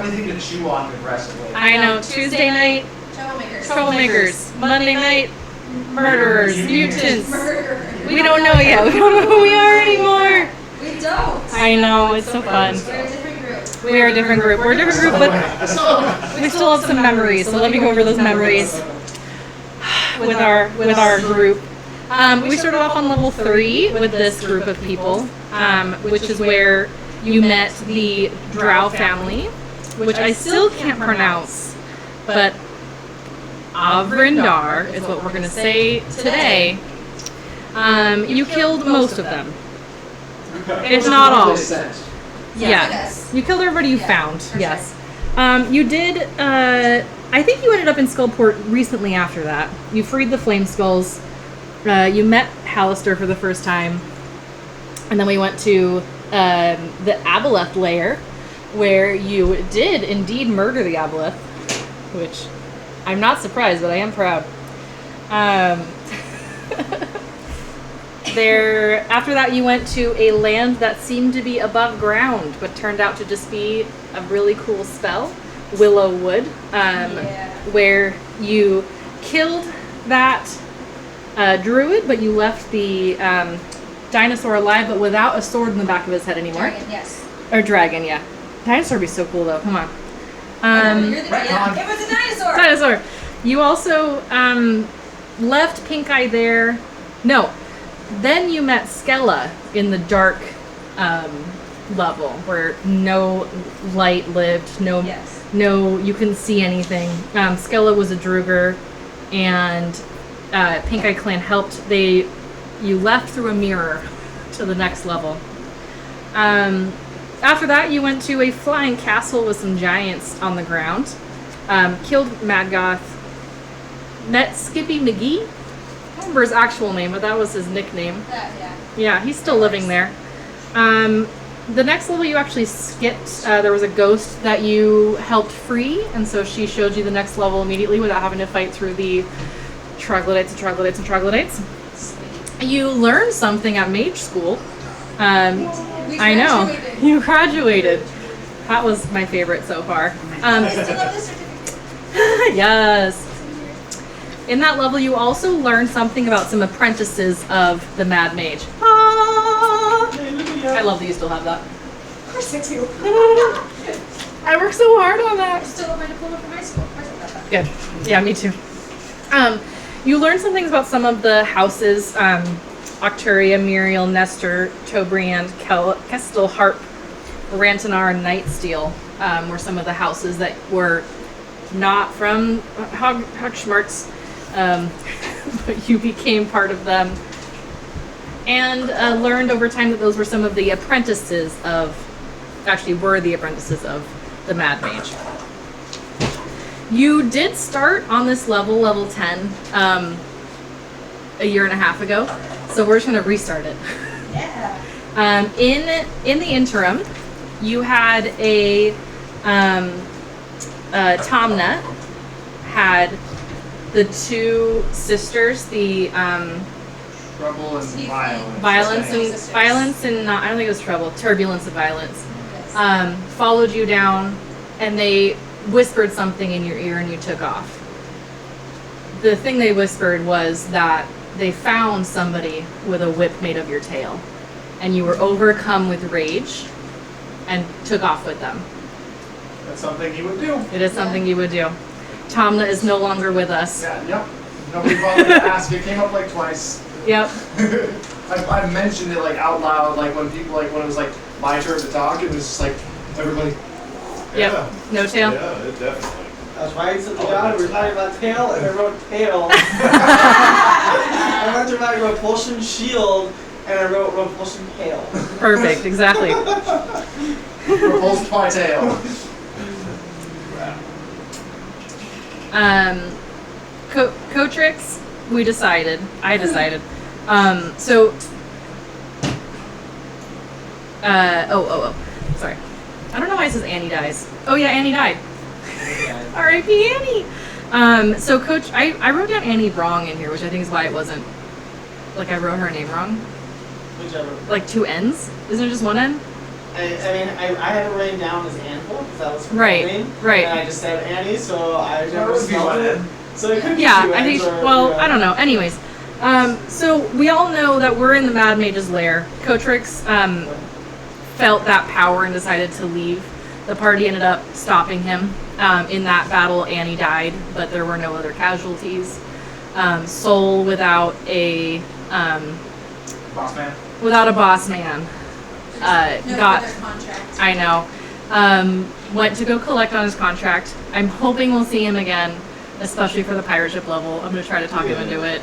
anything to chew on aggressively. I know. Tuesday night, troublemakers. Monday night, murderers, mutants. We don't know yet. We don't know who we are anymore. We don't. I know. It's so fun. We are a different group. We're a different group, but we still have some memories. So let me go over those memories with our group. We started off on level 3 with this group of people, which is where you met the Drow family, which I still can't pronounce, but Avrindar is what we're going to say today. You killed most of them. It's not all. Yeah. You killed everybody you found, yes. You did, I think you ended up in Skullport recently after that. You freed the Flame Skulls. You met Hallister for the first time. And then we went to the Aboleth lair, where you did indeed murder the Aboleth, which I'm not surprised, but I am proud. After that, you went to a land that seemed to be above ground, but turned out to just be a really cool spell, Willow Wood, where you killed that druid, but you left the dinosaur alive, but without a sword in the back of his head anymore. Dragon, yes. Or dragon, yeah. Dinosaur would be so cool, though. Come on. You're the DM. It was a dinosaur. Dinosaur. You also left Pink Eye there. No. Then you met Skella in the dark level, where no light lived, no, you couldn't see anything. Skella was a Druger, and Pink Eye Clan helped. You left through a mirror to the next level. After that, you went to a flying castle with some giants on the ground, killed Madgoth, met Skippy McGee. I don't remember his actual name, but that was his nickname. Yeah, he's still living there. The next level you actually skipped. There was a ghost that you helped free, and so she showed you the next level immediately without having to fight through the troglodytes. You learned something at mage school. I know. You graduated. That was my favorite so far. Yes. In that level, you also learned something about some apprentices of the Mad Mage. I love that you still have that. Of course I do. I worked so hard on that. I still have my diploma from high school. Of course I got that. Good. Yeah, me too. You learned some things about some of the houses. Octuria, Muriel, Nestor, Tobriand, Kestel, Harp, Rantanar, and Nightsteel were some of the houses that were not from Hogschmarts, but you became part of them. And learned over time that those were some of the apprentices of the Mad Mage. You did start on this level 10, a year and a half ago, so we're just going to restart it. Yeah. In the interim, you had a Tomna had the two sisters, the Trouble and violence and I don't think it was trouble, turbulence and violence. Followed you down, and they whispered something in your ear, and you took off. The thing they whispered was that they found somebody with a whip made of your tail, and you were overcome with rage and took off with them. That's something you would do. It is something you would do. Tomna is no longer with us. Yeah, yep. Nobody bothered to ask. It came up like twice. Yep. I mentioned it like out loud, like when people when it was like my turn to talk, it was just like everybody. Yep. Yeah. No tail. Yeah, it definitely. That's why I said to God, we were talking about tail, and I wrote tail. I went to my repulsion shield, and I wrote repulsion tail. Perfect. Exactly. Repulsed by tail. Cotrix, I decided. Sorry. I don't know why it says Annie dies. Oh yeah, Annie died. R.I.P. Annie. So Coach, I wrote down Annie wrong in here, which I think is why it wasn't, like I wrote her name wrong. Whichever. Like two N's? Isn't it just one N? I had it written down as Anvil because that was her Right, name. right. And I just said Annie, so I That never would be spelled one it. N. So it could be Yeah, two I think. N's or, Well, yeah. I don't know. Anyways, so we all know that we're in the Mad Mage's lair. Cotrix felt that power and decided to leave. The party ended up stopping him. In that battle, Annie died, but there were no other casualties. Soul without a Boss man. boss man No got. further contract. I know. Went to go collect on his contract. I'm hoping we'll see him again, especially for the pirate ship level. I'm gonna try to talk him into it.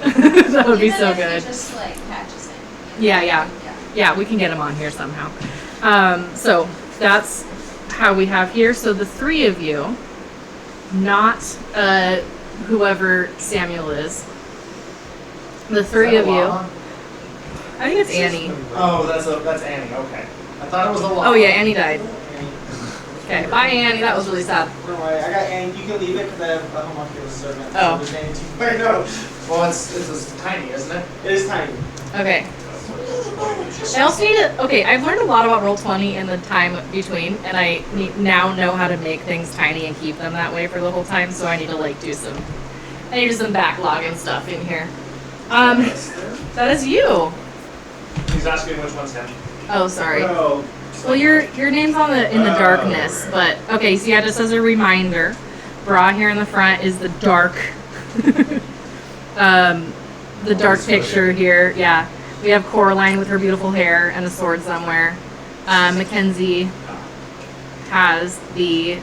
That would be Even so if he good. just like patches it. Yeah. Yeah, we can get him on here somehow. So that's how we have here. So the three of you, not whoever Samuel is. The three of you. I think it's Annie. Oh, that's Annie. Okay. I thought it was a llama. Oh yeah, Annie died. Annie. Okay, bye Annie. That was really sad. Don't worry, I got Annie. You can leave it because I have a homunculus servant. Oh. So there's Annie too. Wait, no. Well, it's tiny, isn't it? It is tiny. Okay. I also need to. Okay, I've learned a lot about Roll20 in the time between, and I now know how to make things tiny and keep them that way for the whole time. So I need to like do some. I need to do some backlog and stuff in here. That is you. He's asking which one's him. Oh, sorry. Bro. Well, your name's on the in the darkness, but okay. So yeah, just as a reminder, Bra here in the front is the dark, the dark picture here. Yeah, we have Coraline with her beautiful hair and a sword somewhere. Mackenzie has the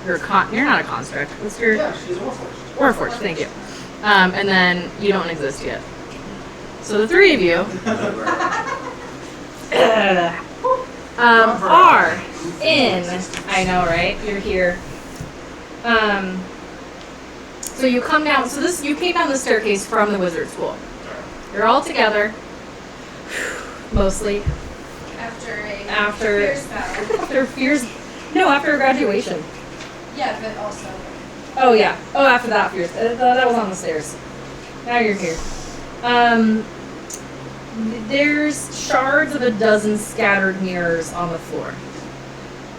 you're not a construct. What's your Yeah, she's a warforged. Warforged? Thank you. And then you don't exist yet. So the three of you are in. I know, right? You're here. So you come down. So you came down the staircase from the wizard school. You're all together, mostly After fierce battle. after fears. No, after graduation. Yeah, but also. Oh yeah. Oh, after that fears. That was on the stairs. Now you're here. There's shards of a dozen scattered mirrors on the floor.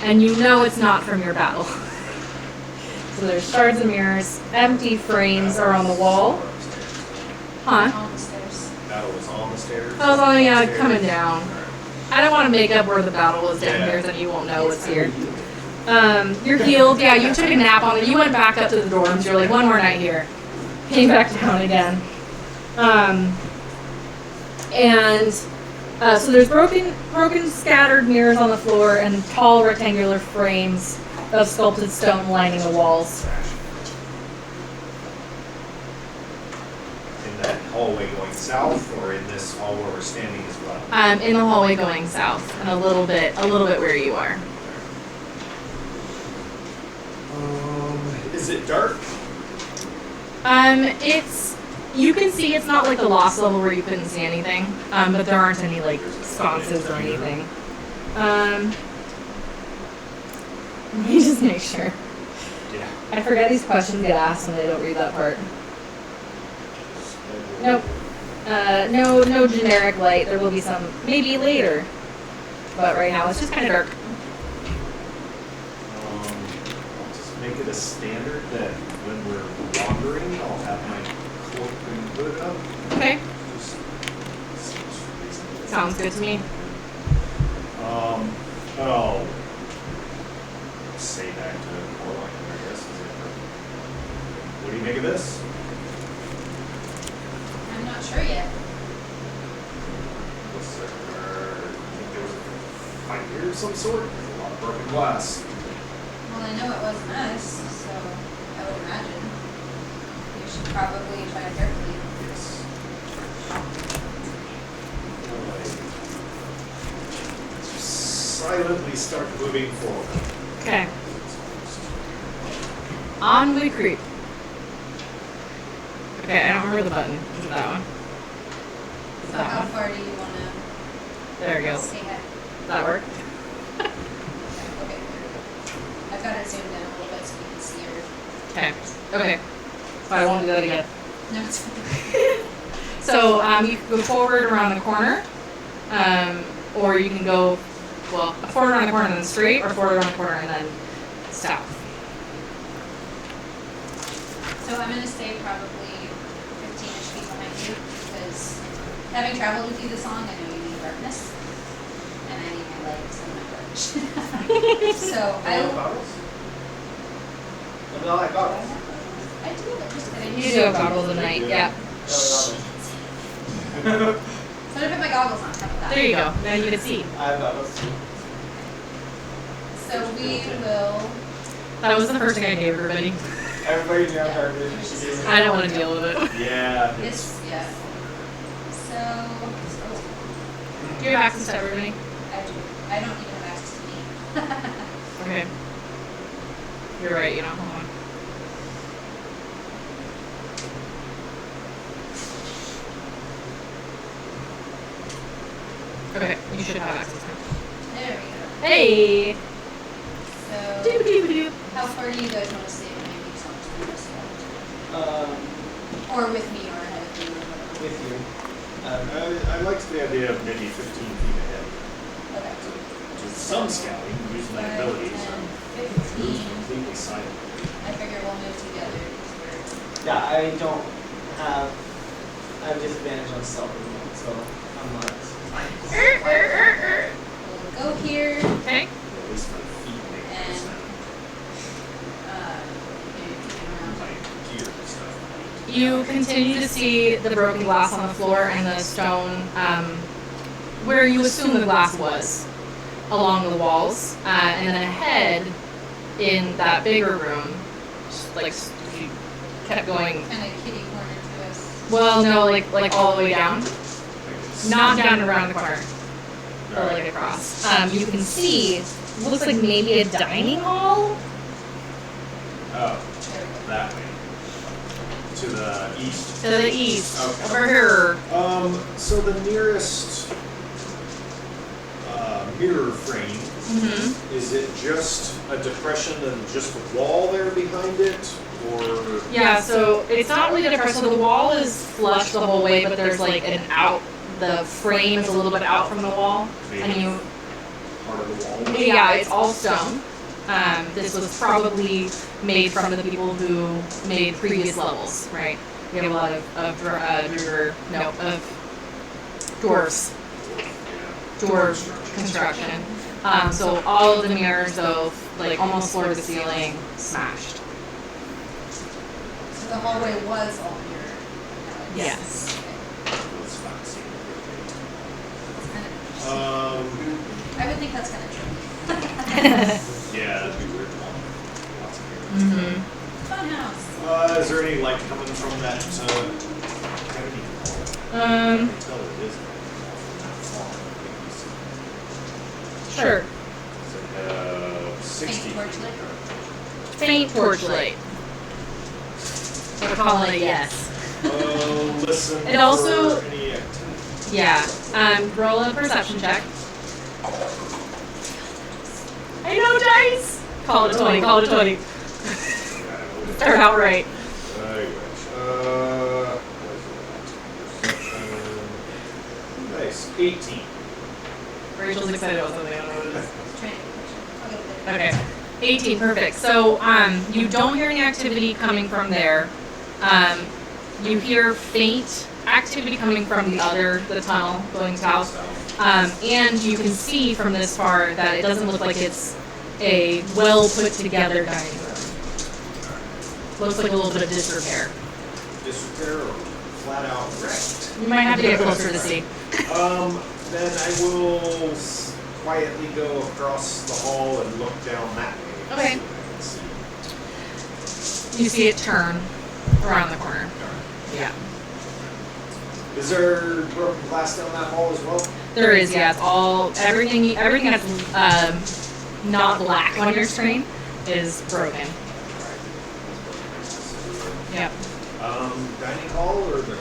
And you know it's not from your battle. So there's shards of mirrors. Empty frames are on the wall. Huh? On the stairs. Battle was on the stairs. Oh, yeah, coming down. I don't want to make up where the battle was down here, then you won't know what's here. You're healed. Yeah, you took a nap on it. You went back up to the dorms. You're like, one more night here. Came back down again. So there's broken, scattered mirrors on the floor and tall rectangular frames of sculpted stone lining the walls. In that hallway going south, or in this hall where we're standing as well? In the hallway going south, and a little bit where you are. Is it dark? You can see it's not like the lost level where you couldn't see anything, but there aren't any like sconces or anything. Let me just make sure. Yeah. I forget these questions get asked when they don't read that part. Nope. No generic light. There will be some maybe later, but right now it's just kind of dark. I'll just make it a standard that when we're wandering, I'll have my cloak and hood up. Okay. Just seems reasonable. Sounds good to me. I'll say back to Coraline, I guess. What do you make of this? I'm not sure yet. Was there, I think there was a fight here of some sort? There's a lot of broken glass. Well, I know it wasn't us, so I would imagine we should probably try to carefully. Yes. Silently start moving forward. Okay. On we creep. Okay, I don't remember the button. Is it that one? Is it So that how one? far do you want to There we go. stay at? Does that work? Okay. I've got it zoomed in a little bit so you can see her. Okay. Okay. So I won't do that again. No, it's fine. So you can go forward around the corner, or you can go, well, forward around the corner and then straight, or forward around the corner and then south. So I'm gonna stay probably 15-ish feet behind you because having traveled with you this long, I know you need darkness, and I need my legs and my torch. So I have I goggles. No, I have goggles. do, but just kidding. You do have goggles at night, yeah. So I'm gonna put my goggles on. How about that? There you go. Now you can see. I have goggles too. So we will. That was the first thing I gave everybody. Everybody knew I'm garbage. I don't want to deal with it. Yeah. It's yeah. So Do you have access to everybody? I do. I don't even have access to me. Okay. You're right, you know. Hold on. Okay, you should have access now. There we go. Hey! So Doo-doo-doo-doo. how far do you guys want to stay behind me? So I'm just gonna start. Um, Or with me, or ahead of you, or whatever. with you. I liked the idea of maybe 15 feet ahead. Okay. To some scouting, using my 5, abilities. 10, 15. Completely silent. I figure we'll move together because we're. Yeah, I don't have. I have disadvantage on stealth, so I'm not. We'll go here Okay. At least my feet make and no sound. maybe peeking around. My gear and stuff. You continue to see the broken glass on the floor and the stone where you assume the glass was along the walls. And then ahead in that bigger room, just like you kept going. Kind of kitty corner to us. Well, no, like all the way down. Not down around the corner. Or Alright. like across. You can see, looks like maybe a dining hall. Oh, There we go. that way. To the east. To the east. Okay. Over here. So the nearest mirror frame, Mm-hmm. is it just a depression and just the wall there behind it? Or Yeah, so it's not really depressed. So the wall is flush the whole way, but there's like an out. The frame is a little bit out from the wall, and you. part of the wall? Yeah, it's all stone. This was probably made from the people who made previous levels, right? We have a lot of dwarves. Dwarf construction. So all of the mirrors, though, like almost floor to the ceiling, smashed. So the hallway was all mirror. Yes. That's fancy. It's kind of. I would think that's kind of true. Yeah, that'd be weird. Lots of mirrors. Mm-hmm. Fun house. Is there any light coming from that cavity wall? I can tell it is not far. Sure. It's like 60 Faint torchlight? Faint torchlight. We're calling it yes. Listen. It also- for any activity. Yeah. Roll a perception check. I know dice. Call it 20. Call it 20. Start out right. Nice. 18. Rachel's excited about something. I don't know what it is. Training picture. I'll get it there. Okay. 18, perfect. So you don't hear any activity coming from there. You hear faint activity coming from the tunnel going south. And you can see from this far that it doesn't look like it's a well put together dining room. Looks like a little bit of disrepair. Disrepair or flat out wrecked. You might have to get closer to see. Then I will quietly go across the hall and look down that way. and Okay. see what I can see. You see it turn around the corner. Yeah. Is there broken glass down that hall as well? There is, yeah. It's all everything that's not black on your screen is broken. Yep. Dining hall or the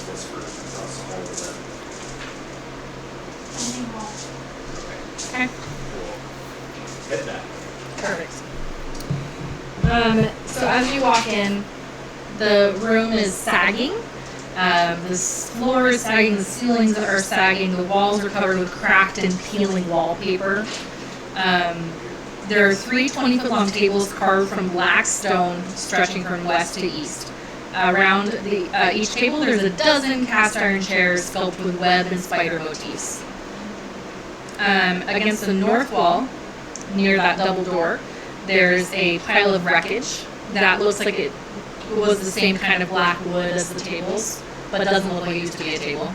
this for across the hall with Dining hall. that? Okay. Okay. Cool. Hit that. Perfect. So as you walk in, the room is sagging. The floor is sagging, the ceilings are sagging, the walls are covered with cracked and peeling wallpaper. There are 3 20-foot long tables carved from black stone stretching from west to east. Around each table, there's a dozen cast iron chairs sculpted with web and spider motifs. Against the north wall, near that double door, there's a pile of wreckage that looks like it was the same kind of black wood as the tables, but doesn't look like it used to be a table.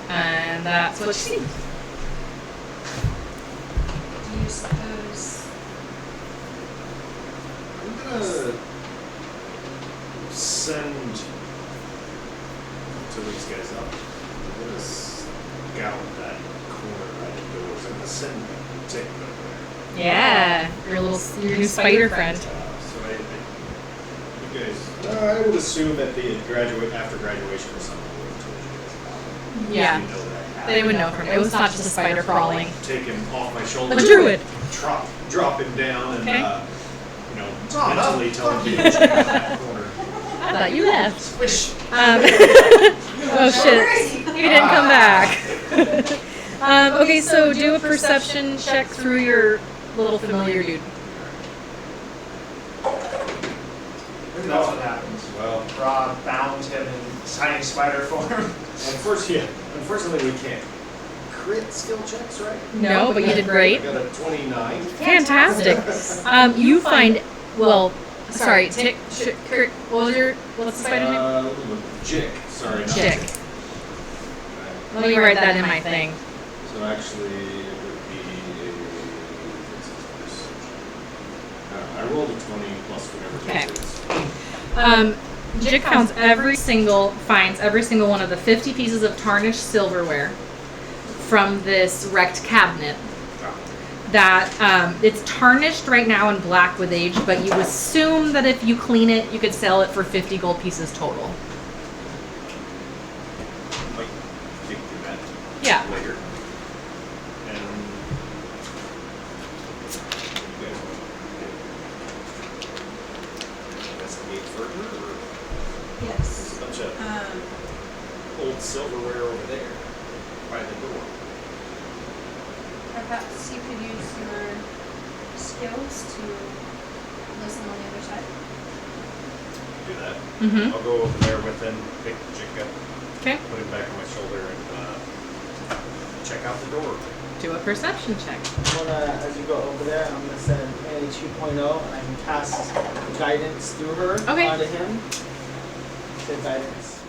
And that's what you see. Do you suppose? I'm gonna send to these guys up. I'm gonna scout that corner right at the doors. I'm gonna send Tick over there. Yeah, your new spider friend. So you guys, I would assume that after graduation or something, I would have told you guys about it. Yeah. You know that I have They would know from it. It was not just a spider crawling. Take him off my shoulder. A druid. Drop him down and, Okay. mentally tell him to check out that corner. I thought you left. Swish. Oh shit. He didn't come back. Okay, so do a perception check through your little familiar dude. Maybe that's what happens. Well, Rob bound him in tiny spider form. unfortunately we can't crit skill checks, right? No, but you did great. I got a 29. Fantastic. You find, Tick, what's the spider name? Jick. Sorry, not Jick. Tick. Let me write that in my thing. So actually, it would be I rolled a 20 plus whatever Okay. it is. Jick finds every single one of the 50 pieces of tarnished silverware from this wrecked cabinet. That it's tarnished right now and black with age, but you assume that if you clean it, you could sell it for 50 gold pieces total. Might dig through that Yeah. later. And you guys want to investigate further, or Yes. there's a bunch of old silverware over there by the door. Perhaps you could use your skills to listen on the other side. Do that. Mm-hmm. I'll go over there with him, pick Jick up, Okay. put him back on my shoulder, and check out the door. Do a perception check. I'm gonna, as you go over there, I'm gonna send Annie 2.0 and I can cast guidance through her Okay. onto him. Say guidance.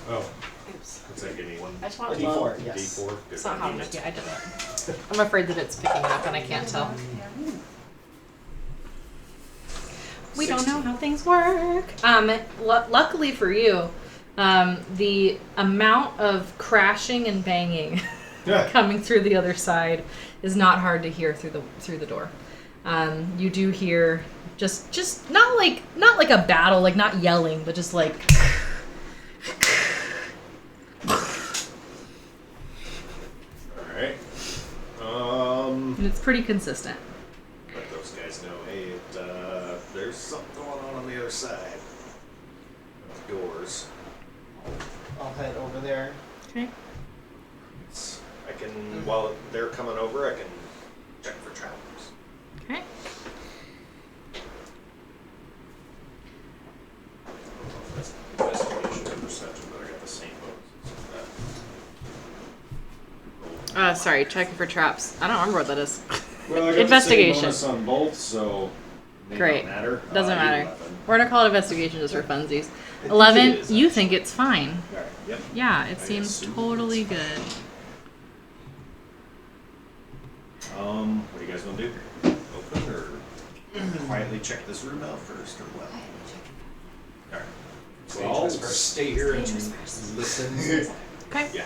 Oh, Oops. what's that give me? One I just want to D4, yes. D4? Good. It's not how much. Yeah, I did that. I'm afraid that it's picking up and I can't tell. We don't know how things work. Luckily for you, the amount of crashing and banging coming through the other side is not hard to hear through the door. You do hear just not like a battle, like not yelling, but just like. Alright. And it's pretty consistent. Let those guys know, hey, there's something going on the other side of the doors. I'll head over there. Okay. I can, while they're coming over, I can check for travelers. Okay. That's investigation or perception, but I got the same bonus. Sorry, checking for traps. I don't remember what that is. Well, I got Investigation. the same bonus on both, so may Great. not matter. Doesn't matter. 11. We're gonna call it investigation just for funsies. It 11, is, you actually. think it's fine. Alright, yep. Yeah, it I seems assume totally it's good. What do you guys want to do? Open or quietly check this room out first, or what? Alright. Well, I'll stay here and listen. Okay. Yeah.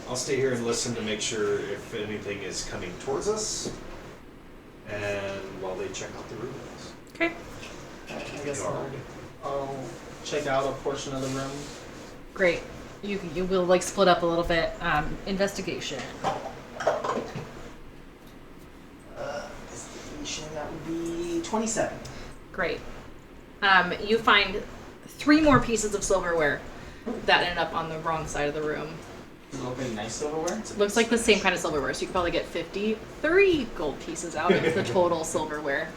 I'll stay here and listen to make sure if anything is coming towards us, and while they check out the room. Okay. I guess I'll check out a portion of the room. Great. You will like split up a little bit. Investigation. Investigation, that would be 27. Great. You find 3 more pieces of silverware that ended up on the wrong side of the room. Is it opening nice silverware? Looks like the same kind of silverware, so you could probably get 53 gold pieces out of the total silverware.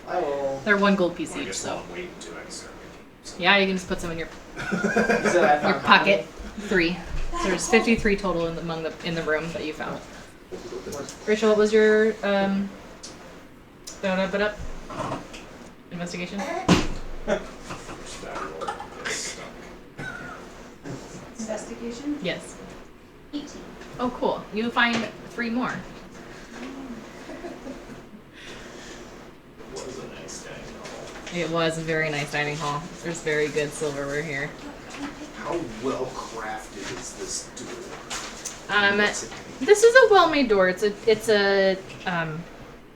I will. They're 1 gold piece I each, guess so. I'll wait until I start making Yeah, you can just put some in your You said I found pocket. 3. So there's 53 total in the room that you found. Rachel, what was your investigation? Investigation? Yes. 18. Oh, cool. You find 3 more. It was a nice dining hall. It was a very nice dining hall. There's very good silverware here. How well crafted is this door? This is a well-made door. It's a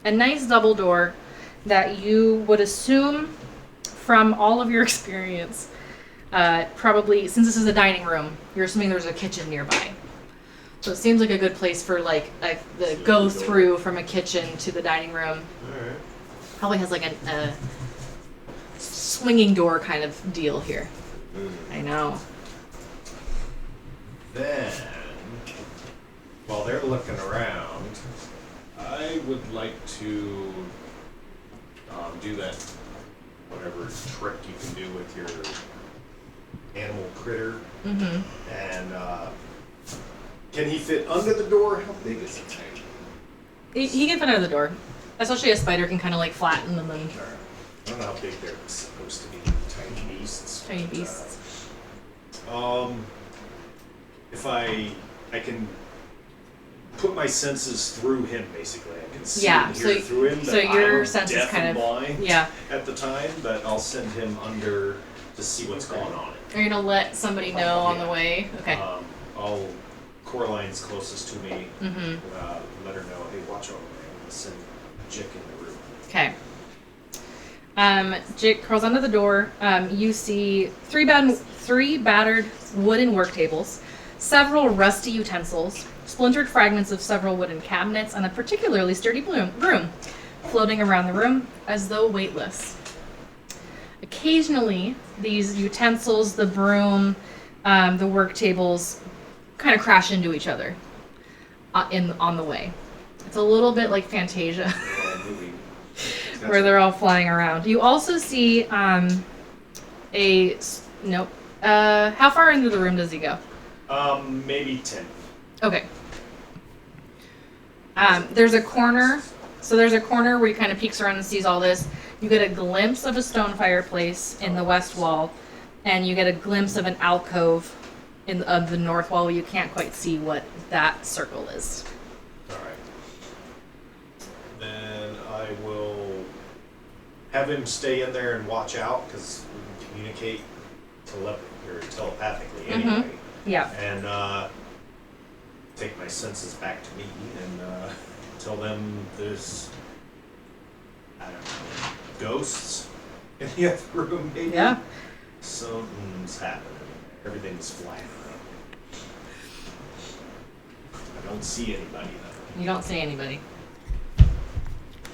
nice double door that you would assume from all of your experience. Probably since this is a dining room, you're assuming there's a kitchen nearby. So it seems like a good place for like the go through from a kitchen to the dining room. Alright. Probably has like a swinging door kind of deal here. I know. Then, while they're looking around, I would like to do that whatever trick you can do with your animal critter. Mm-hmm. And can he fit under the door? How big is the thing? He can fit under the door. Especially a spider can kind of like flatten them and I don't know how big they're supposed to be. Tiny beasts. tiny beasts. If I can put my senses through him, basically. I can see Yeah, and hear so- through him. so But your I'm senses deaf kind and of- blind Yeah. at the time, but I'll send him under to see what's going on. Are you gonna let somebody know on the way? Okay. I'll Coraline's closest to me. Mm-hmm. Let her know, hey, watch over me. I'm gonna send Jick in the room. Okay. Jake crawls under the door. You see three battered wooden work tables, several rusty utensils, splintered fragments of several wooden cabinets, and a particularly sturdy broom floating around the room as though weightless. Occasionally, these utensils, the broom, the work tables, kind of crash into each other on the way. It's a little bit like Fantasia. Where they're all flying around. You also see nope. How far into the room does he go? Maybe 10. Okay. There's a corner. So there's a corner where he kind of peeks around and sees all this. You get a glimpse of a stone fireplace in the west wall, and you get a glimpse of an alcove of the north wall where you can't quite see what that circle is. Alright. Then I will have him stay in there and watch out, because we can communicate telepathically anyway. Yeah. And take my senses back to me and tell them there's, I don't know, ghosts in the other room maybe? Yeah. Something's happening. Everything's flying around. I don't see anybody though. You don't see anybody.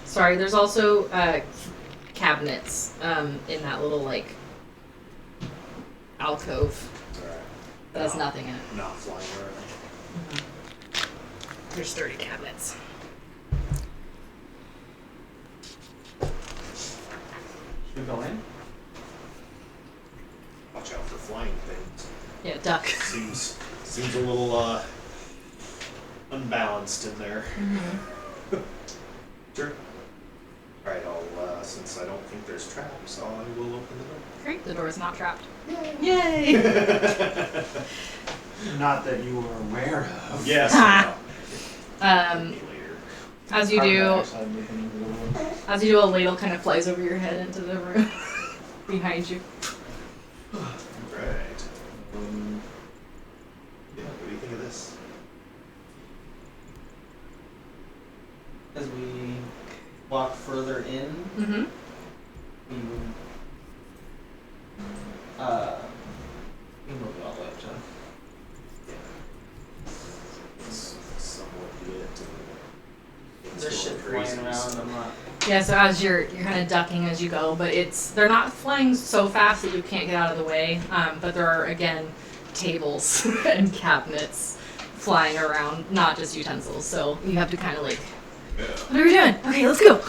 Sorry, there's also cabinets in that little like alcove. Alright. That has nothing in it. Not flying around. There's sturdy cabinets. Should we go in? Watch out for flying things. Yeah, duck. Seems a little unbalanced in there. Mm-hmm. Sure. Alright, I'll since I don't think there's traps, I will open the door. Great, the door is not trapped. Yay! Not that you were aware of. Yes. I know. Um, Maybe later. as you do, a ladle kind of flies over your head into the room behind you. Right. Yeah, what do you think of this? As we walk further in, Mm-hmm. we move. We move it all the way up to. It's somewhat lit and There's shit flying around. I'm not. Yeah, so as you're kind of ducking as you go, but they're not flying so fast that you can't get out of the way. But there are again tables and cabinets flying around, not just utensils. So you have to kind of like, what are we doing? Okay, let's go.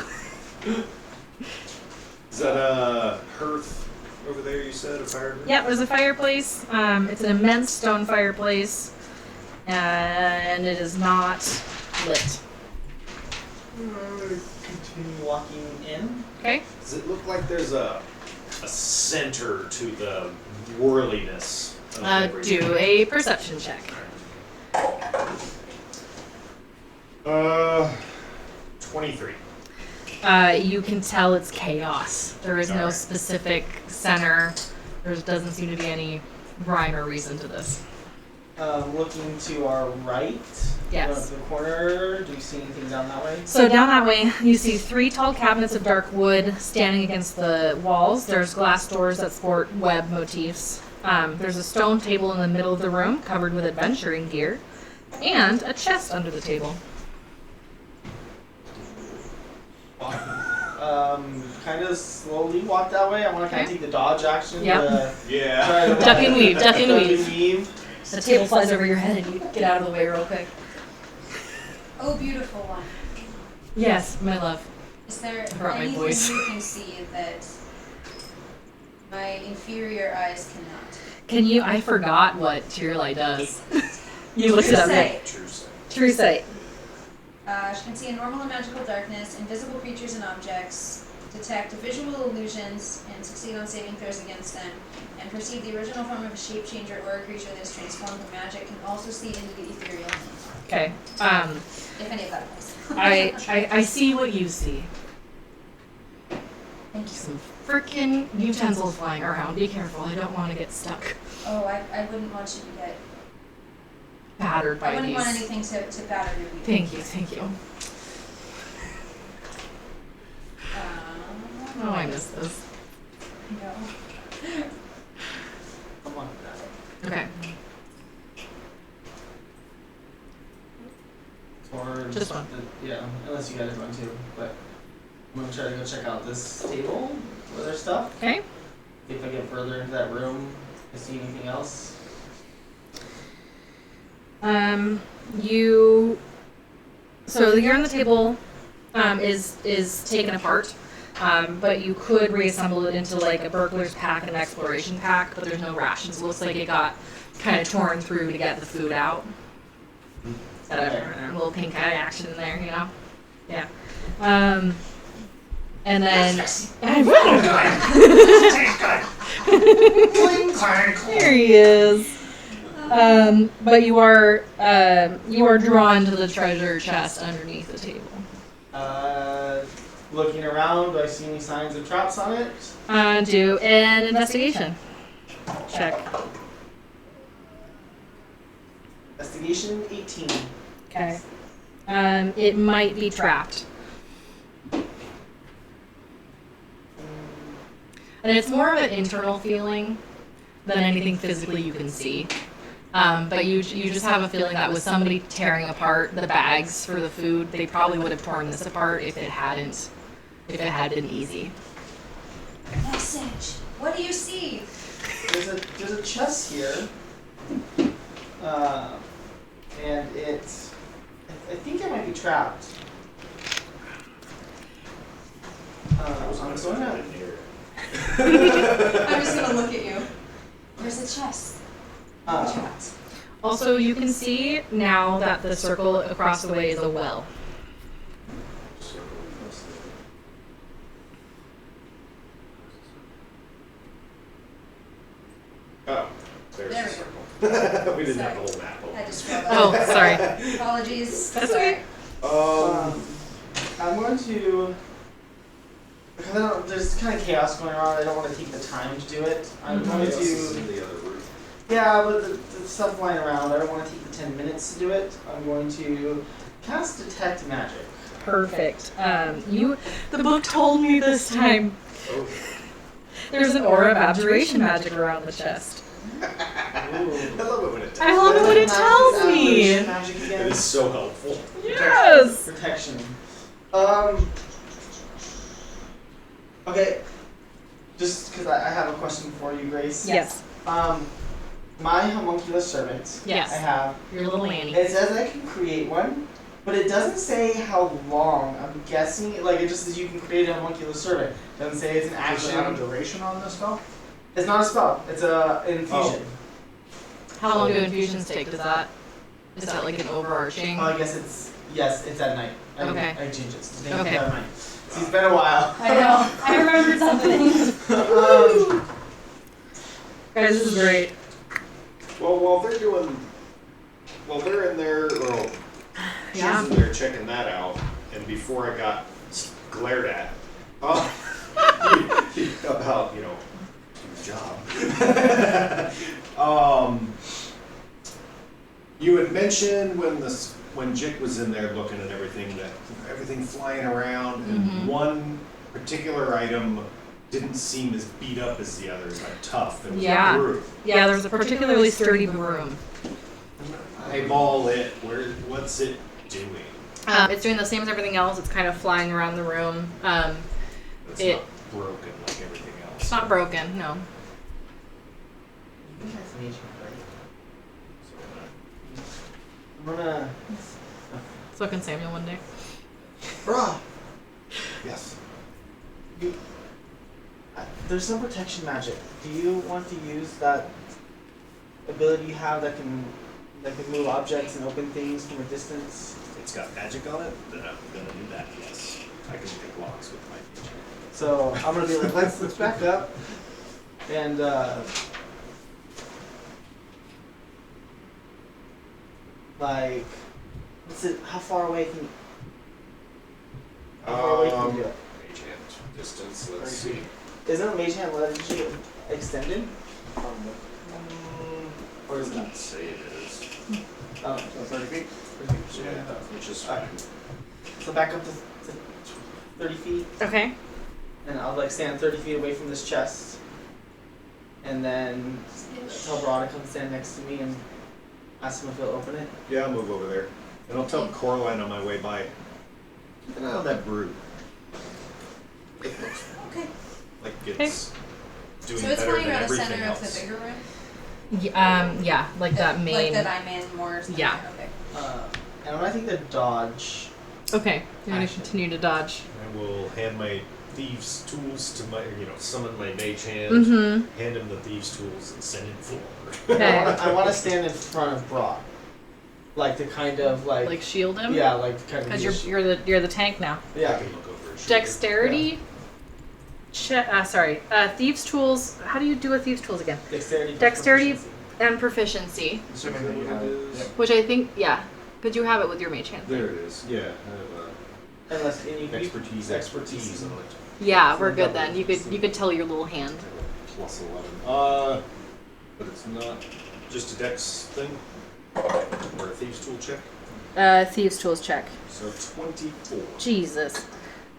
Is that a hearth over there? You said a fire? Yep, there's a fireplace. It's an immense stone fireplace, and it is not lit. Continue walking in. Okay. Does it look like there's a center to the whirliness of everything? Do a perception check. 23. You can tell it's chaos. There is no Alright. specific center. There doesn't seem to be any rhyme or reason to this. Looking to our right. Yes. Going up to the corner. Do you see anything down that way? So down that way, you see 3 tall cabinets of dark wood standing against the walls. There's glass doors that sport web motifs. There's a stone table in the middle of the room covered with adventuring gear, and a chest under the table. Kind of slowly walk that way. I want to kind of Okay. take the dodge action. Yep. To Yeah. try to Duck and weave, duck and duck weave. and weave. The table flies over your head and you get out of the way real quick. Oh, beautiful one. Yes, my love. Is there brought my anything voice. you can see that my inferior eyes cannot? Can you? I forgot what Tear Light does. You looked it up. Say, True sight. True sight. she can see in normal and magical darkness, invisible creatures and objects, detect visual illusions, and succeed on saving throws against them, and perceive the original form of a shape changer or a creature that is transformed from magic, can also see into the ethereal plane. Okay. If any of that applies. I see what you see. Thank you. Some freaking utensils flying around. Be careful. I don't want to get stuck. Oh, I wouldn't want you to get. Battered I by wouldn't want these. anything to batter your weave. Thank you. Thank you. Oh, I missed this. No. Come on. Okay. Or Just one. Yeah, unless you guys want to. But I'm gonna try to go check out this table with their stuff. Okay. If I get further into that room, I see anything else. So the gear on the table is taken apart, but you could reassemble it into like a burglar's pack and an exploration pack, but there's no rations. It looks like it got kind of torn through to get the food out. Got a little pink eye action in there, you know? Yeah. And then here he is. But you are drawn to the treasure chest underneath the table. Looking around, do I see any signs of traps on it? Do an investigation check. Investigation 18. Okay. It might be trapped. And it's more of an internal feeling than anything physically you can see. But you just have a feeling that with somebody tearing apart the bags for the food, they probably would have torn this apart if it had been easy. Message. What do you see? There's a chest here, and I think it might be trapped. I'm going to. I'm just gonna look at you. Where's the chest? Trapped. Also, you can see now that the circle across the way is a well. Oh, there's There the we circle. We didn't have the whole map. I just scrolled Oh, up. sorry. Apologies. That's Sorry. okay. I'm going to. Because there's kind of chaos going on. I don't want to take the time to do it. I'm going This is to. in the other room. Yeah, but the stuff lying around. I don't want to take the 10 minutes to do it. I'm going to cast Detect Magic. Perfect. The book told me this time. Oh. There's an aura of abjuration magic around the chest. I love it when it I love it when it tells me. Magic It again. is so helpful. Yes. Protection. Okay. Just because I have a question for you, Grace. Yes. My homunculus servant. Yes. I have. Your little Annie. It says I can create one, but it doesn't say how long. I'm guessing, like, it just says you can create a homunculus servant. It doesn't say it's an Does it have a action. duration on this spell? It's not a spell. It's a infusion. How long do infusions take? Is that like an overarching? Oh, I guess it's at night. Okay. I changed it. It's Okay. at night. See, it's been a while. I know. I remembered something. Guys, this is great. Well, while they're in there, or she's Yeah. in there checking that out, and before I got glared at about, his job. You had mentioned when Jick was in there looking at everything, that everything flying around, and one particular item didn't seem as beat up as the others, like tough. It was Yeah. a broom. Yeah, there was a particularly sturdy broom. Eyeball it. What's it doing? It's doing the same as everything else. It's kind of flying around the room. It's It- not broken like everything else. It's not broken, no. You guys made you right. I'm gonna. So can Samuel one day. Bruh, Yes. there's some protection magic. Do you want to use that ability you have that can move objects and open things from a distance? It's got magic on it, then I'm gonna do that, yes. I can pick locks with my feature. So I'm gonna be like, let's back up, and like, what's it? How far away can? How far away can you do it? Mage hand distance, let's see. Isn't a mage hand legend extended? Or is it not? Let's say it is. Oh, so 30 feet. 30 feet. Yeah, which is Alright. So back up to 30 feet. Okay. And I'll like stand 30 feet away from this chest, and then tell Brad to come stand next to me and ask him if he'll open it. Yeah, I'll move over there. And I'll tell Coraline on my way by, keep an eye on that brood. It looks Okay. like it's doing So it's better flying than around the everything center else. of the bigger room? Yeah, like that main. Like that I'm in more. Yeah. Okay. And when I think the dodge, Okay, you're gonna Action. continue to dodge. I will hand my thieves' tools to my, summon my mage hand, Mm-hmm. hand him the thieves' tools, and send it forward. Okay. I want to stand in front of Brock, like to kind of like, Like shield him. yeah, like kind of. Because be a you're the tank now. I yeah. can look over his shoulder. Dexterity. Thieves' tools. How do you do a thieves' tools again? Dexterity. Dexterity. proficiency. And proficiency, Assuming that you have it. which I think, yeah, because you have it with your mage hand. There it is. Yeah, I have Unless and you expertise on it. Yeah, we're good then. You could tell your little hand. Plus 11. But it's not just a dex thing? Or a thieves' tool check? Thieves' tools check. So 24. Jesus.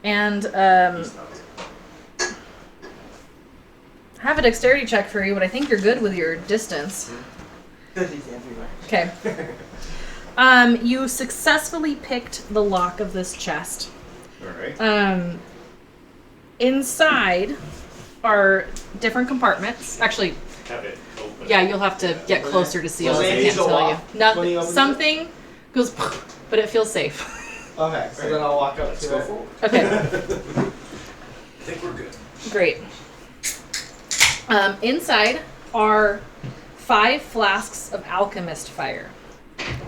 And He's not. I have a dexterity check for you, but I think you're good with your distance. Goodies everywhere. Okay. You successfully picked the lock of this chest. Alright. Inside are different compartments. Actually, Have it open. yeah, you'll have to get closer to see. Will I they can't go tell you. off when he opens it? Something goes, but it feels safe. Okay, so then I'll walk up Let's to go it. forward. Okay, I think we're good. great. Inside are 5 flasks of alchemist fire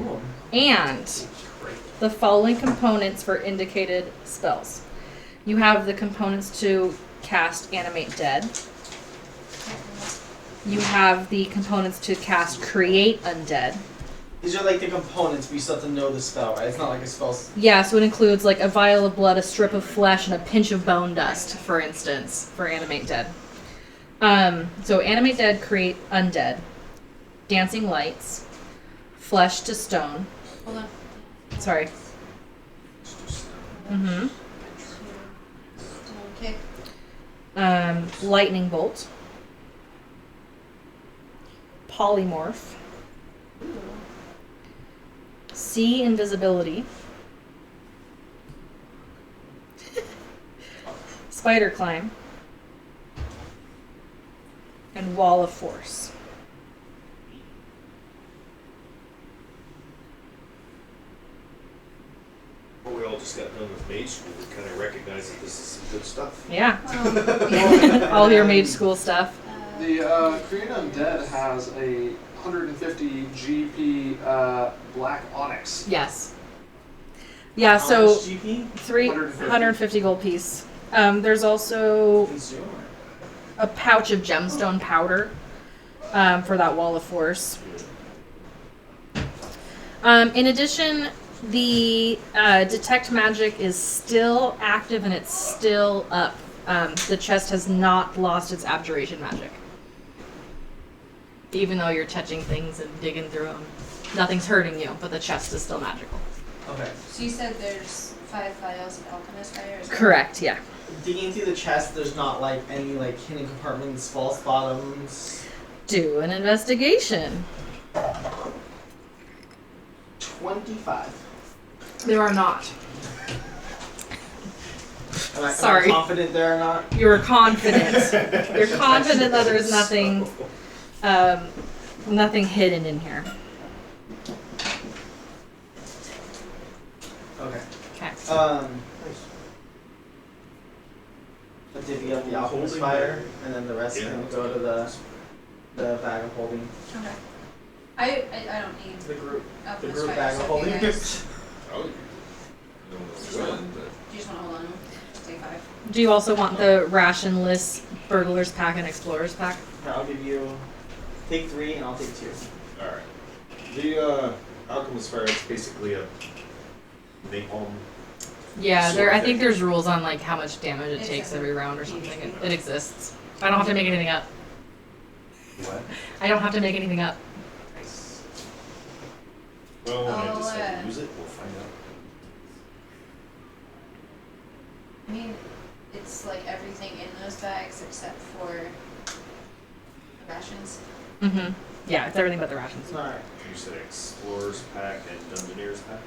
Ooh. and Great. the following components for indicated spells. You have the components to cast Animate Dead. You have the components to cast Create Undead. These are like the components, but you still have to know the spell, right? It's not like a spell. Yeah, so it includes like a vial of blood, a strip of flesh, and a pinch of bone dust, for instance, for Animate Dead. So Animate Dead, Create Undead, Dancing Lights, Flesh to Stone. Hold on. Sorry. Mm-hmm. Okay. Lightning Bolt. Polymorph. Ooh. See Invisibility. Spider Climb, and Wall of Force. Well, we all just got done with mage school. We kind of recognize that this is some good stuff. Yeah. Well, All your mage school stuff. The Create Undead has a 150 GP black onyx. Yes. Yeah, How so much GP? 150 gold piece. There's also Consumer. a pouch of gemstone powder for that Wall of Force. In addition, the detect magic is still active and it's still up. The chest has not lost its abjuration magic. Even though you're touching things and digging through them. Nothing's hurting you, but the chest is still magical. Okay. So you said there's 5 vials of alchemist fire? Is that- Correct, yeah. Digging through the chest, there's not like any like hidden compartments, false bottoms. Do an investigation. 25. There are not. Am I Sorry. confident there or not? You're confident. You're confident that there's nothing, nothing hidden in here. Okay. Okay. I'll divvy up the alchemist fire, and then the rest can go to the bag of holding. Okay. I don't need The group alchemist bag fire of stuff, holding. you guys. Oh, no Do you just want to hold on to them? Just take 5. Do you also want the rationless burglar's pack and explorer's pack? I'll give you take 3 and I'll take 2. all right. The alchemist fire is basically a napalm. Yeah, Sort of I think thing. there's rules on like how much damage it takes every round or something. It exists. I don't have to make anything up. What? I don't have to make anything up. Nice. Well, when I Oh, decide to use it, we'll find out. I mean, it's like everything in those bags except for the rations. Mm-hmm. Yeah, it's everything but the rations. Alright. You said explorer's pack and dungeoneer's pack?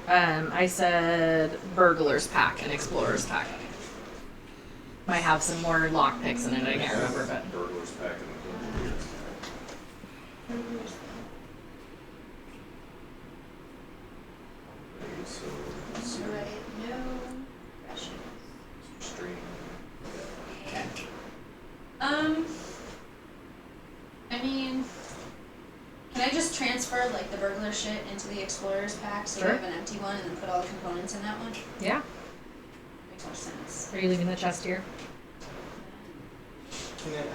I said burglar's pack and explorer's pack. Might have some more lockpicks in it, I can't remember, but. Burglar's pack and dungeoneer's pack. Okay, so let's see. Alright, no rations. String. Okay. I mean, can I just transfer like the burglar shit into the explorer's pack so Sure. we have an empty one and then put all the components in that one? Yeah. Makes more sense. Are you leaving the chest here?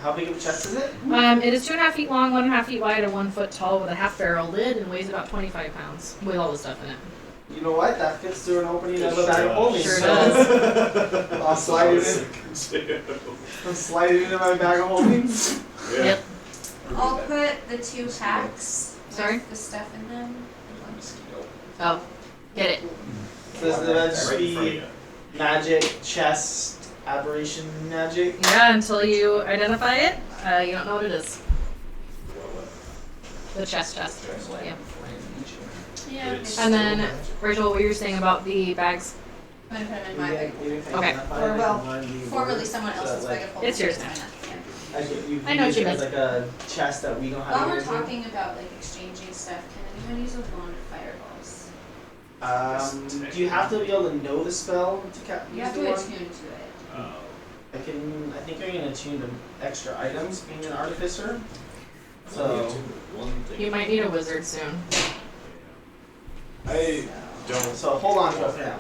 How big of a chest is it? It is 2.5 feet long, 1.5 feet wide, and 1 foot tall with a half barrel lid and weighs about 25 pounds with all the stuff in it. You know what? That fits through an opening of a bag of holding. Sure so does. I'll slide it in. I'll slide it into my bag of holding. Yeah. Yep. I'll put the 2 packs Sorry? with the stuff in them. Oh, get it. Does the Right in front of be you. magic, chest, aberration magic? Yeah, until you identify it, you don't know what it is. The chest. Yeah. Yeah. It's- And then, Rachel, what you were saying about the bags? I'm gonna put them in my bag. Okay. Or well, formerly someone else's bag of holding. It's yours so now. it's fine. Yeah. I know what you It's like a chest that we don't have. While we're anything. talking about like exchanging stuff, can anyone use a wand of fireballs? Do you have to be able to know the spell to You use have the to one? attune to it. Oh. I think I can attune to extra items being an artificer. Only So, one thing. You might need a wizard soon. I don't. so hold on to it for now.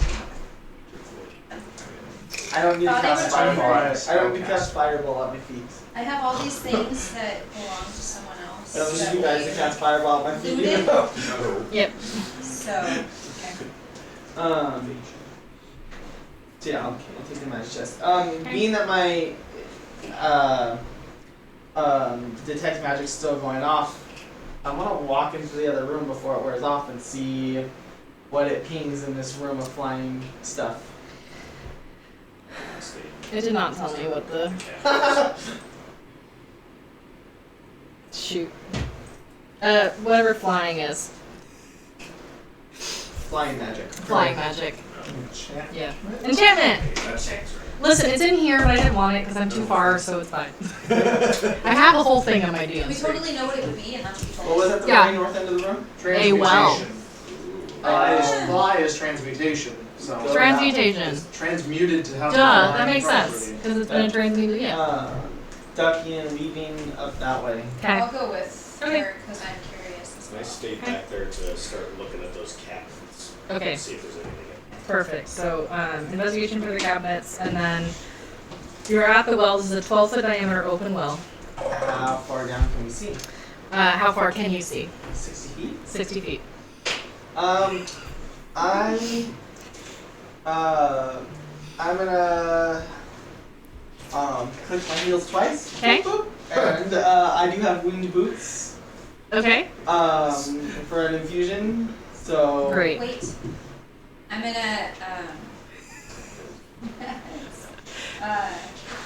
I don't need to Oh, they cast were fireball. cheaper. I don't need to cast fireball at my feet. I have all these things that belong to someone else. I don't need that you guys to we cast fireball at my feet. looted. No. Yep. So, okay. So yeah, I'll take the magic chest. Being that my detect magic's still going off, I want to walk into the other room before it wears off and see what it pings in this room of flying stuff. It did not tell me what the shoot. Whatever flying is. flying magic. Flying magic. Enchantment. Yeah. Enchantment. Hey, that's right. Listen, it's in here, but I didn't want it because I'm too far, so it's fine. I have the whole thing on my We DMs. totally know what it would be, and that's what you told What was us. at the Yeah. very north end of the room? A well. Fly is transmutation. So Transmutation. it's transmuted to how to Duh, fly that makes properly. sense because it's been a transmuted. Yeah. Ducking and weaving up that way. Okay. I'll go with Okay. her because I'm curious as well. Nice stay back there to start looking at those cabinets. Okay. See if there's anything in Perfect. So, investigation for the cabinets, and then you're at the well. This is a 12-foot diameter open well. How far down can we see? How far can you see? 60 feet? 60 feet. I'm gonna click my heels twice. Okay. Boop, boop. And I do have winged boots. Okay. For an infusion. So Great. Wait, I'm gonna I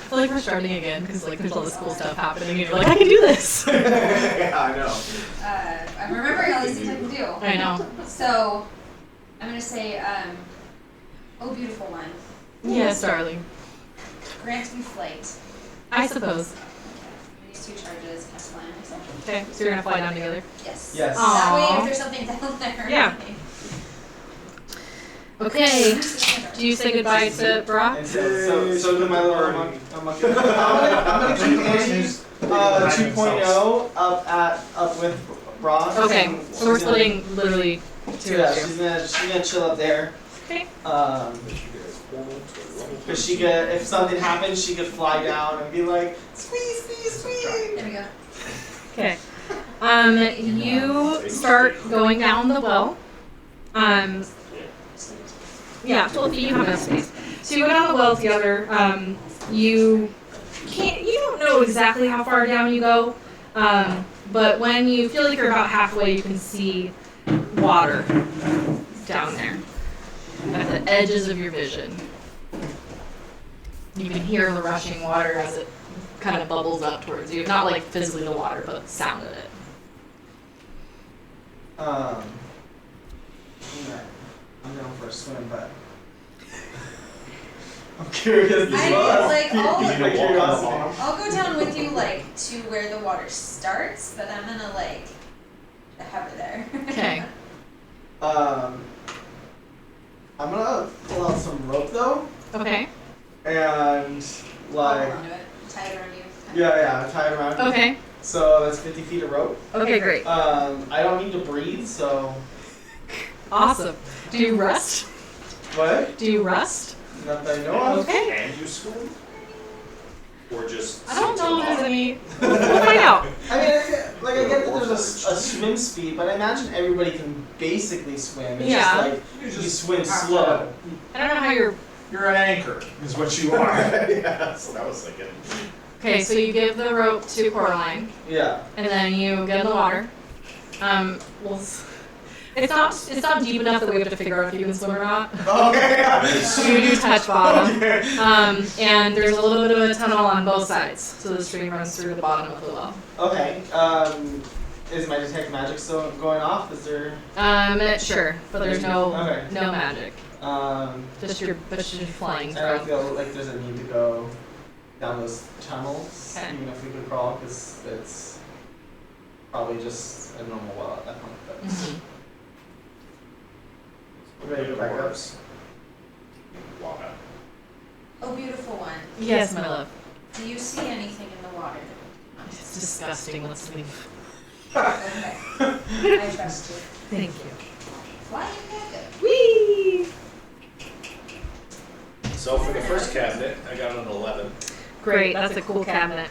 feel like we're starting again because like there's all this cool stuff happening, and you're like, I can do this. Yeah, I know. I'm remembering all these things I can do. I know. So I'm gonna say, oh beautiful one, Yes, darling. grant me flight. I suppose. These two charges, cast fly on myself. Okay. So you're gonna fly down together. Yes. Yes. That way, Aw. if there's something down there. Yeah. Okay. Do you say goodbye to Brock? And so do my little monkey. I'm gonna keep Angie 2.0 up with Brock. Okay. And So we're she's gonna- splitting literally two Yeah, of you. she's gonna chill up there. Okay. Cause she could, if something happens, she could fly down and be like, squeeze, squeeze, squeeze. There we go. Okay. You start going down the well. Yeah, 12 feet, you have enough space. So you go down the well together. You don't know exactly how far down you go, but when you feel like you're about halfway, you can see water down there at the edges of your vision. You can hear the rushing water as it kind of bubbles up towards you. Not like physically the water, but the sound of it. I'm down for a swim, but I'm curious as I well. like You need to walk on the bottom. I'll go down with you like to where the water starts, but I'm gonna like have it there. Okay. I'm gonna pull out some rope though, Okay. and I'll like, hold onto it. Tie it around you. yeah, tie it around. Okay. So that's 50 feet of rope. Okay, great. I don't need to breathe, so Awesome. Do you rust? what? Do you rust? Not that I know of. Okay. Can you swim? Or just I don't know if there's sit any. We'll find out. I mean, I get that there's a swim speed, but I imagine everybody can basically swim. It's Yeah. just like you swim slow. I don't know how you're. You're an anchor, is what you are. Yeah, that's what I was thinking. Okay, so you give the rope to Coraline, Yeah. and then you get in the water. Well, it's not deep enough that we have to figure out if you can swim or not. Okay. You do touch bottom. And there's a little bit of a tunnel on both sides, so the stream runs through the bottom of the well. Okay. Is my detect magic still going off? Is there? Sure, but there's no Okay. magic. Just your flying I don't from. feel like there's a need to go down those tunnels, Okay. even if we could crawl, because it's probably just a normal well at that point. But Mhm. we're ready to go back up. Walk up. Oh, beautiful one. Yes, my love. Do you see anything in the water? It's disgusting. Let's leave. Okay. I trust you. Thank you. Flying maggot. Whee! So for the first cabinet, I got an 11. Great. That's a cool cabinet.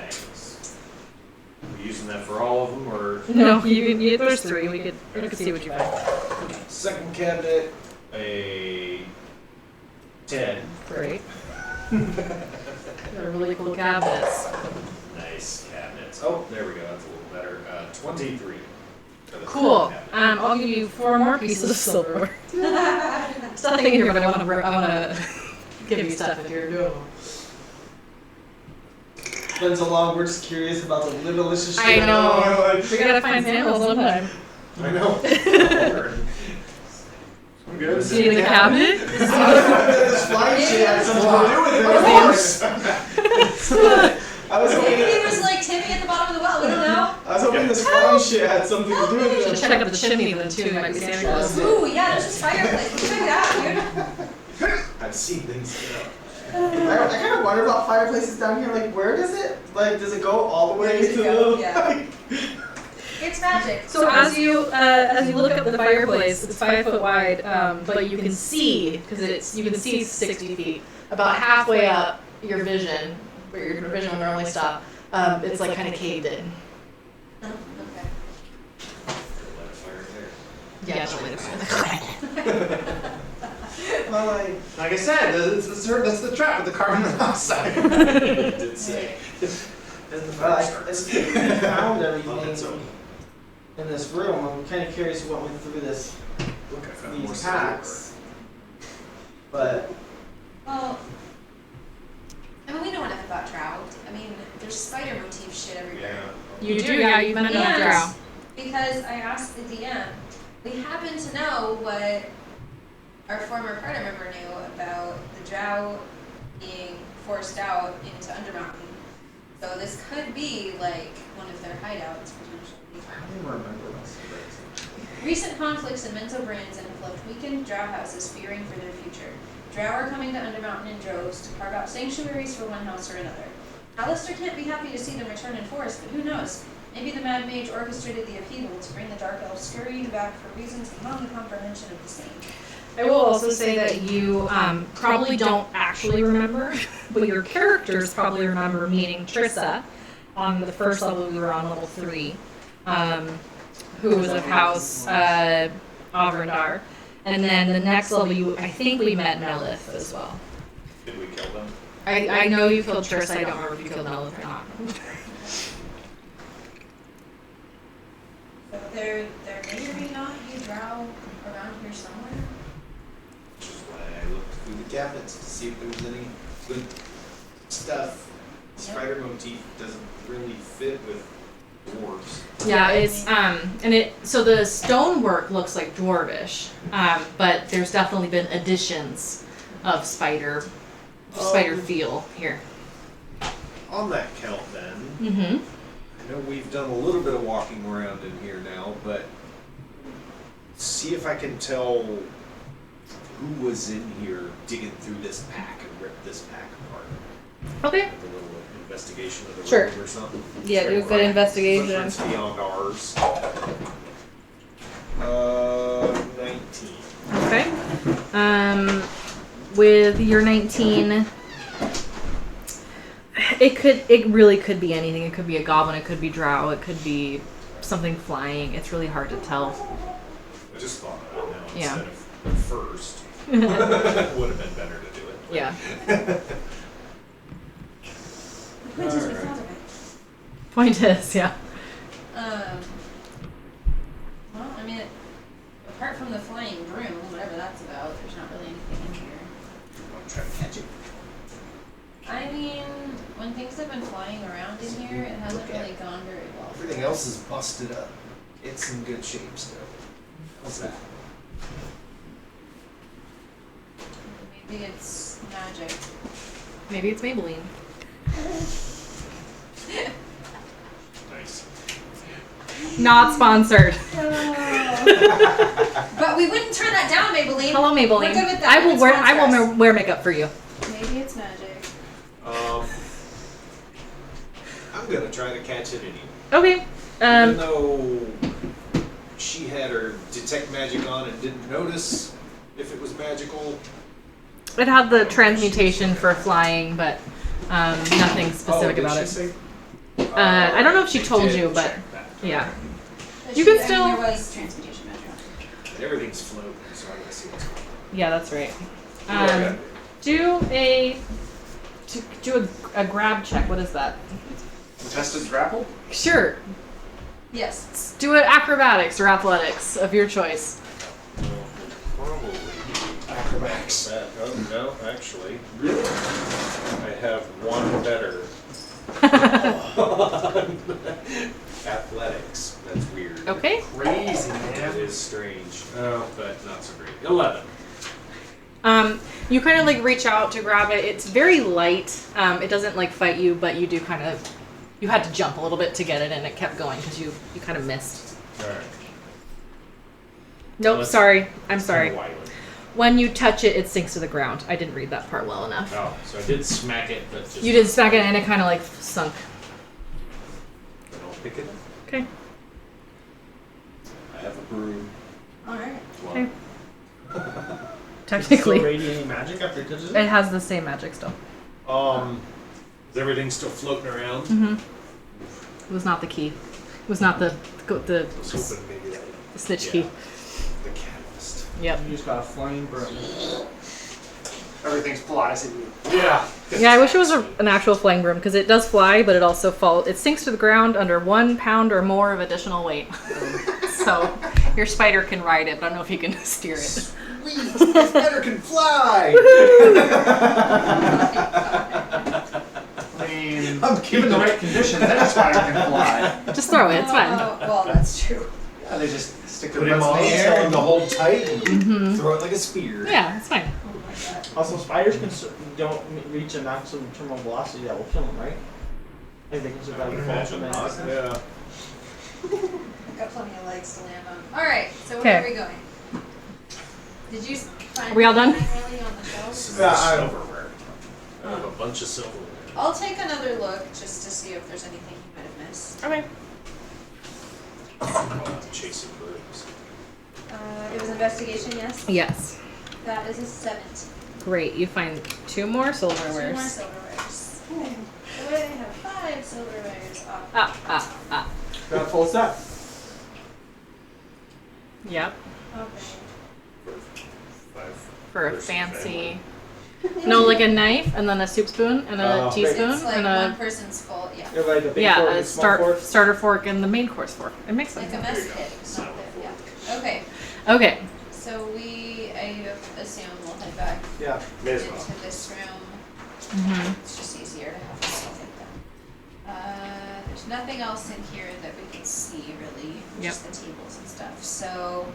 Nice. We using that for all of them, or No, you can. There's three. We could see what you find. second cabinet, a 10. Great. They're really cool cabinets. Nice cabinets. Oh, there we go. That's a little better. 23. for the Cool. third cabinet. I'll give you 4 more pieces of silverware. There's nothing in here, but I want to give you stuff if you're doing them. It's been so long. We're just curious about the littlest shit. I know. We gotta find samples sometime. I know. good. See in the cabinet? This flying shit had something to do with it. Of course. I was Maybe hoping. it was like Timmy at the bottom of the well. We don't know. I was hoping this flying shit had something to do with Should it. check up the chimney then too. Might be Santa Claus. Ooh, yeah, there's this fireplace. Check it out, dude. I've seen things get up. I kind of wonder about fireplaces down here. Like, where does it? Like, does it go all the way Where does to it go? the? Yeah. It's magic. So as you look up the fireplace, it's 5 foot wide, but you can see because you can see 60 feet. About halfway up your vision, where your vision will normally stop, it's like kind of caved in. Oh, okay. Let it fire there. Yeah, don't light a fire. Well, Like I said, that's the trap with the carbon monoxide. It did say. And the well, fire I starts. found On its own. everything in this room. I'm kind of curious what went through this. Look, I found more These silver. packs. But Well, I mean, we know enough about Drow. I mean, there's spider motif shit everywhere. Yeah. You do, yeah. You've been in And a drow. because I asked the DM, we happen to know what our former party member knew about the Drow being forced out into Undermountain. So this could be like one of their hideouts potentially. I don't even remember this. Recent conflicts in Mental Brands and have left weakened Drow houses fearing for their future. Drow are coming to Undermountain in droves to carve out sanctuaries for one house or another. Alistair can't be happy to see them return in force, but who knows? Maybe the Mad Mage orchestrated the upheaval to bring the Dark Elves scurrying back for reasons beyond the comprehension of the same. I will also say that you probably don't actually remember, but your characters probably remember meeting Trissa on the first level. We were on level 3, who was of House Avrandar, and then the next level, I think we met Melith as well. Did we kill them? I know you killed Trissa. I don't remember if you killed Melith or not. So there may or may not be Drow around here somewhere. Which is why I looked through the cabinets to see if there was any good stuff. Spider motif doesn't really fit with dwarves. Yeah, it's so the stonework looks like dwarvish, but there's definitely been additions of spider feel here. On that count then, Mm-hmm. I know we've done a little bit of walking around in here now, but see if I can tell who was in here digging through this pack and ripped this pack apart. Okay. With a little investigation of the Sure. room or something. Yeah, do a good investigation. Footprints beyond ours. 19. Okay. With your 19, it really could be anything. It could be a goblin. It could be drow. It could be something flying. It's really hard to tell. I just thought of it now Yeah. instead of first. Would have been better to do it. Yeah. The point is we Alright. thought of it. Point is, yeah. Well, I mean, apart from the flying broom, whatever that's about, there's not really anything in here. I'm trying to catch it. I mean, when things have been flying around in here, it hasn't really gone very well. Everything else is busted up. It's in good shape still. How's that? Maybe it's magic. Maybe it's Maybelline. Nice. Not sponsored. But we wouldn't turn that down, Maybelline. Hello, Maybelline. We're good with that. I will It's wear sponsor us. wear makeup for you. Maybe it's magic. I'm gonna try to catch it anyway. Okay. Even though she had her detect magic on and didn't notice if it was magical. It had the transmutation for flying, but nothing specific did about she it. say? I don't know if she They told did you, but check that. yeah. But You can I mean, still- there was transmutation magic. Everything's floating, so I gotta see what's going on. Yeah, that's right. Okay. Do a grab check. What is that? Tested grapple? Sure. Yes. Do it acrobatics or athletics of your choice. Probably Acrobatics. that. Oh, no, actually. Really? I have one better. Athletics. That's weird. Okay. Crazy, That man. is strange. Oh, but not so great. 11. You kind of like reach out to grab it. It's very light. It doesn't like fight you, but you do kind of. You had to jump a little bit to get it, and it kept going because you kind of missed. All right. Nope, Let's- sorry. I'm sorry. Kinda wily. When you touch it, it sinks to the ground. I didn't read that part well enough. Oh, so I did smack it, but just. You did smack it, and it kind of like sunk. Then I'll pick it up. Okay. I have a broom. Alright. Okay. Does it Technically, still radiating magic after it touches it? it has the same magic still. Is everything still floating around? Mm-hmm. It was not the key. It was not the I was hoping maybe that would. the snitch Yeah. key. The catalyst. Yep. You just got a flying broom. Everything's flies at you. Yeah. Yeah, I wish it was an actual flying broom because it does fly, but it also it sinks to the ground under 1 pound or more of additional weight. So your spider can ride it, but I don't know if you can steer it. Sweet! My spider can fly! I mean, I'm given the right conditions, that spider can fly. Just throw it, it's fine. Oh, well, that's true. Yeah, they just stick their Put him butts on in the the air air and hold tight and Mm-hmm. throw it like a spear. Yeah, it's fine. Oh my god. Also, spiders don't reach a maximum terminal velocity that will kill them, right? Like they can I survive would the fall imagine from an not. accident. Yeah. I've got plenty of legs to land on. Alright, so Okay. where are we going? Did you find Are we all done? anything really on the shelves? Some Yeah, silverware. I have a bunch of silverware. I'll take another look just to see if there's anything you might have missed. Okay. Chasing birds. It was investigation, yes? Yes. That is a 17. Great. You find 2 more 2 more silverwares. silverwares. Okay. So I have 5 silverwares off. Ah. Got a full set. Yep. Okay. Five. For a person fancy. family. No, like a knife and then a soup spoon and a Oh. teaspoon It's like and one a person's full, yeah. You have like a big yeah, fork a and a small fork. starter fork and the main course fork. It makes Like sense. a mess There you go. kit. Silent Not the, fork. yeah. Okay. Okay. So I assume we'll head back Yeah. May as into well. this room. Mm-hmm. It's just easier to have this all take them. There's nothing else in here that we can see really, just the tables and stuff. So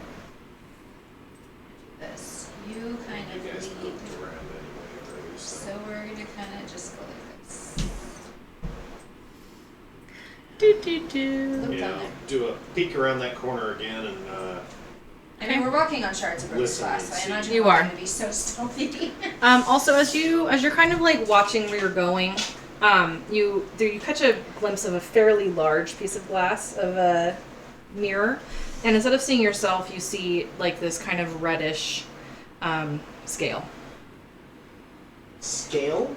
this, you kind You of guys lead. pooped around anyway already, So so. we're gonna kind of just go like this. Look down Yeah, there. do a peek around that corner again and I mean, we're walking on shards of broken Listen glass, and so I see. imagine You we're are. gonna be so stealthy. Also, as you're kind of like watching where you're going, you catch a glimpse of a fairly large piece of glass of a mirror, and instead of seeing yourself, you see like this kind of reddish scale. Scale?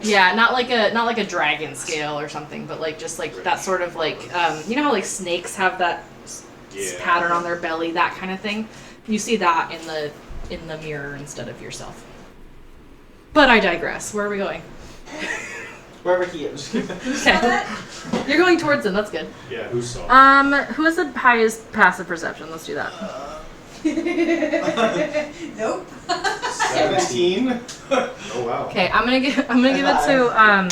Yeah, not like a dragon scale or something, but like just like that sort of like you know how like snakes have that yeah. pattern on their belly, that kind of thing. You see that in the mirror instead of yourself. But I digress. Where are we going? Wherever he is. Okay. You're going towards him. That's good. Yeah, who saw? Who has the highest passive perception? Let's do that. Nope. 17. Oh wow. Okay, I'm gonna give it to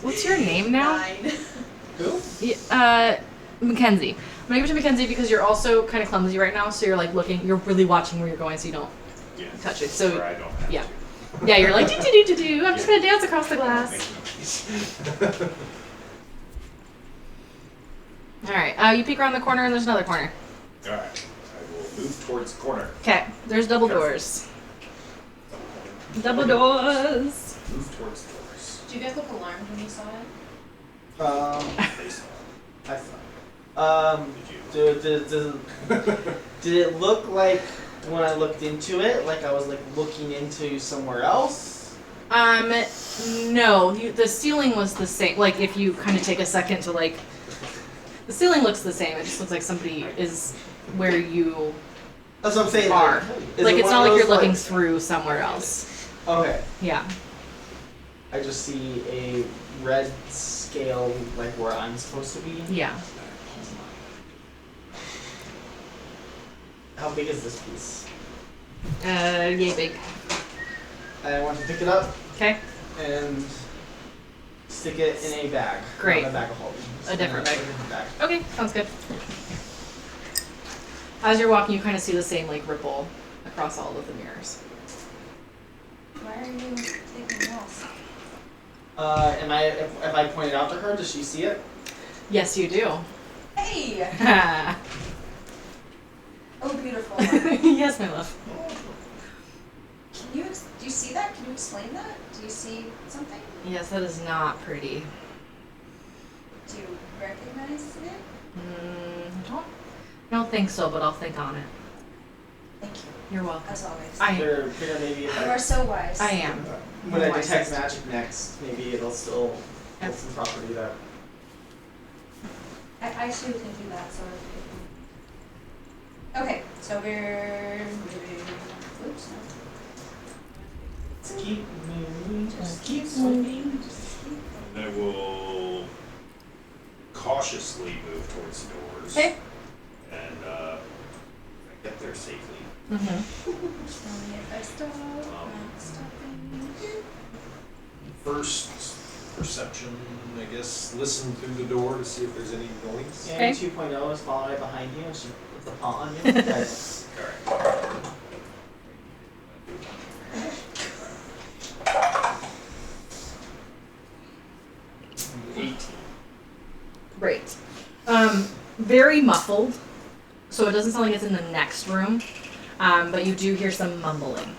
what's your name now? 9. Who? Mackenzie. I'm gonna give it to Mackenzie because you're also kind of clumsy right now, so you're like you're really watching where you're going, so you don't Yeah. touch it. So Or I don't have yeah. to. Yeah, you're like do. I'm just gonna dance across the glass. All right. You peek around the corner, and there's another corner. All right. I will move towards the corner. Okay. There's double Careful. doors. Double doors. Move towards the doors. Did you guys look alarmed when you saw it? They saw it. I thought. Did you? Did it look like when I looked into it, like I was like looking into somewhere else? No. The ceiling was the same. Like if you kind of take a second to like, the ceiling looks the same. It just looks like somebody is where you That's what I'm saying. are. Is Like it it's one not of like you're those, looking through somewhere else. Okay. Yeah. I just see a red scale, like where I'm supposed to be. Yeah. How big is this piece? Yay big. I want to pick it up Okay. and stick it in a bag. Great. Not a bag of holding. A different bag. A different bag. Okay. Sounds good. As you're walking, you kind of see the same like ripple across all of the mirrors. Why are you taking notes? If I point it out to her, does she see it? Yes, you do. Hey! Oh, beautiful. Yes, my love. Do you see that? Can you explain that? Do you see something? Yes, that is not pretty. Do you recognize it? I don't think so, but I'll think on it. Thank you, You're welcome. as always. Figure maybe if You are so wise. I am. when I detect Wisest. magic next, maybe it'll still hold some property that. I too can do that, so. Okay, so we're. Oops, no. Just keep moving, just keep swinging. And I will cautiously move towards the doors. Okay. And get there safely. Mm-hmm. Tell me if I stop. Not stopping. First perception, I guess, listen through the door to see if there's any noise. Yeah, Okay. 2.0 is following right behind you and she puts a paw on you. Okay. Alright. 18. Great. Very muffled, so it doesn't sound like it's in the next room, but you do hear some mumbling.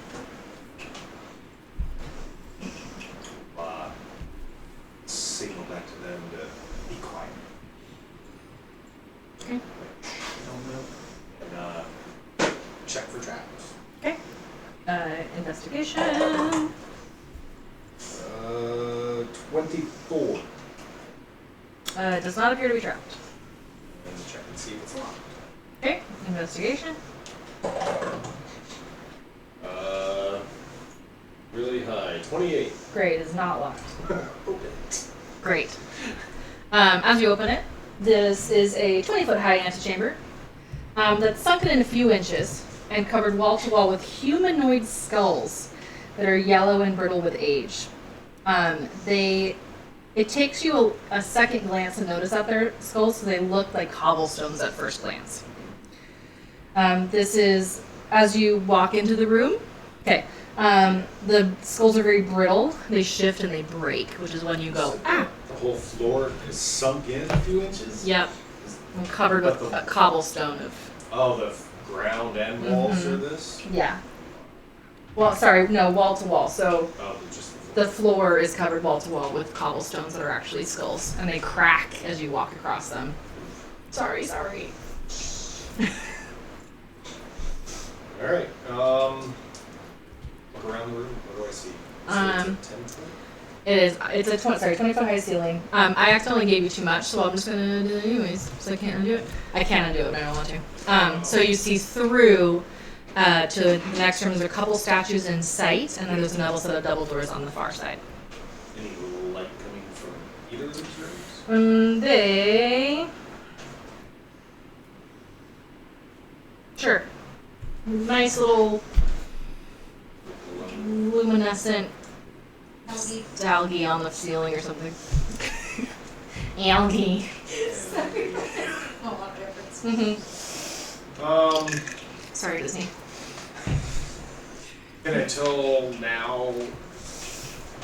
Signal back to them to be quiet. Okay. Don't move. And check for traps. Okay. Investigation. 24. It does not appear to be trapped. And check and see if it's locked. Okay. Investigation. Really high. 28. Great. It's not locked. Open. Great. As you open it, this is a 20-foot high antechamber that's sunken in a few inches and covered wall to wall with humanoid skulls that are yellow and brittle with age. It takes you a second glance to notice that they're skulls, so they look like cobblestones at first glance. This is as you walk into the room. Okay. The skulls are very brittle. They shift and they break, which is when you go, ah! The whole floor is sunk in a few inches? Yep. And covered with a cobblestone of. Oh, the ground and walls Mhm. are this? Yeah. Well, sorry, no, wall to wall. So Oh, just the floor is covered wall to wall with cobblestones that are actually skulls, and they crack as you walk across them. Sorry. Alright, look around the room. What do I see? So it's a 10 foot? It's a 20-foot high ceiling. I accidentally gave you too much, so I'm just gonna do it anyways, so I can't undo it. I can undo it, but I don't want to. So you see through to the next room. There's a couple statues in sight, and then there's another set of double doors on the far side. Any light coming from either of these rooms? They. Sure. Nice little luminescent algae on the ceiling or something. Algae. Sorry. Oh, what reference? Sorry, Disney. Can I tell now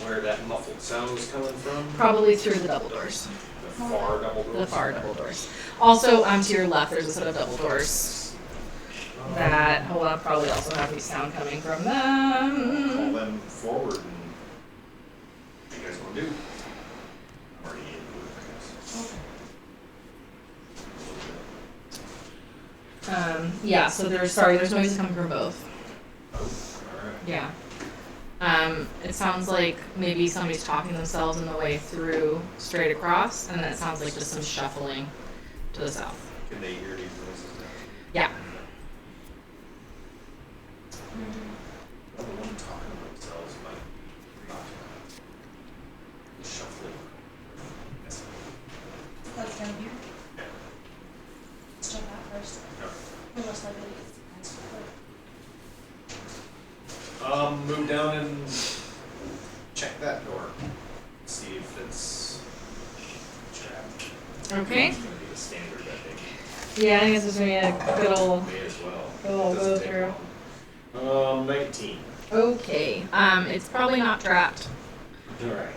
where that muffled sound was coming from? Probably through the double doors. The far double doors? The far double doors. Also, to your left, there's a set of double doors that will probably also have the sound coming from Call them. them forward and what do you guys want to do? I'm already in the room, I guess. Yeah, so there's noises coming from both. Oh, alright. Yeah. It sounds like maybe somebody's talking themselves on the way through straight across, and then it sounds like just some shuffling to the south. Can they hear these noises now? Yeah. The one talking to themselves might be not shuffling. Yes. Let's down here. Yeah. Let's check that first. Okay. We're most likely to Move down and check that door. See if it's trapped. Okay. It's gonna be the standard, I think. Yeah, I think this is gonna be a good old May as well. go Doesn't take through. long. 19. Okay. It's probably not trapped. Alright.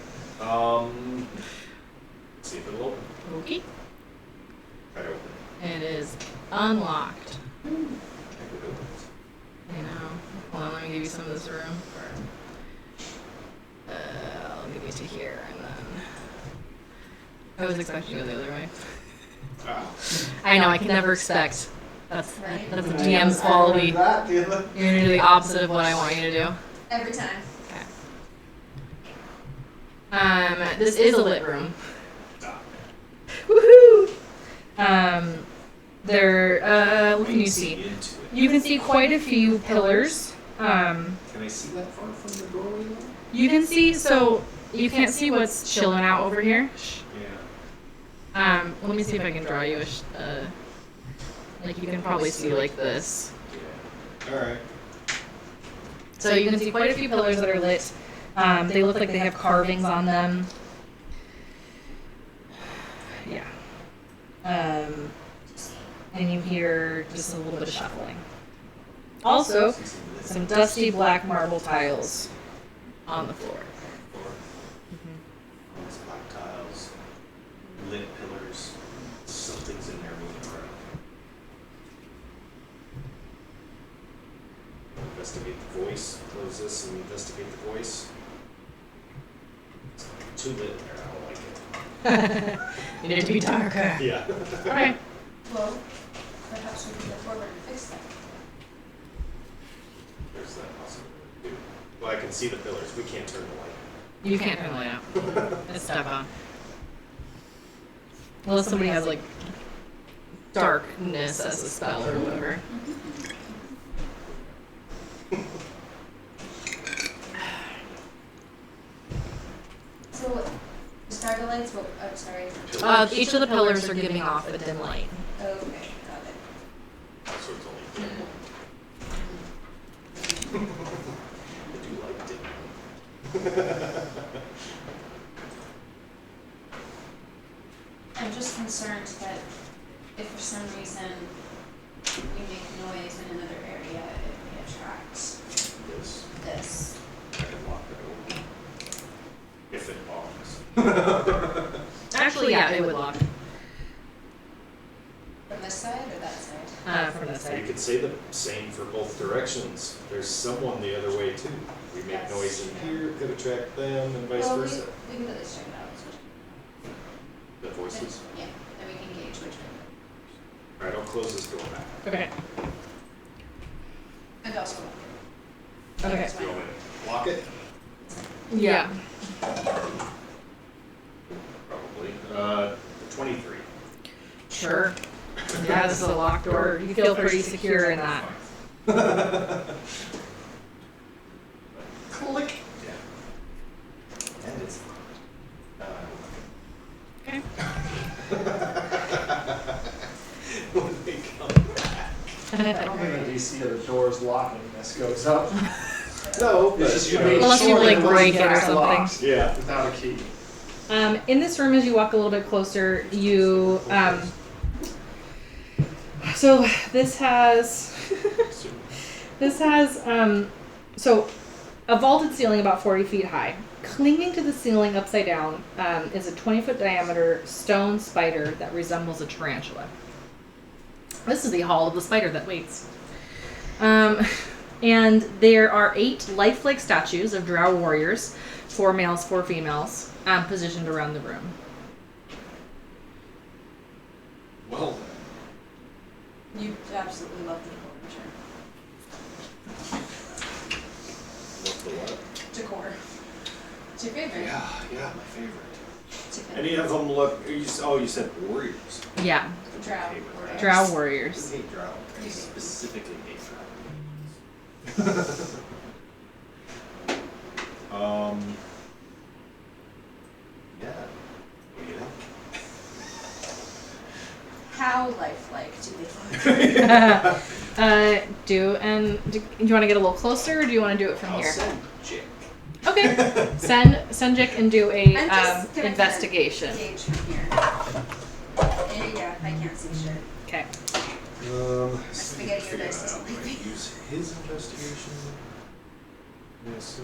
Let's see if it'll open. Okay. Try to open it. It is unlocked. I think it opens. I know. Hold on, let me give you some of this room. I'll give you to here, and then... I was expecting to go the other way. Ah. I know, I can never expect. That's the Right. DM's quality. That, You're gonna do the opposite of what I want you to do. Every time. Okay. This is a lit room. Ah. Woohoo! What can you see? Into it. You can see quite a few pillars. Can I see that far from the doorway though? You can see, so you can't see what's chilling out over here. Yeah. Let me see if I can draw you like you can probably see like this. Yeah. Alright. So you can see quite a few pillars that are lit. They look like they have carvings on them. Yeah. And you hear just a little bit of shuffling. Also, some dusty black marble tiles on the floor. Those black tiles, lit pillars, something's in there moving around. Investigate the voice. Close this and investigate the voice. It's too lit in there. I don't like it. You need it to be darker. Yeah. Okay. Well, perhaps we can go forward and fix that. There's that possibility too. Well, I can see the pillars. We can't turn the light. You can't turn the light out. It's stuck on. Unless somebody has like darkness as a spell or whatever. So, starter lights, well, oh, sorry. Each of the pillars are giving off a dim light. Okay, got it. So it's only dim. I do like dim. I'm just concerned that if for some reason we make noise in another area, it may attract this. I can lock it open. If it locks. Actually, yeah, it would lock. From this side or that side? From this You side. could say the same for both directions. There's someone the other way too. We make Yes. noise in here, could attract them, and vice Well, versa. we can at least check it out. So The voices. yeah, then we can gauge which way. Alright, I'll close this door back. Okay. And also lock it. Okay. That's You fine. want me to lock it? Yeah. Probably. 23. Sure. Yeah, this is a locked door. You feel pretty secure in that. Click. Yeah. And it's Okay. when they come back. I don't think the DC of the door's locking this goes up. No, but It's just you you know, made Unless you, sure like, that it break wasn't it or something. locked Yeah. Without a key. In this room, as you walk a little bit closer, you so this has so a vaulted ceiling about 40 feet high. Clinging to the ceiling upside down is a 20-foot diameter stone spider that resembles a tarantula. This is the hall of the spider that waits. And there are 8 lifelike statues of drow warriors, 4 males, 4 females, positioned around the room. Well, You absolutely love the what's the what? decor. It's your favorite. Yeah, my favorite. It's your Any of them look? You said warriors. Yeah, Drow. Okay with that. drow I warriors. hate drow. I You do. specifically hate drow. Yeah. What do you think? How lifelike do they look? Do you want to get a little closer, or do you want to do it from I'll here? send Jake. Okay, send Jick and do a I'm just gonna investigation. Gauge from here. Yeah, I can't see shit. Okay. spaghetti or Figure dice that out. doesn't like Do I me. use his investigation? Yes.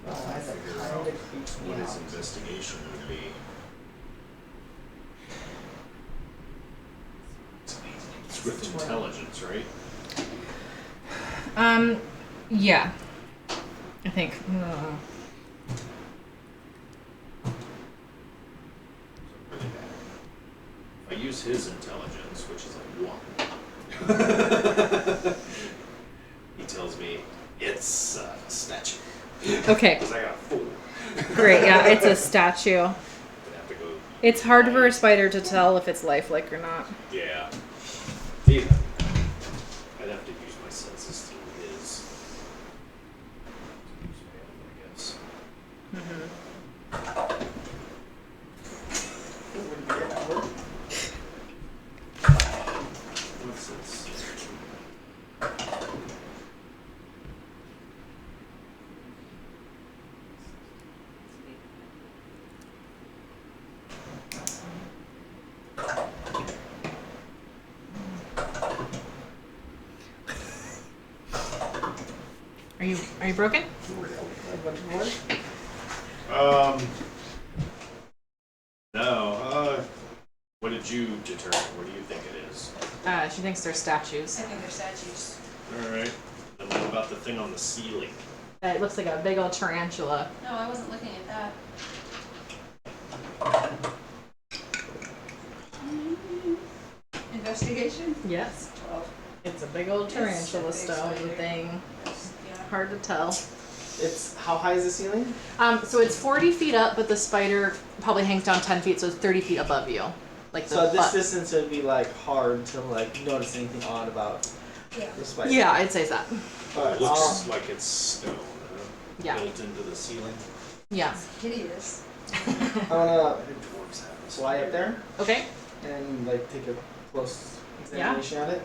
Oh, that Figure kind out of creeps me what his out. investigation would be. It's with intelligence, right? Yeah. I think. Really bad. If I use his intelligence, which is a 1, he tells me it's a statue. Okay. Because I got a 4. Great. Yeah, it's a statue. I'd have to go. It's hard for a spider to tell if it's lifelike or not. Yeah. Yeah. I'd have to use my senses through his. Use my own, I guess. Would be an hour. What's this? Are you broken? A bunch more? No. What did you determine? What do you think it is? She thinks they're statues. I think they're statues. Alright. Then what about the thing on the ceiling? It looks like a big old tarantula. No, I wasn't looking at that. Investigation? Yes. 12. It's a big old It's a tarantula big stone spider. thing. Yeah. Hard to tell. It's how high is the ceiling? So it's 40 feet up, but the spider probably hangs down 10 feet, so it's 30 feet above you. Like the So at this butt. distance, it would be like hard to like notice anything odd about Yeah. the spider. Yeah, I'd say that. But It looks like it's stone, Yeah. built into the ceiling. Yeah. Hideous. I wanna Dwarves have this. fly up there Okay. and like take a close examination at it.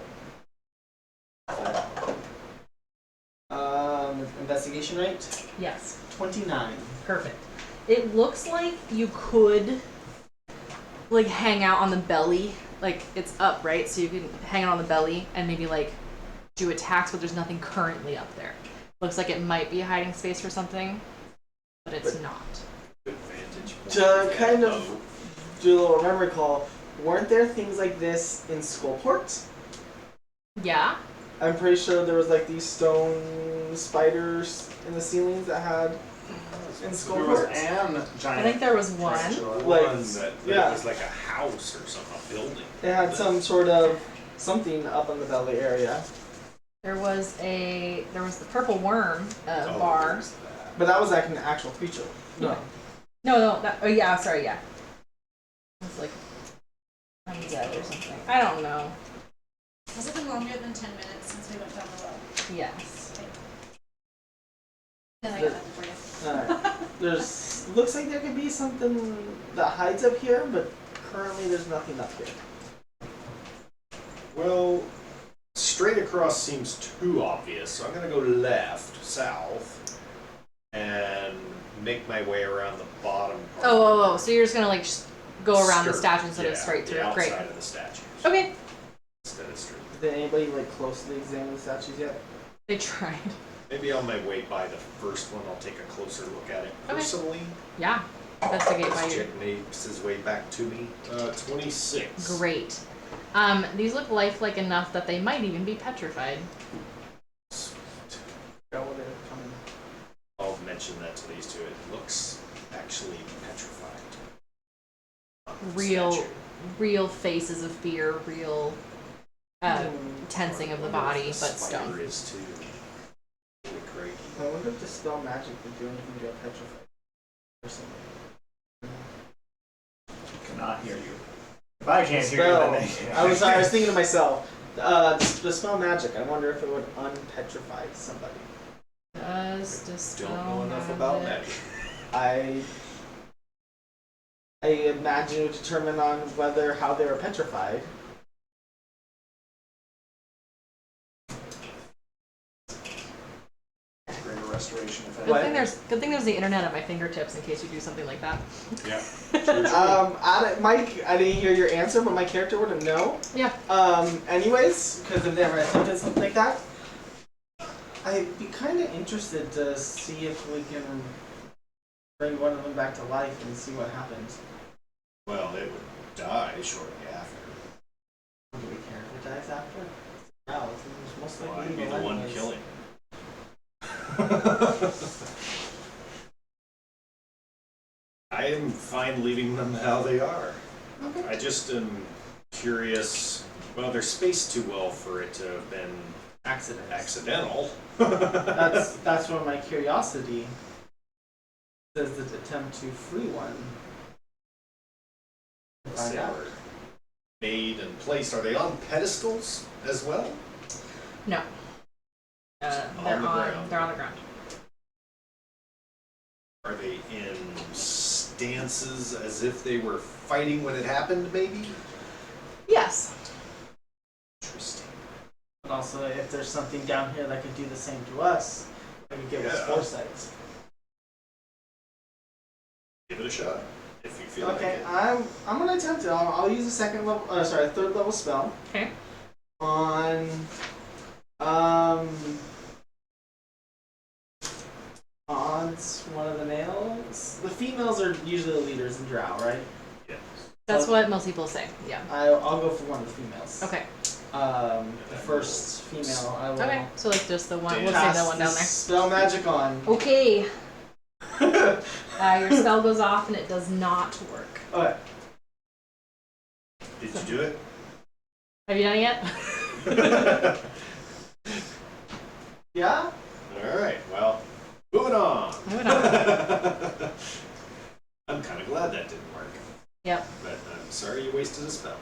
Investigation rate Yes. 29. Perfect. It looks like you could like hang out on the belly. Like it's up, right? So you can hang out on the belly and maybe like do attacks, but there's nothing currently up there. Looks like it might be a hiding space for something, but it's not. Good vantage point. To kind Yeah, of do a little memory call, weren't there things like this in Skullport? Yeah. I'm pretty sure there was like these stone spiders in the ceilings that had in There was Skullport. an I giant. think there was one. tarantula. Like, one that yeah. it was like a house or something, a building. It had some sort of something up on the belly area, There was the purple worm Oh, bar. there's that. but that was like an actual creature. No. No, oh yeah, sorry, yeah. It's like undead or something. I don't know. Has it been longer than 10 minutes since we went down the road? Yes. Then I got nothing for you. Alright. There's looks like there could be something that hides up here, but currently there's nothing up here. Well, straight across seems too obvious, so I'm gonna go left, south, and make my way around the bottom part. Oh. So you're just gonna like just go around the Skirt. statue instead of Yeah, straight through. the Great. outside of the statues. Okay. Instead of straight. Did anybody like closely examine the statues yet? They tried. Maybe on my way by the first one, I'll take a closer look at it Okay. personally. Yeah. Investigate by As your. Jack makes his way back to me. 26. Great. These look lifelike enough that they might even be petrified. Go with it coming. I'll mention that to these two. It looks actually petrified. Real, Statue. real faces of fear. Real tensing of the body, The but spider stone. is too. Really crazy. I wonder if dispel magic would do anything to get petrified or something. Cannot hear you. If I can't hear you, Spell. then they can. I was thinking to myself, dispel magic. I wonder if it would unpetrify somebody. Does dispel Don't know enough about magic. magic. I imagine it would determine on whether how they were petrified. Greater restoration. situation. If Good anything. thing there's the internet at my fingertips in case you do something like that. Yeah. Mike, I didn't hear your answer, but my character wouldn't know. Yeah. Anyways, because I've never attempted something like that. I'd be kind of interested to see if we can bring one of them back to life and see what happens. Well, it would die shortly after. Do we care if it dies after? No, it's most Well, likely I'd be evil the one anyways. killing. I am fine leaving them how they are. Okay. I just am curious. Well, they're spaced too well for it to have been Accident. accidental. That's where my curiosity says the attempt to free one. Unless they were made and placed. Are they on pedestals as well? No. On They're the ground. They're on the ground. Are they in stances as if they were fighting when it happened, maybe? Yes. Interesting. But also, if there's something down here that could do the same to us, it would give us Yeah. foresight. Give it a shot if you feel Okay, like it. I'm gonna attempt it. I'll use a third level spell Okay. on one of the males. The females are usually the leaders in Drow, right? Yes. That's what most people say. Yeah. I'll go for one of the females. Okay. The first female, I will Okay. So like just the one. We'll say cast that one down this there. spell magic on. Okay. Your spell goes off and it does not work. Okay. Did you do it? Have you done it yet? Yeah? Alright, well, moving on. Moving on. I'm kind of glad that didn't work, Yep. but I'm sorry you wasted a spell.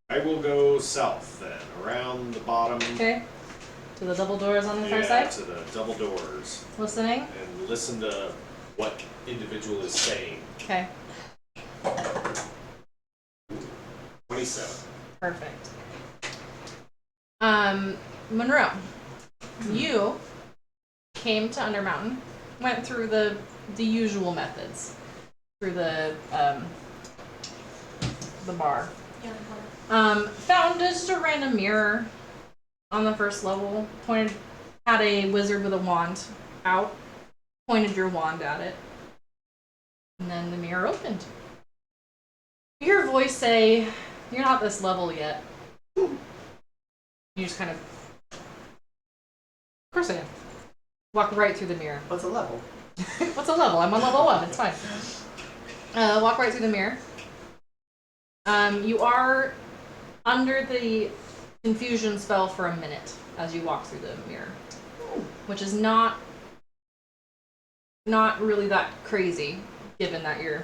I will go south then, around the bottom. Okay. To the double doors on the far Yeah, side. to the double doors. Listening. And listen to what individual is saying. Okay. 27. Perfect. Monroe, you came to Undermountain, went through the usual methods, through the bar. Found just a random mirror on the first level. Had a wizard with a wand out, pointed your wand at it, and then the mirror opened. You hear a voice say, "You're not this level yet." You just kind of course I am. Walk right through the mirror. What's a level? What's a level? I'm on level 1. It's fine. Walk right through the mirror. You are under the confusion spell for a minute as you walk through the mirror, which is not really that crazy, given that you're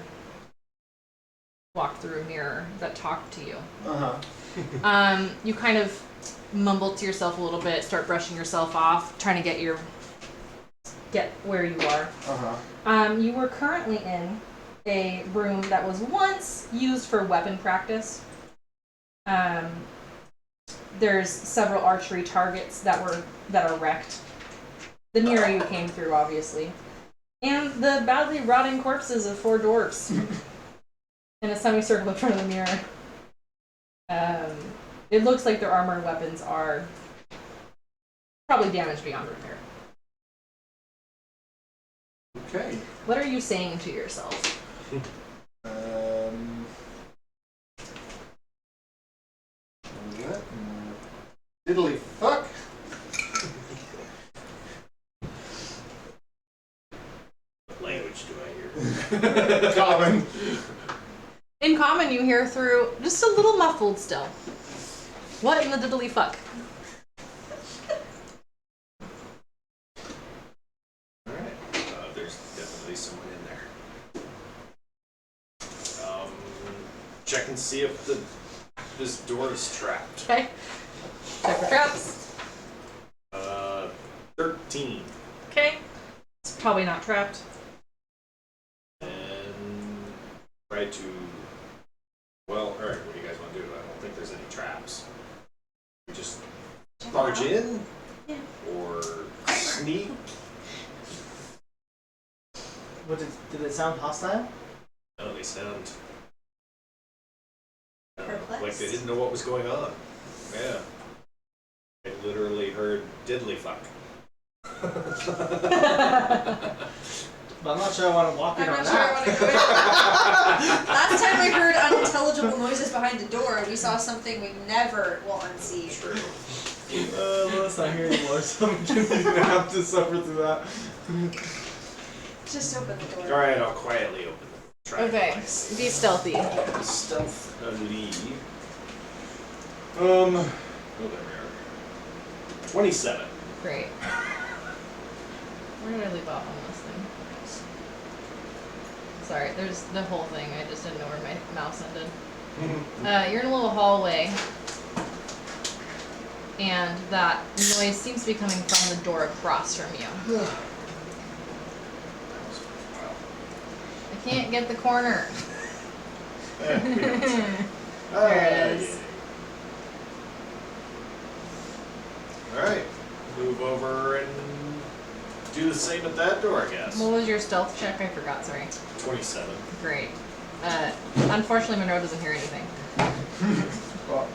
walk through a mirror that talked to you. You kind of mumble to yourself a little bit, start brushing yourself off, trying to get where you are. You were currently in a room that was once used for weapon practice. There's several archery targets that are wrecked. The mirror you came through, obviously. And the badly rotting corpses of 4 dwarfs in a semicircle in front of the mirror. It looks like their armor and weapons are probably damaged beyond repair. Okay. What are you saying to yourself? Diddly fuck. What language do I hear? Common. In common, you hear through just a little muffled still. What in the diddly fuck? Alright. There's definitely someone in there. Check and see if this door is trapped. Okay. Check for traps. 13. Okay. It's probably not trapped. And try to. Well, alright, what do you guys want to do? I don't think there's any traps. We just barge in? Yeah. Or sneak? Did it sound hostile? No, they sound Perplexed? like they didn't know what was going on. Yeah. I literally heard diddly fuck. But I'm not sure I want to walk in I'm on not sure I that. want to go in. Last time we heard unintelligible noises behind the door, we saw something we never will unsee. True. Let's not hear anymore, so I'm gonna have to suffer through that. Just open the door. Alright, I'll quietly open it. Try it Okay, twice. be stealthy. Stealthily. Oh, there we are. 27. Great. Where did I leave off on this thing? Sorry, there's the whole thing. I just didn't know where my mouse ended. You're in a little hallway, and that noise seems to be coming from the door across from you. I can't get the corner. There it is. Alright. Move over and do the same at that door, I guess. What was your stealth check? I forgot, sorry. 27. Great. Unfortunately, Monroe doesn't hear anything. Well,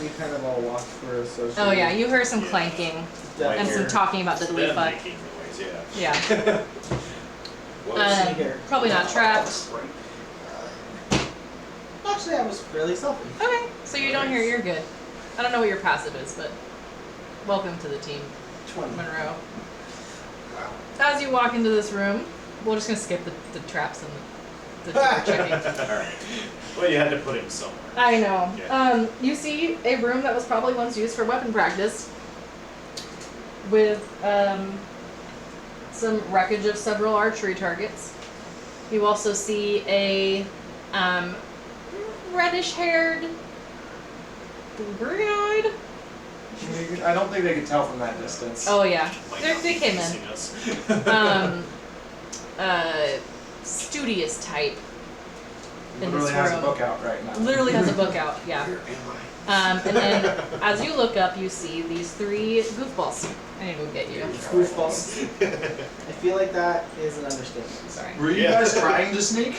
we kind of all walked through, so. Oh yeah, you heard some Yeah. clanking Like and some you're talking about the Them fuck. making noise, yeah. Yeah. What was see here. Probably not trapped. Actually, I was fairly stealthy. Okay, so you don't hear. You're good. I don't know what your passive is, but welcome to the team, 20. Monroe. As you walk into this room, we're just gonna skip the traps and the door checking. Alright. Well, you had to put him somewhere. I know. Yeah. You see a room that was probably once used for weapon practice with some wreckage of several archery targets. You also see a reddish-haired, green-eyed. I don't think they could tell from that distance. Oh yeah, Might they not they be came facing in. us. Studious type in Literally this has a room. book out right now. Literally has a book out. Yeah. Where am I? And then as you look up, you see these three goofballs. I need to go get you. Goofballs. I feel like that is an understatement. Sorry. Were you Yeah. guys trying to sneak?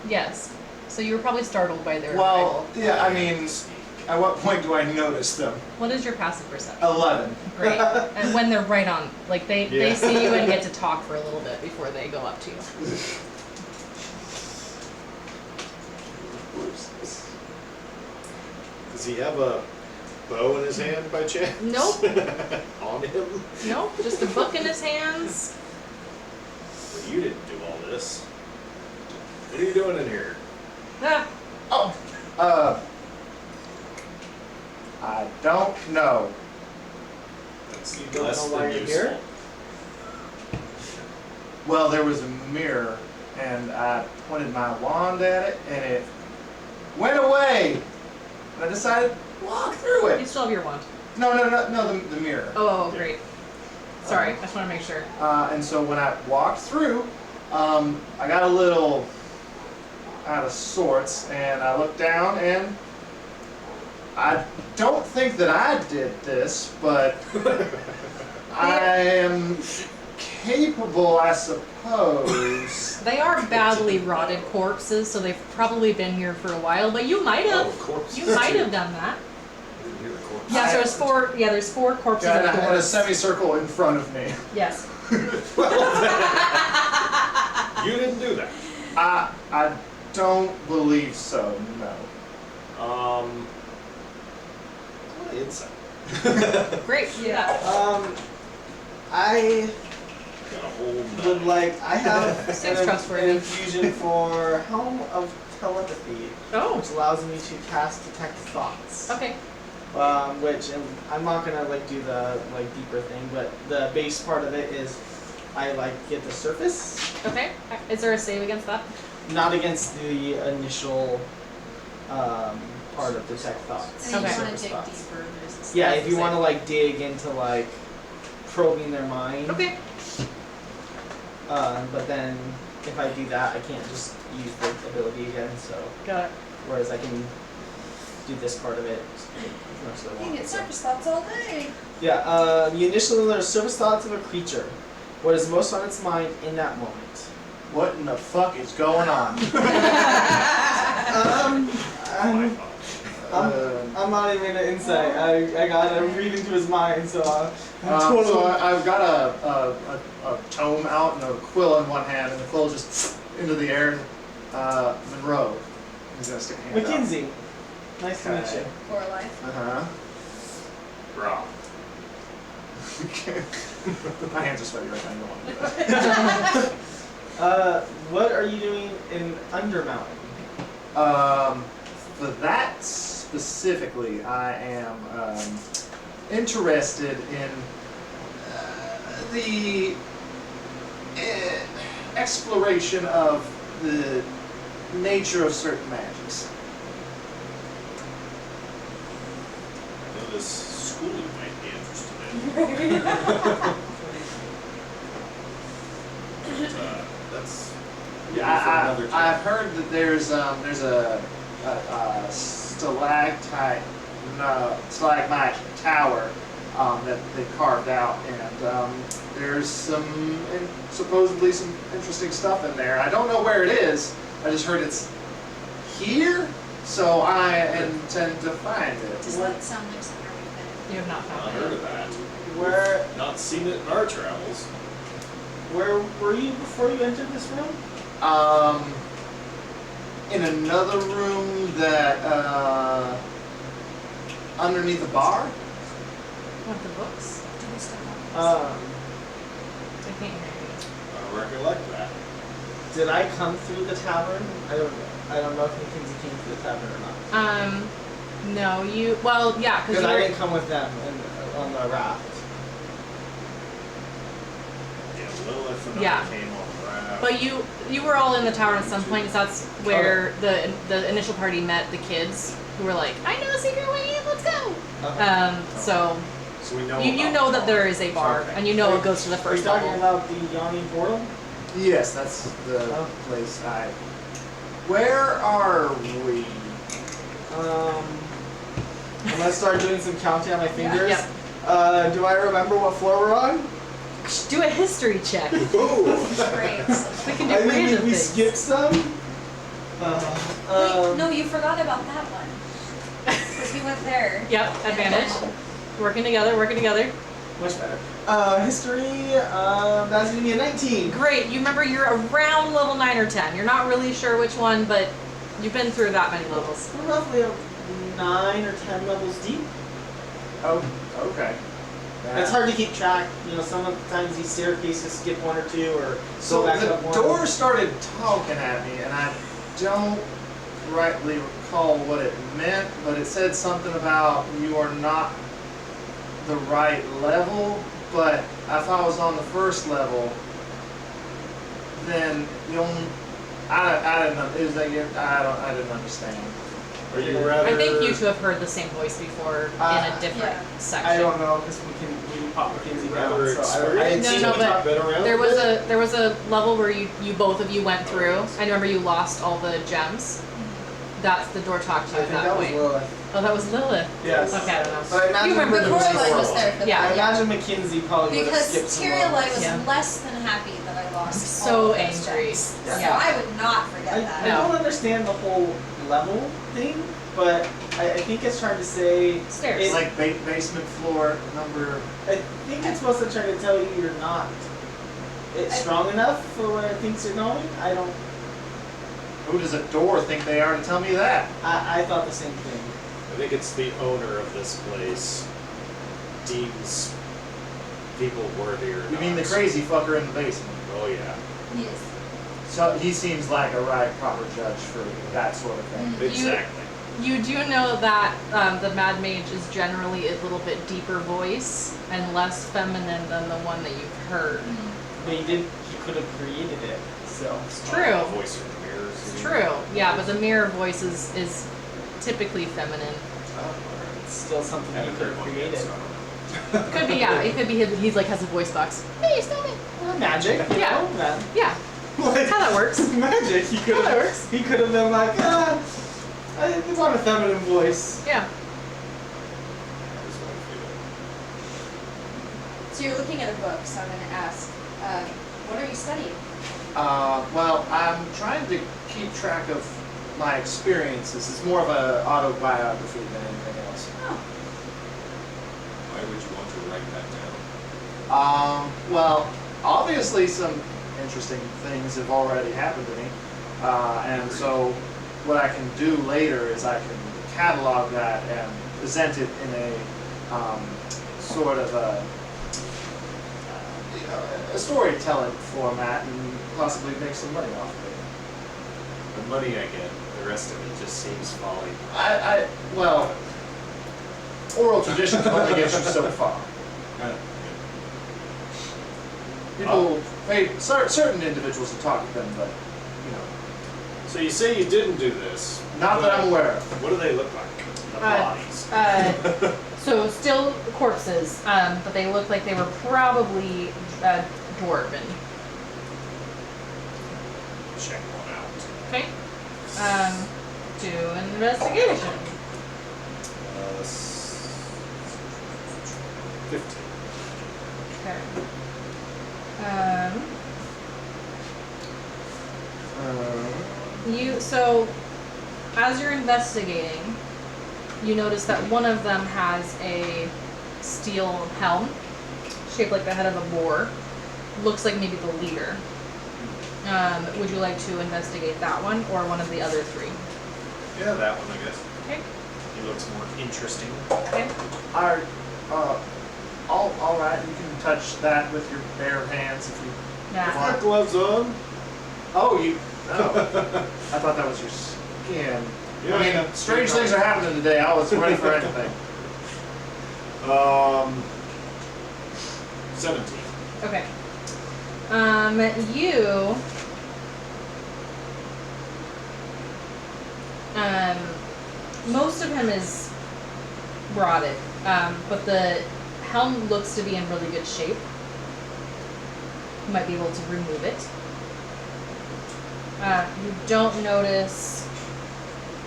Yes. So you were probably startled by their Well, arrival. yeah, I mean, at what point do I notice them? What is your passive perception? 11. Great. And when they're right on, like they Yeah. see you and get to talk for a little bit before they go up to you. Does he have a bow in his hand by chance? Nope. On him? Nope. Just a book in his hands. Well, you didn't do all this. What are you doing in here? Ah, I don't know. That's You don't less know why than you're useful. here? Well, there was a mirror, and I pointed my wand at it, and it went away. And I decided to walk through you it. still have your wand. No, the mirror. Oh, Yeah. great. Sorry, I just want to make sure. And so when I walked through, I got a little out of sorts, and I looked down, and I don't think that I did this, but I am capable, I suppose. They are badly rotted corpses, so they've probably been here for a while. But you might Oh, have. of course. You might have done that. I didn't hear the corpse. Yes, there's four. Yeah, there's four corpses Yeah, and I of had a doors. semicircle in front of me. Yes. You didn't do that. I don't believe so, no. What insight? Great. Yeah. I Got a whole would like. I have Seems an trustworthy. infusion for Helm of Telepathy, Oh. which allows me to cast Detect Thoughts. Okay. Which I'm not gonna like do the like deeper thing, but the base part of it is I like get the surface, Okay. Is there a save against that? not against the initial part of Detect Thoughts. And if Okay. you want to surface dig thoughts. deeper, there's Yeah, That's if the you same. want to like dig into like probing their mind. Okay. But then if I do that, I can't just use the ability again. So Got it. whereas I can do this part of it as much as I You want. get So. surface thoughts all day. Yeah. You initially learn surface thoughts of a creature. What is most on its mind in that moment. What in the fuck is going on? I'm not even an insight. I gotta read into his mind, so I'm So totally. I've got a tome out and a quill in one hand, and the quill just into the air. Monroe. He's gonna stick a hand out. Mackenzie, nice to meet you. For life. Uh-huh. Rob. My hands are sweaty right now. I don't want to do that. What are you doing in Undermountain? For that specifically, I am interested in the exploration of the nature of certain magics. I know this school you might be interested in. That's Yeah, another I've heard that there's a stalagmite tower that they carved out, and there's supposedly some interesting stuff in there. I don't know where it is. I just heard it's here, so I intend to find it. Does that sound like somewhere we've been? You have not Not found heard it. of that. Where Not seen it in our travels. where were you before you entered this room? In another room that underneath a bar. Want the books? Do we still have this? I can't hear I recollect that. Did I come through the tavern? I don't know if Mackenzie came through the tavern or not. you. No, you. Well, yeah, because Because you I were. didn't come with them on the raft. Yeah, Lilith and Yeah. I came on the raft. But you were all in the tower at some point, so that's where the initial party met the kids who were like, I know a secret way in, let's go. So So we know you about know the that there is a bar, Okay. and you know it goes to the Are you first talking level. about the yawning portal? Yes, that's the Oh. place I. Where are we? I'm gonna start doing some counting on my fingers. Yep. Do I remember what floor we're on? Do a history check. Great. We can do I think random we things. skipped some. Wait, no, you forgot about that one. Because we went there. Yep, advantage. Working together, working together. Much better. History, that's gonna be a 19. Great. You remember you're around level 9 or 10. You're not really sure which one, but you've been through that many levels. We're roughly 9 or 10 levels deep. Oh, okay. It's hard to keep track. You know, sometimes these staircases skip one or two or So go back the up one. door started talking at me, and I don't rightly recall what it meant, but it said something about you are not the right level. But if I was on the first level, then you only. I didn't know. It was like I didn't understand. Are you rather? I think you two have heard the same voice before in a different Yeah. section. I don't know because we pop Mackenzie down. rather So I didn't No, see no, it. but been around There a was bit? there was a level where you both of you went through. I remember you lost all the gems. That's the door talked to I you think at that that was point. Lilith. Oh, that was Lilith. Yes. Okay, I don't know. But I imagine You remember But the Mackenzie- Lorelai was there for that. Yeah. I imagine Mackenzie probably would have Because skipped some Tyrion levels. was Yeah. less than happy that I lost So all of those angry. gems. Yeah. So I would not forget I that. No. don't understand the whole level thing, but I think it's trying to say. Stairs. It's like basement floor number. I think it's supposed to try to tell you you're not strong enough for where it thinks you're going. I don't. Who does a door think they are to tell me that? I thought the same thing. I think it's the owner of this place deems people worthy or You not. mean the crazy fucker in the basement? Oh yeah, Yes. So he seems like a right proper judge for that sort of thing. exactly. You do know that the Mad Mage is generally a little bit deeper voice and less feminine than the one that you've heard. But he could have created it. So It's true. Voice in the mirrors. It's true. Yeah, but the mirror voice is typically feminine. it's still something I he haven't could heard have one yet, created. so I don't know. Could be, yeah. It could be he's like has a voice box. Hey, stop it. Magic, you Yeah. know, man. Yeah, Like, that's how that works. magic. He could That have. works. He could have been like, it's on a feminine voice. Yeah. That's what I feel. So you're looking at a book, so I'm going to ask, what are you studying? Well, I'm trying to keep track of my experiences. It's more of an autobiography than anything else. Oh. Why would you want to write that down? Well, obviously some interesting things have already happened to me. And so what I can do later is I can catalog that and present it in a sort of a storytelling format and possibly make some money off of it. The money I get, the rest of it just seems folly. Well, oral tradition can only get you so far. People pay certain individuals to talk to them, but, you know, So you say you didn't do this. not that I'm aware of. What do they look like? The bodies. So still corpses, but they look like they were probably dwarven. Check one out. Okay. Do an investigation. 15. Okay. So as you're investigating, you notice that one of them has a steel helm shaped like the head of a boar. Looks like maybe the leader. Would you like to investigate that one or one of the other three? Yeah, that one, I guess. Okay. He looks more interesting. Okay. All right, you can touch that with your bare hands if you Yeah. want. Gloves on. Oh, I thought that was your skin. Yeah, I mean, yeah. strange things are happening today. I was ready for anything. 17. Okay. Most of him is rotted, but the helm looks to be in really good shape. You might be able to remove it. You don't notice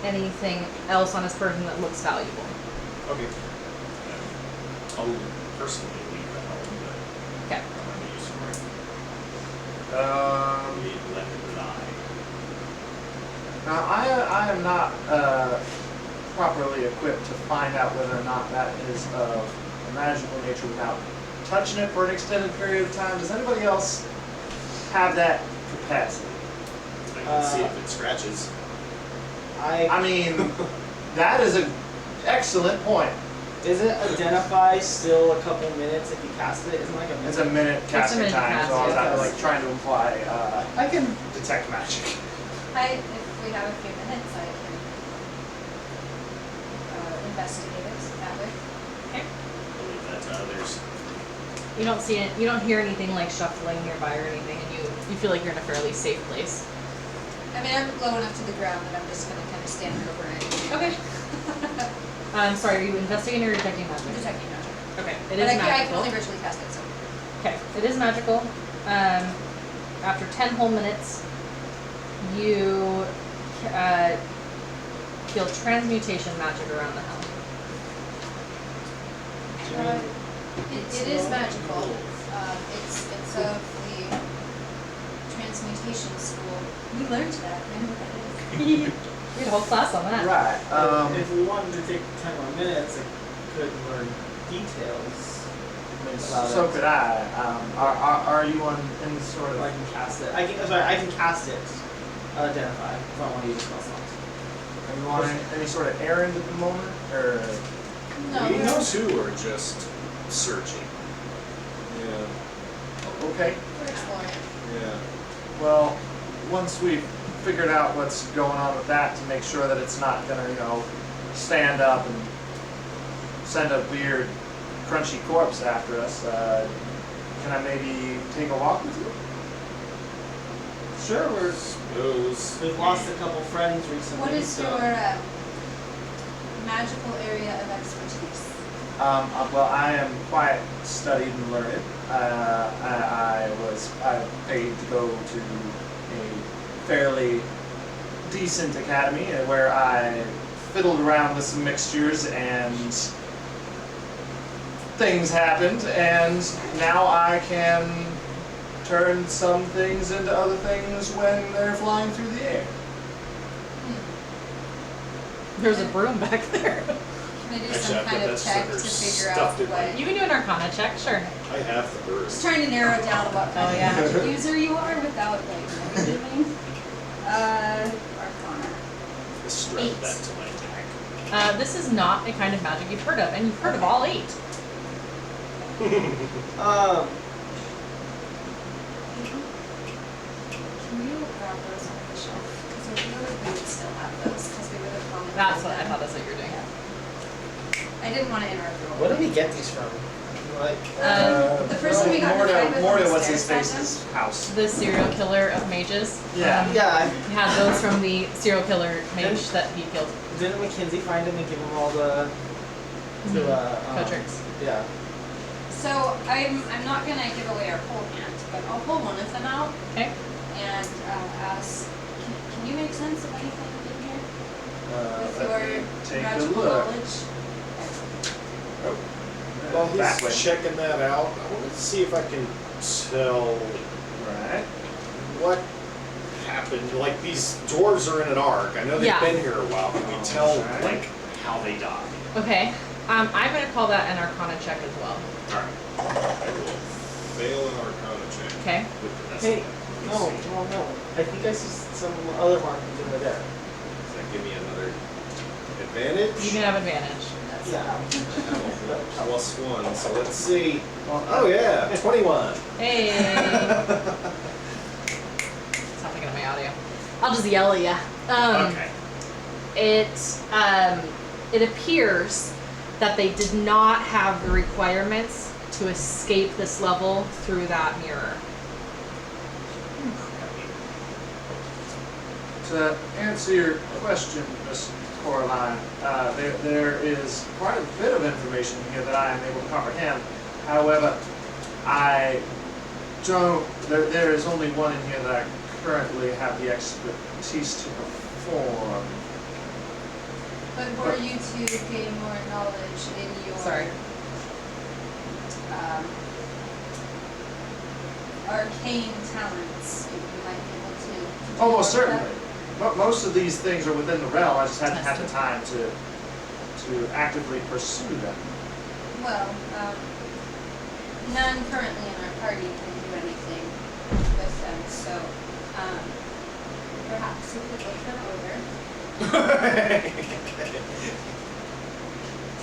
anything else on his person that looks valuable. Okay. I'll personally leave the helm, but Okay. I don't have any use for it. We let it lie. Now, I am not properly equipped to find out whether or not that is of a magical nature without touching it for an extended period of time. Does anybody else have that capacity? I can see if it scratches. I mean, that is an excellent point. Is it identify still a couple minutes if you cast it? Isn't it like a minute? It's a minute casting minute time, so I was casting. like trying to imply I can. detect magic. If we have a few minutes, I can investigate it that way. Okay. I'll leave that to others. You don't see it. You don't hear anything like shuffling nearby or anything, and you feel like you're in a fairly safe place. I mean, I'm low enough to the ground that I'm just gonna kind of stand over it. Okay. Sorry, are you investigating or detecting magic? Detecting magic. Okay, it But is I can magical. only virtually cast it, so. Okay, it is magical. After 10 whole minutes, you feel transmutation magic around the helm. It is magical. It's of the transmutation school. We learned that. I know what that is. We had a whole class on that. Right. If we wanted to take 10 more minutes, I could learn details about So it. could I. Are you on any sort Or I of? can cast it. I can cast it. Identify if I want to use spell slots. Are you on any sort of errand at the moment, or? No, We we're two are just searching. Yeah. Okay. exploring. Yeah. Well, once we've figured out what's going on with that, to make sure that it's not gonna, stand up and send a weird, crunchy corpse after us, can I maybe take a walk with you? Sure. Suppose. We've lost a couple friends recently. What is so your magical area of expertise? Well, I am quite studied and learned. I paid to go to a fairly decent academy where I fiddled around with some mixtures and things happened, and now I can turn some things into other things when they're flying through the air. There's a broom back there. Can I do Actually, some I've kind got of that check to sucker figure out stuffed in my- what? You can do an Arcana check, sure. I have the bird. Just trying to narrow down what kind Oh, yeah. of magic user you are without like anything. Arcana. Strap 8. that to my back. This is not a kind of magic you've heard of, and you've heard of all 8. Can you grab those off the shelf? Because I feel like we would still have those because we would have commented. That's what I them. thought that's what you were doing. I didn't want to interrupt you. Where do we get these from? Like, The first one we got in the fight with on the Mordo, what's his stairs face's house. The serial killer of mages. Yeah. yeah, He had those from the serial killer mage that he killed. didn't Mackenzie find him and give him all the Code tricks. Yeah. So I'm not gonna give away our whole hand, but I'll pull one of them out Okay. and ask, can you make sense of anything in here with Let your me take a magical look. knowledge? While That way. he's checking that out, I wanted to see if I can tell Right. what happened. Like, these dwarves are in an arc. I know they've Yeah. been here a while. Can we tell, Alright. like, how they died? Okay. I'm gonna call that an Arcana check as well. Alright. I will fail an Arcana check. Okay. With the rest Hey, of them. no, no. I think I see some other markings over there. Does that give me another advantage? You can have advantage. Yeah. +1, so let's see. Well, Oh yeah, 21. Hey. Stop looking at my audio. I'll just yell at ya. Okay. It appears that they did not have the requirements to escape this level through that mirror. To answer your question, Miss Coraline, there is quite a bit of information here that I am able to comprehend. However, I don't. There is only one in here that I currently have the expertise to perform. But were you to gain more knowledge in your Sorry. Arcane talents, you might be able to do Oh, more most of that? certainly. But most of these things are within the realm. I just hadn't had the time to actively pursue them. Well, none currently in our party can do anything with them, so perhaps you could look them over.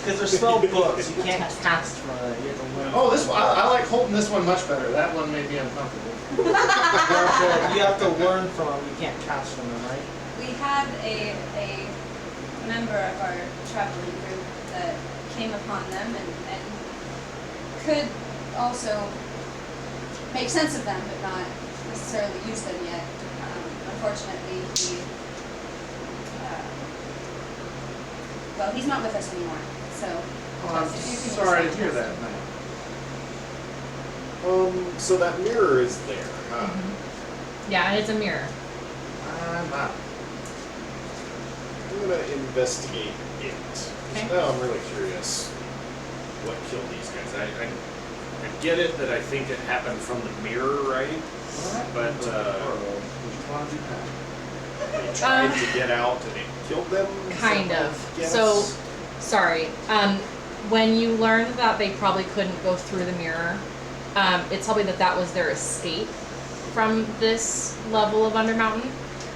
Because they're spell books, you can't cast from it. You have to learn. Oh, this one, I like holding this one much better. That one made me uncomfortable. You have to learn from them. You can't cast from them, right? We had a member of our traveling group that came upon them and could also make sense of them, but not necessarily use them yet. Unfortunately, well, he's not with us anymore, so. Well, I'm if you can sorry to just- hear that, man. So that mirror is there, huh? Yeah, and it's a mirror. I'm not. I'm gonna investigate it. Okay. Now I'm really curious what killed these guys. I get it that I think it happened from the mirror, right? But Would you want to do that? they tried to get out and it killed them? Kind So, of. I guess. So, sorry. When you learned that they probably couldn't go through the mirror, it's probably that was their escape from this level of Undermountain,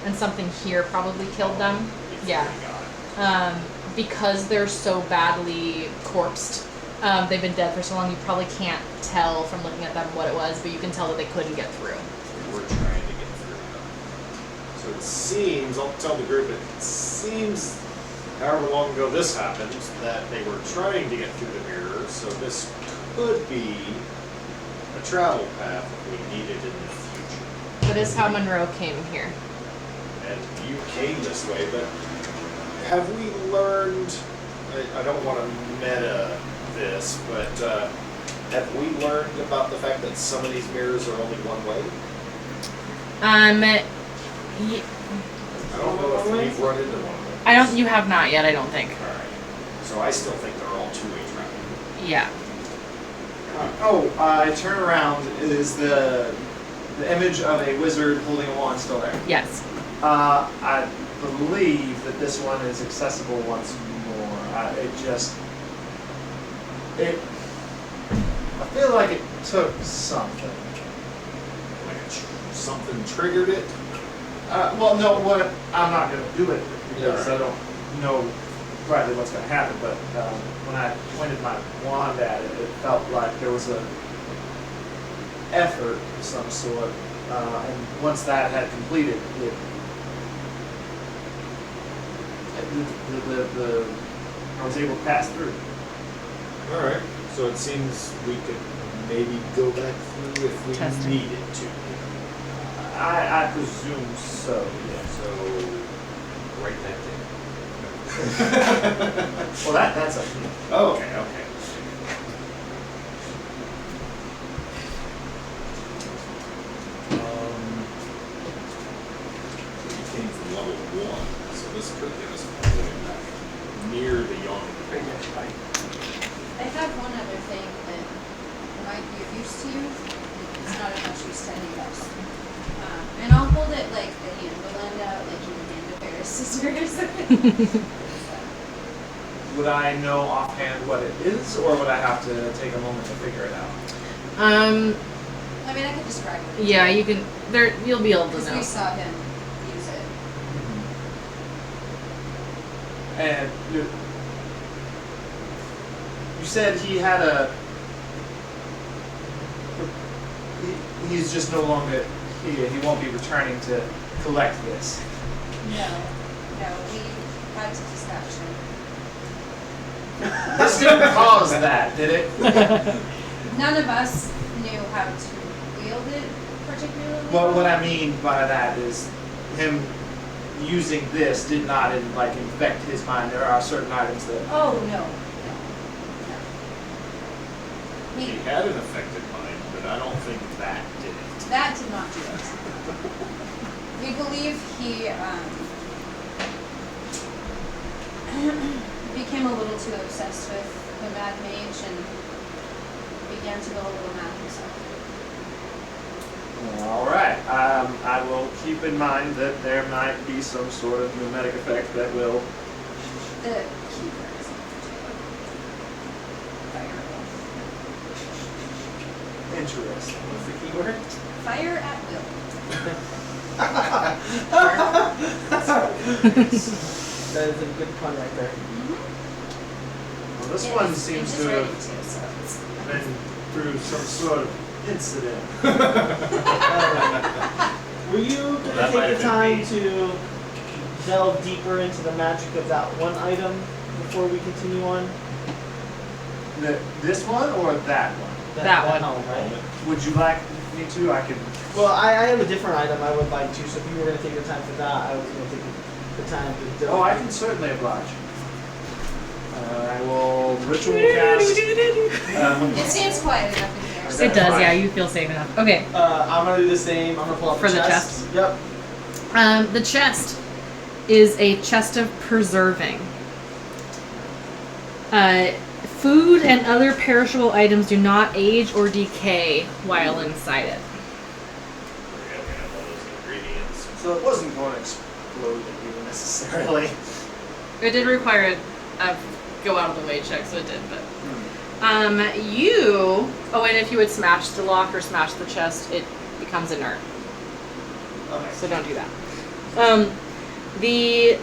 and something here probably killed them. Before Yeah. they got it. Because they're so badly corpsed, they've been dead for so long, you probably can't tell from looking at them what it was, but you can tell that they couldn't get through. We were trying to get through them. So it seems, I'll tell the group, it seems, however long ago this happened, that they were trying to get through the mirror, so this could be a travel path if we needed in the future. That is how Monroe came here. And you came this way, but have we learned, I don't want to meta this, but have we learned about the fact that some of these mirrors are only one way? I don't know if we've run into one of them. You have not yet, I don't think. Alright, so I still think they're all two-way traffic. Yeah. I turn around. Is the The image of a wizard holding a wand still there. Yes. I believe that this one is accessible once more. I feel like it took something. Like something triggered it. Well, no, I'm not going to do it because Yeah. I don't know rightly what's going to happen, but when I pointed my wand at it, it felt like there was a effort of some sort, and once that had completed, I was able to pass through. All right. So it seems we could maybe go back through if we Testing. needed to. I presume so, yeah. So write that Well, that's up to you. down. Okay. Okay. We came from level 1, so this could get us all the way back near the yawning pit. I have one other thing that might be of use to you. It's not as much use to any of us. And I'll hold it like the hand will end out, like you would hand a pair of scissors. Would I know offhand what it is, or would I have to take a moment to figure it out? I mean, I could describe it. Yeah, you can. There, you'll be able to Because know. we saw him use it. And you said he had a. He's just no longer here. He won't be returning to collect this. No, we had to dispatch him. This didn't cause that, did it? None of us knew how to wield it particularly. Well, what I mean by that is him using this did not infect his mind. There are certain items that. Oh, no. He He, had an affected mind, but I don't think that did it. that did not do it. We believe he became a little too obsessed with the Mad Mage and began to go a little mad himself. All right. I will keep in mind that there might be some sort of mimetic effect that will. The keeper is in particular. Fire Interesting. What's the keyword? Fire at will. That is a good pun right there. Well, this It one is- seems it to is ready have to, so it's- been through some sort of incident. Were you going to That might take the have time been to delve deeper into the magic of that one item before we continue on? This one or that one? That one. helm, right? Would you like me to? I could. Well, I have a different item I would like to, so if you were going to take the time for that, I was going to take the time to delve. Oh, I can certainly oblige. I will ritual cast. It stands quiet enough in here. so- It does, yeah. You feel safe enough. Okay. I'm going to do the same. I'm going to pull up For the chest. Yep. The chest is a chest of preserving. Food and other perishable items do not age or decay while inside it. We have all those ingredients. So it wasn't going to explode at you necessarily. It did require a go out of the way check, so it did, but. And if you would smash the lock or smash the chest, it becomes inert. Okay. So don't do that. The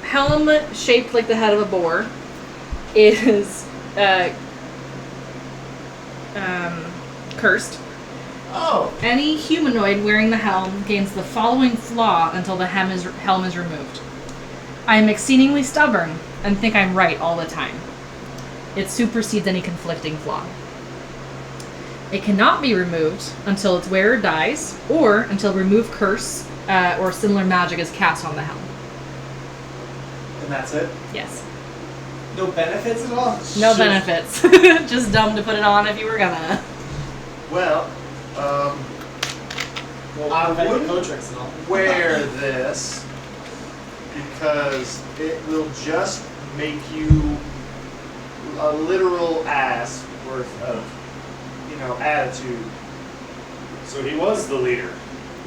helm, shaped like the head of a boar, is cursed. Oh. Any humanoid wearing the helm gains the following flaw until the helm is removed. I am exceedingly stubborn and think I'm right all the time. It supersedes any conflicting flaw. It cannot be removed until its wearer dies, or until remove curse or similar magic is cast on the helm. And that's it? Yes. No benefits at all? No benefits. Just dumb to put it on if you were gonna. Well, Well, I prevent wouldn't code tricks and all. wear this because it will just make you a literal ass worth of, attitude So he was the leader.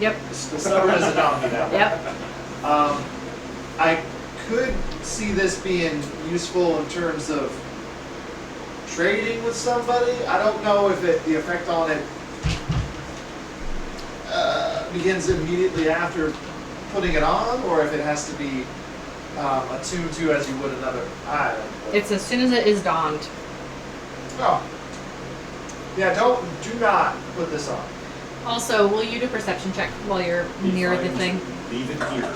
Yep. Still stubborn as a donkey now. Yep. I could see this being useful in terms of trading with somebody. I don't know if the effect on it begins immediately after putting it on, or if it has to be attuned to as you would another item. It's as soon as it is donned. Oh. Yeah, do not put this on. Also, will you do a perception check while you're near the thing? Leave it here.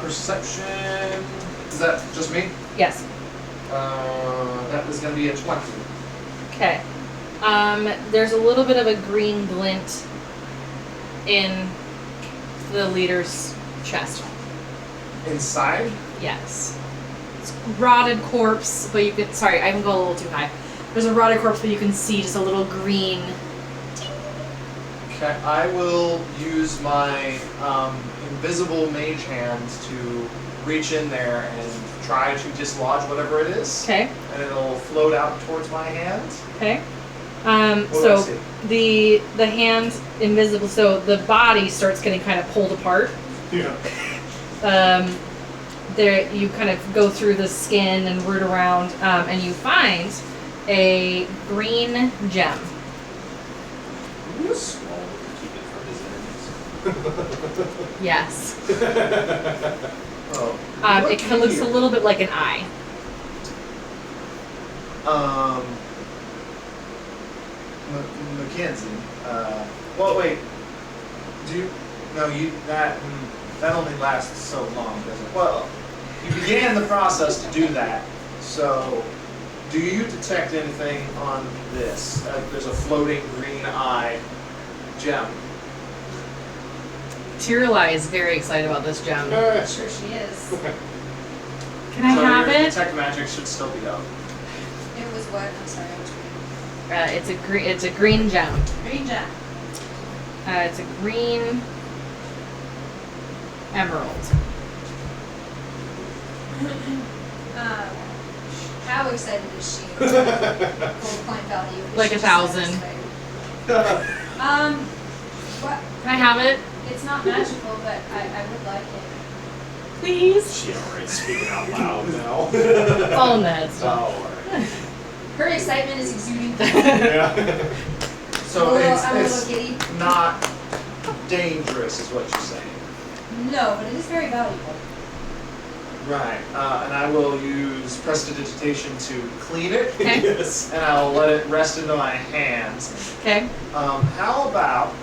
Perception. Is that just me? Yes. That was going to be a 20. Okay. There's a little bit of a green glint in the leader's chest. Inside? Yes. It's rotted corpse, but you can. Sorry, I can go a little too high. There's a rotted corpse, but you can see just a little green. Okay, I will use my invisible mage hand to reach in there and try to dislodge whatever it is. Okay. And it'll float out towards my hand. Okay. What do I So see? the hand invisible. So the body starts getting kind of pulled apart. Yeah. There you kind of go through the skin and root around, and you find a green gem. Keep it from his enemies. Yes. Oh. It kind of looks a little bit like an eye. Mackenzie. Well, wait. That only lasts so long, doesn't it? Well, you began the process to do that. So, do you detect anything on this? There's a floating green eye gem. Tiralai is very excited about this gem. I'm sure she is. Can I have your it? detect magic should still be up. It was what? I'm sorry, I was reading. It's a green gem. Green gem. It's a green emerald. How excited is she? Full point value. Is Like she 1,000. satisfied? What? Can I have it? It's not magical, but I would like it. Please? She alright speaking out loud now. Fall in the head stuff. Oh, alright. Her excitement is exuding. Yeah. So I'm a little it's giddy. not dangerous, is what you're saying. No, but it is very valuable. Right, and I will use prestidigitation to clean it. Okay. Yes. And I'll let it rest into my hands. Okay. How about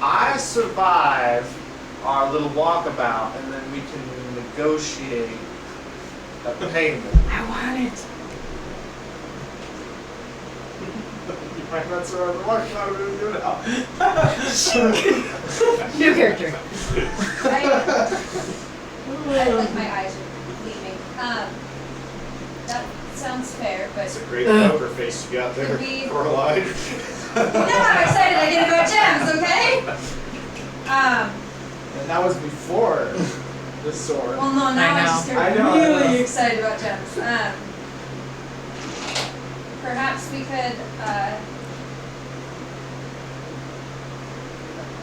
I survive our little walkabout, and then we can negotiate a payment. I want it. You might not survive the walkabout, we're gonna do it now. New character. Like my eyes are gleaming. That sounds fair, but It's a great poker face you got there, Could we- Coraline. now I'm excited I get to go gems, okay? And that was before the sword. Well, no, now I I know. just I get know, I really know. excited about gems. Perhaps we could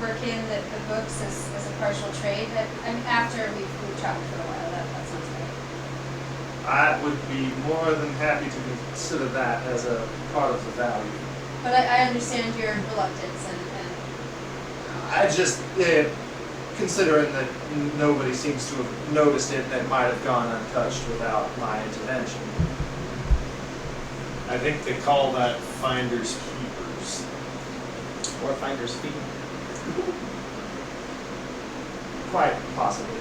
work in the books as a partial trade. After we've traveled for a while, that sounds great. I would be more than happy to consider that as a part of the value. But I understand your reluctance and I just, considering that nobody seems to have noticed it, and it might have gone untouched without my intervention. I think they call that finders keepers. Or finders feet. Quite possibly.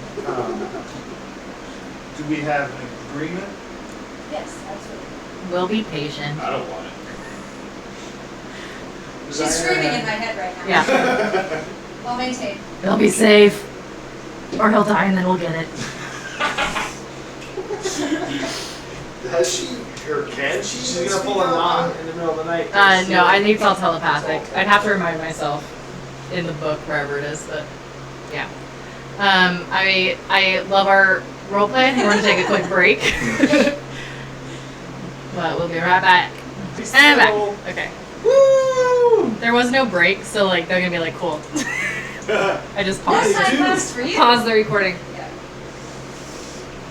Do we have an agreement? yes, absolutely. We'll be patient. I don't want it. She's screaming in my head right now. Yeah. I'll maintain. He'll be safe. Or he'll die and then we'll get it. Has she, or can she? She's gonna pull a knot in the middle of the night. No, I think it's all telepathic. I'd have to remind myself in the book, wherever it is, but yeah. I love our roleplay. I think we're gonna take a quick break. But we'll be right back. And back. Okay. Woo! There was no break, so like they're gonna be like, cool. I just Yes, paused. I do. passed for you. Pause the recording. Yeah.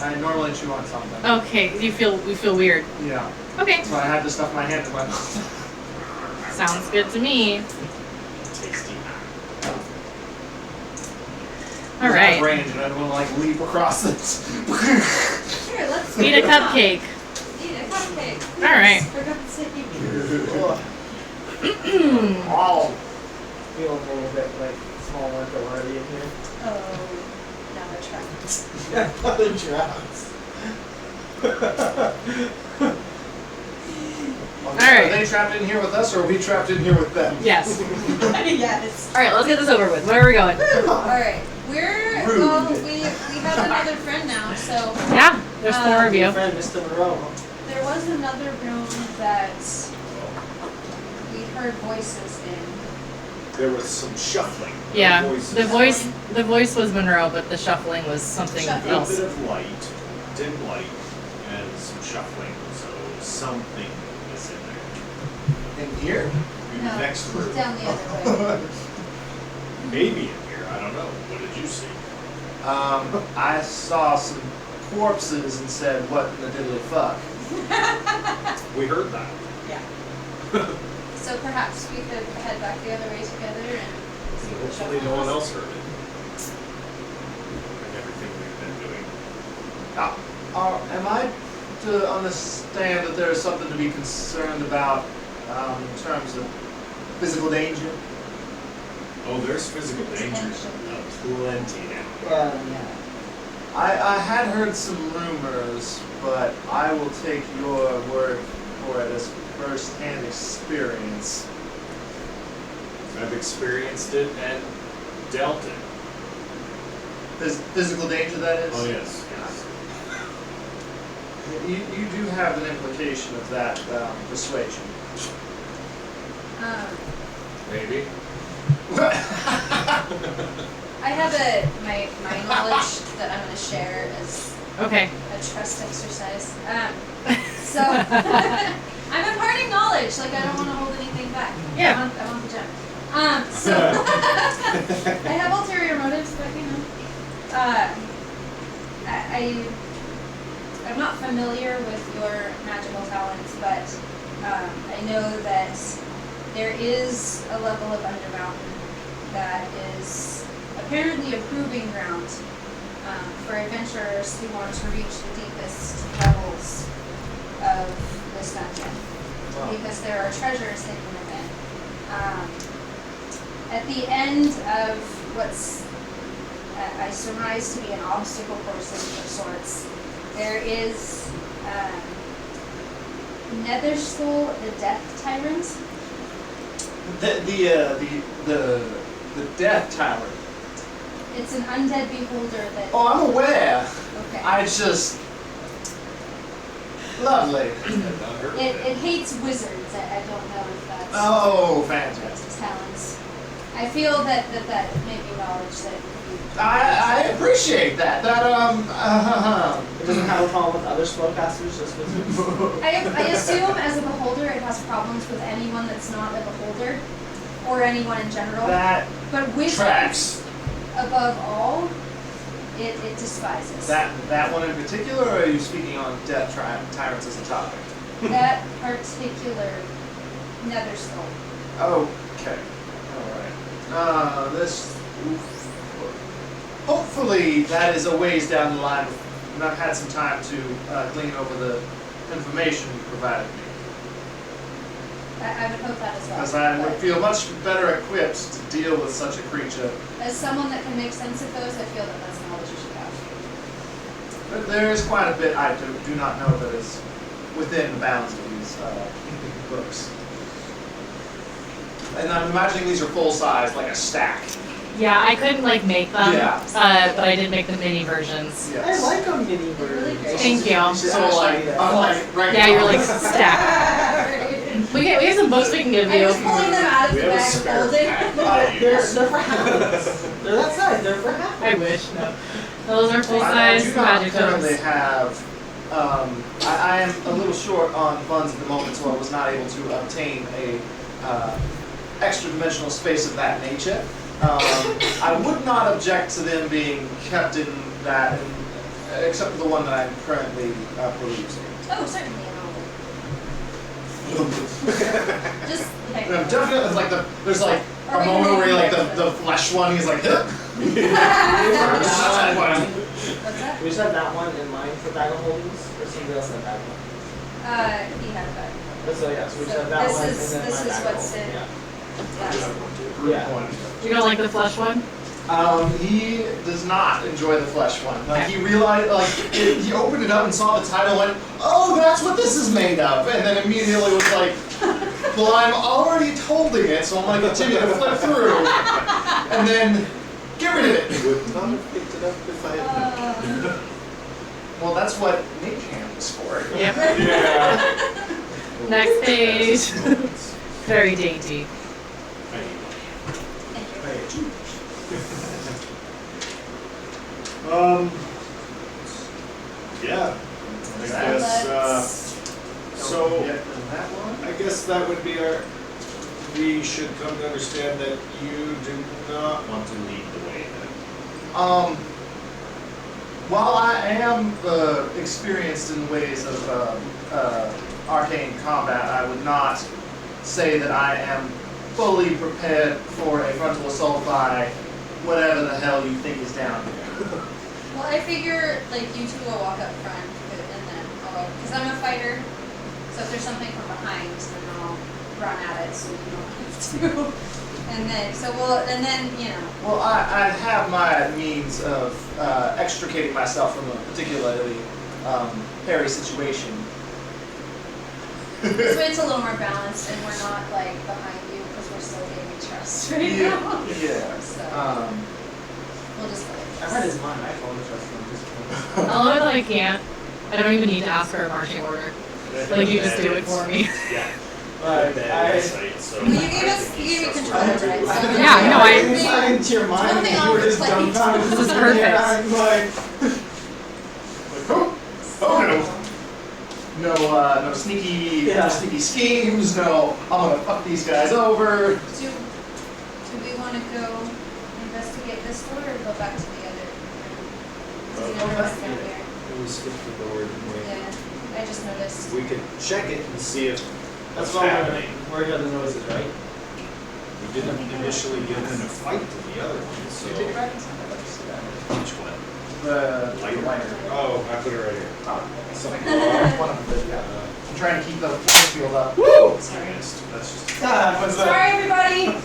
I normally chew on something. Okay, we feel weird. Yeah. Okay, So I had to stuff my hand in my mouth. sounds good to me. Tasty. All I have right, range, and I don't want to like leap across it. Here, let's eat a cupcake. eat a cupcake. All right. For God's sake. Oh. Feeling a little bit like small winter already in here. Oh, now we're trying. Other drops. Are they trapped in here with us, or are we trapped in here with them? Yes. Yes. All right, let's get this over with. Where are we going? Alright, Rude. well, we have another friend now, so Yeah, there's 4 of you. Your friend, Mr. Monroe. there was another room that we heard voices in. There was some shuffling. Yeah, Voices. the voice was Monroe, but the shuffling was something Shuffling. A else. bit of light, dim light, and some shuffling. So something is in there. In here? In No, the next room. down the other way. Maybe in here. I don't know. What did you see? I saw some corpses and said, "What in the diddly fuck?" We heard that. Yeah. So perhaps we could head back the other way together and see what the Hopefully shuffle no one was. else heard it. And everything we've been doing. Am I to understand that there is something to be concerned about in terms of physical danger? Oh, there's physical danger. Plenty now. Yeah. I had heard some rumors, but I will take your word for it as first-hand experience. I've experienced it and dealt it. Physical danger, that is? Oh yes, yes. You do have an implication of that persuasion. Maybe. I have my knowledge that I'm going to share as Okay. a trust exercise. So I'm imparting knowledge. Like I don't want to hold anything back. Yeah. I want the gem. So I have ulterior motives, but you know, I'm not familiar with your magical talents, but I know that there is a level of Undermountain that is apparently a proving ground for adventurers who want to reach the deepest levels of this dungeon, because there are treasures hidden within. At the end of what's I surmise to be an obstacle course of sorts, there is Nethersoul, the Death Tyrant. The Death Tower. It's an undead beholder that. Oh, I'm aware. Okay. I just lovely. It hates wizards. I don't know if that's Oh, fantastic. its talents. I feel that may be knowledge that you. I appreciate that. It doesn't have a problem with other spellcasters, just with I assume as a beholder it has problems with anyone that's not a beholder, or anyone in general. that But wizards, tracks. above all, it despises. That one in particular, or are you speaking on Death Tyrants as a topic? That particular Nethersoul. Okay. Alright. Hopefully that is a ways down the line, and I've had some time to glean over the information you provided me. I would hope that as well. As I would But feel much better equipped to deal with such a creature. as someone that can make sense of those, I feel that that's knowledge you should have. But there is quite a bit I do not know that is within the bounds of these books. And I'm imagining these are full size, like a stack. Yeah, I couldn't like make them, Yeah. but I did make the mini versions. I Yes. like a mini version. Really great. Thank you. So like, I'm like right Yeah, now. you're like stacked. We have some books we can give I you. was pulling them out of We the have a bag spare folded. pack. They're for half. They're that size. They're for half. I wish. No. Those are full I size do not magic currently tomes. have. I am a little short on funds at the moment, so I was not able to obtain a extra dimensional space of that nature. I would not object to them being kept in that, except for the one that I'm currently perusing. Oh, certainly. Just like. No, definitely, like there's like Are a we moment where moving like the flesh one, he's like, What's that? We just have that one in mind for bag of holdings, or somebody else had that one? He had that. So yeah, so we just So have that this one is- and then this my is bag what's of in- holdings. Yeah. yeah. You don't like the flesh one? He does not enjoy the flesh one. Like he realized, like he opened it up and saw the title, and went, "Oh, that's what this is made of," and then immediately was like, "Well, I'm already holding it, so I'm gonna continue to flip through, and then get rid of it." Would not have picked it up if I had known. Well, that's what Mage Hand is for. Yep. Yeah. Next page. Very dainty. Thank you. Yeah. I guess, so, that one. I guess that would be our, we should come to understand that you do not want to lead the way then. While I am experienced in ways of arcane combat, I would not say that I am fully prepared for a frontal assault by whatever the hell you think is down here. Well, I figure like you two will walk up front and then I'll, because I'm a fighter, so if there's something from behind, then I'll run at it so you don't have to. And then, you know. Well, I have my means of extricating myself from a particularly hairy situation. This way it's a little more balanced and we're not like behind you because we're still gaining trust right now. Yeah. So we'll just go like I this. read his mind. I phone trust him at this point. I'll know that I can't. I don't even need to ask for a marching order. Like, you just do it for me. Yeah. Like, Bad insight, so Well, you gave me control, right? So Yeah, no, I- insight into your mind. Something and you were on just the plate. dumbfounded. This is perfect. Yeah, I'm like, No sneaky schemes. No, I'm gonna fuck these guys over. Do we want to go investigate this door or go back to the other room? There's another one down there. We skipped the door, didn't we? Yeah, I just noticed. We could check it and see if that's what's why happening. we're hearing the noises, right? We didn't initially get in a fight to the other one, so. You take it back? Which one? The Lighter. Oh, I put it right here. Something. One of them. Yeah. I'm trying to keep the field up. Woo! Sorry. That's just. Sorry, everybody.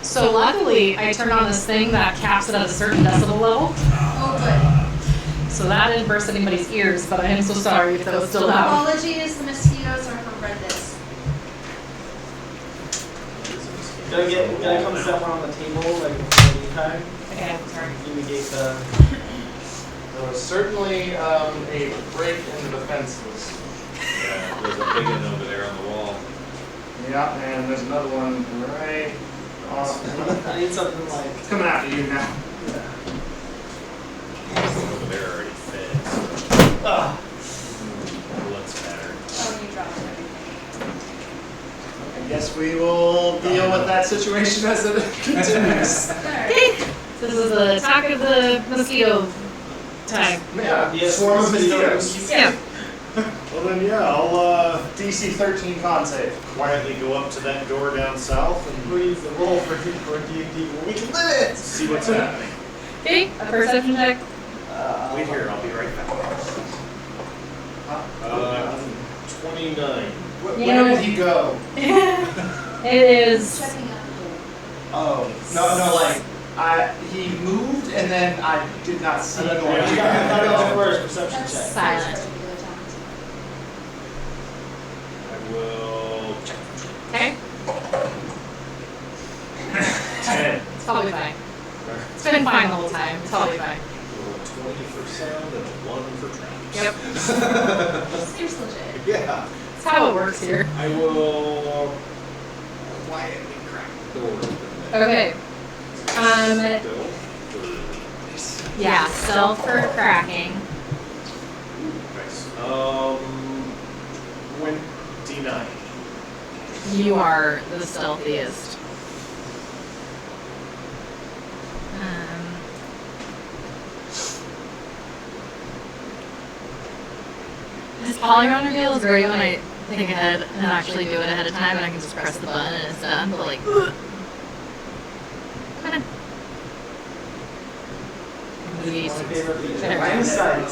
So luckily, I turned on this thing that caps it at a certain decibel level. Oh, So that didn't burst anybody's ears, but I am so sorry if that was good. still loud. Apologies, the mosquitoes are horrendous. Can I come set one on the table, like, in the meantime? Okay, sorry. You negate the. There was certainly a break in the fences. Yeah, there's a big one over there on the wall. Yeah, and there's another one right on. I need something like. It's coming after you now. Over there already fed, so Ah. blood's better. Oh, you dropped everything. I guess we will deal with that situation as it continues. Alright. Okay. This is the attack of the mosquito time. Yeah, Yes, swarm of mosquitoes. mosquitoes. Yeah. Well then, yeah, I'll DC 13 con save. quietly go up to that door down south and Please, the roll for D&D. We can live it! see what's happening. Okay, a perception check. Wait here, I'll be right back. 29. Where did he go? It is. Checking out. Oh, no, he moved and then I did not see him. I got the first perception That's check. Silent. particular talent. I will check. Okay. 10. It's probably fine. It's been fine the whole time. It's probably fine. Roll a 20 for sound and a 1 for traps. Yep. Seems legit. Yeah. That's how it works here. I will quietly crack the door open. Okay. Still. Yeah, stealth for cracking. Nice. 29. You are the stealthiest. This polygon reveal is great when I think ahead and actually do it ahead of time, and I can just press the button and it's done. But like, come on. My favorite feature. There. Hindsight.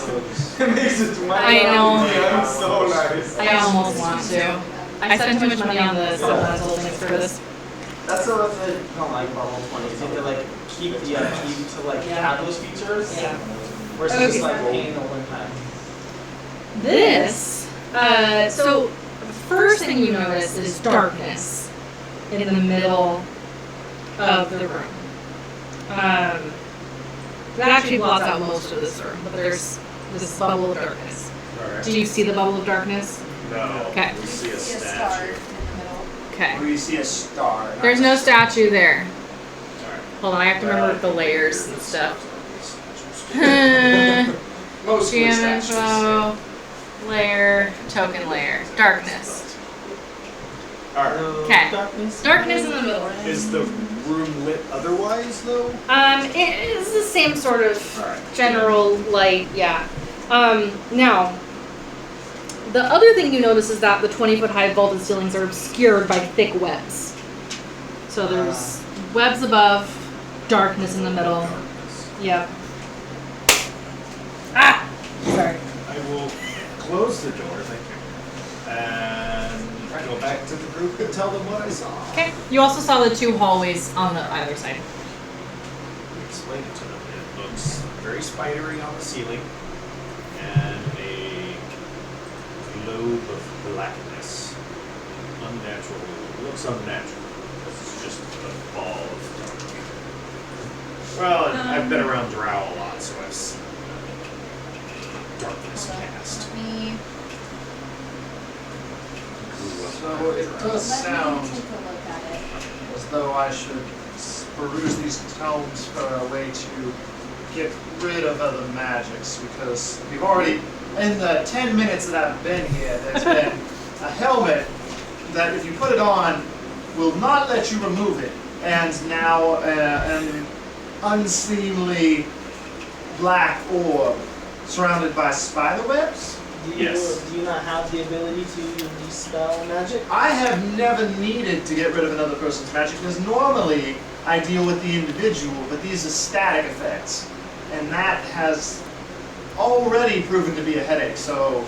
It makes it I know. I'm so nice. I almost want to. I spent too much money on the supplemental things for this. That's the one that I don't like about Level 20. Is you can like keep the key to like have those features. Yeah. Versus Okay. just like paying the one time. This, so first thing you notice is darkness in the middle of the room. That actually blots out most of this room, but there's this bubble of darkness. Alright. Do you see the bubble of darkness? No. Okay. We see a star statue. in the middle. Okay. Where you see a star. not There's no statue there. Alright. Hold on, I have to remember the layers and stuff. Mostly GM statues. info, layer, token layer, darkness. Alright. Okay. Darkness. Darkness in the middle. Is the room lit otherwise though? It is the same sort of Alright. general light, yeah. Now, the other thing you notice is that the 20-foot high vaulted ceilings are obscured by thick webs. So there's webs above, darkness in the middle. Darkness. Yep. Ah! Sorry. I will close the door, thank you. And go back to the group and tell them what I saw. Okay. You also saw the two hallways on the either side. Explain it to them. It looks very spidery on the ceiling and a globe of blackness. Unnatural. It looks unnatural because it's just a ball of dark. Well, I've been around Drow a lot, so I've seen darkness Hold on. cast. Let me So it does sound take a look at it. as though I should peruse these tomes for a way to get rid of other magics, because we've already, in the 10 minutes that I've been here, there's been a helmet that if you put it on will not let you remove it, and now an unseemly black orb surrounded by spider webs. Do you, Yes. do you not have the ability to dispel magic? I have never needed to get rid of another person's magic because normally I deal with the individual, but these are static effects. And that has already proven to be a headache. So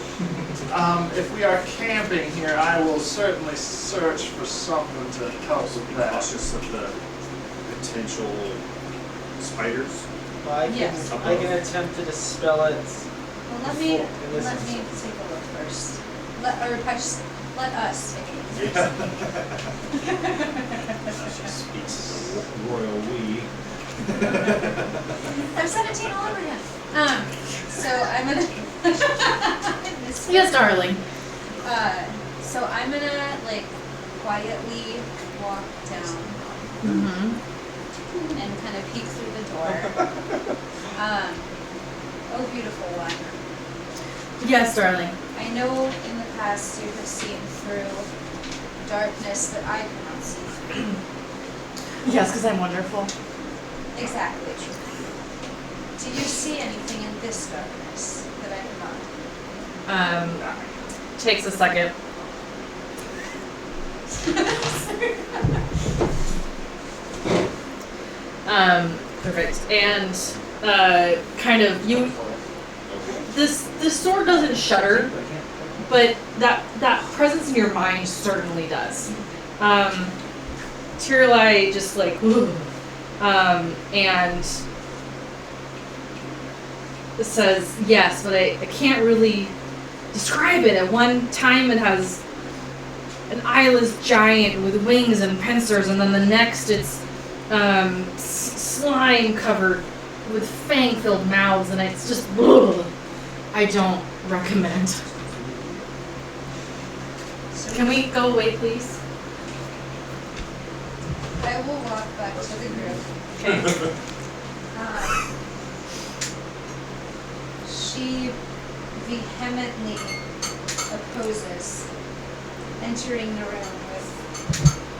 if we are camping here, I will certainly search for something to help with Be that. cautious of the potential spiders. Well, I can, Yes. I can attempt to dispel it. Well, let me take a look first. Let us take a look first. She speaks the royal we. I'm 17 all over again. So I'm gonna. Yes, darling. So I'm gonna like quietly walk down Mm-hmm. and kind of peek through the door. Oh, beautiful one. Yes, darling. I know in the past you have seen through darkness that I cannot see through. Yes, because I'm wonderful. Exactly. Do you see anything in this darkness that I cannot? Takes a second. Perfect. And kind of you. This sword doesn't shudder, but that presence in your mind certainly does. Tirlai just like, ooh, and says yes, but I can't really describe it. At one time it has an eyeless giant with wings and pincers, and then the next it's slime covered with fang-filled mouths, and it's just, ugh. I don't recommend. Can we go away, please? I will walk back to the group. Okay. She vehemently opposes entering the room with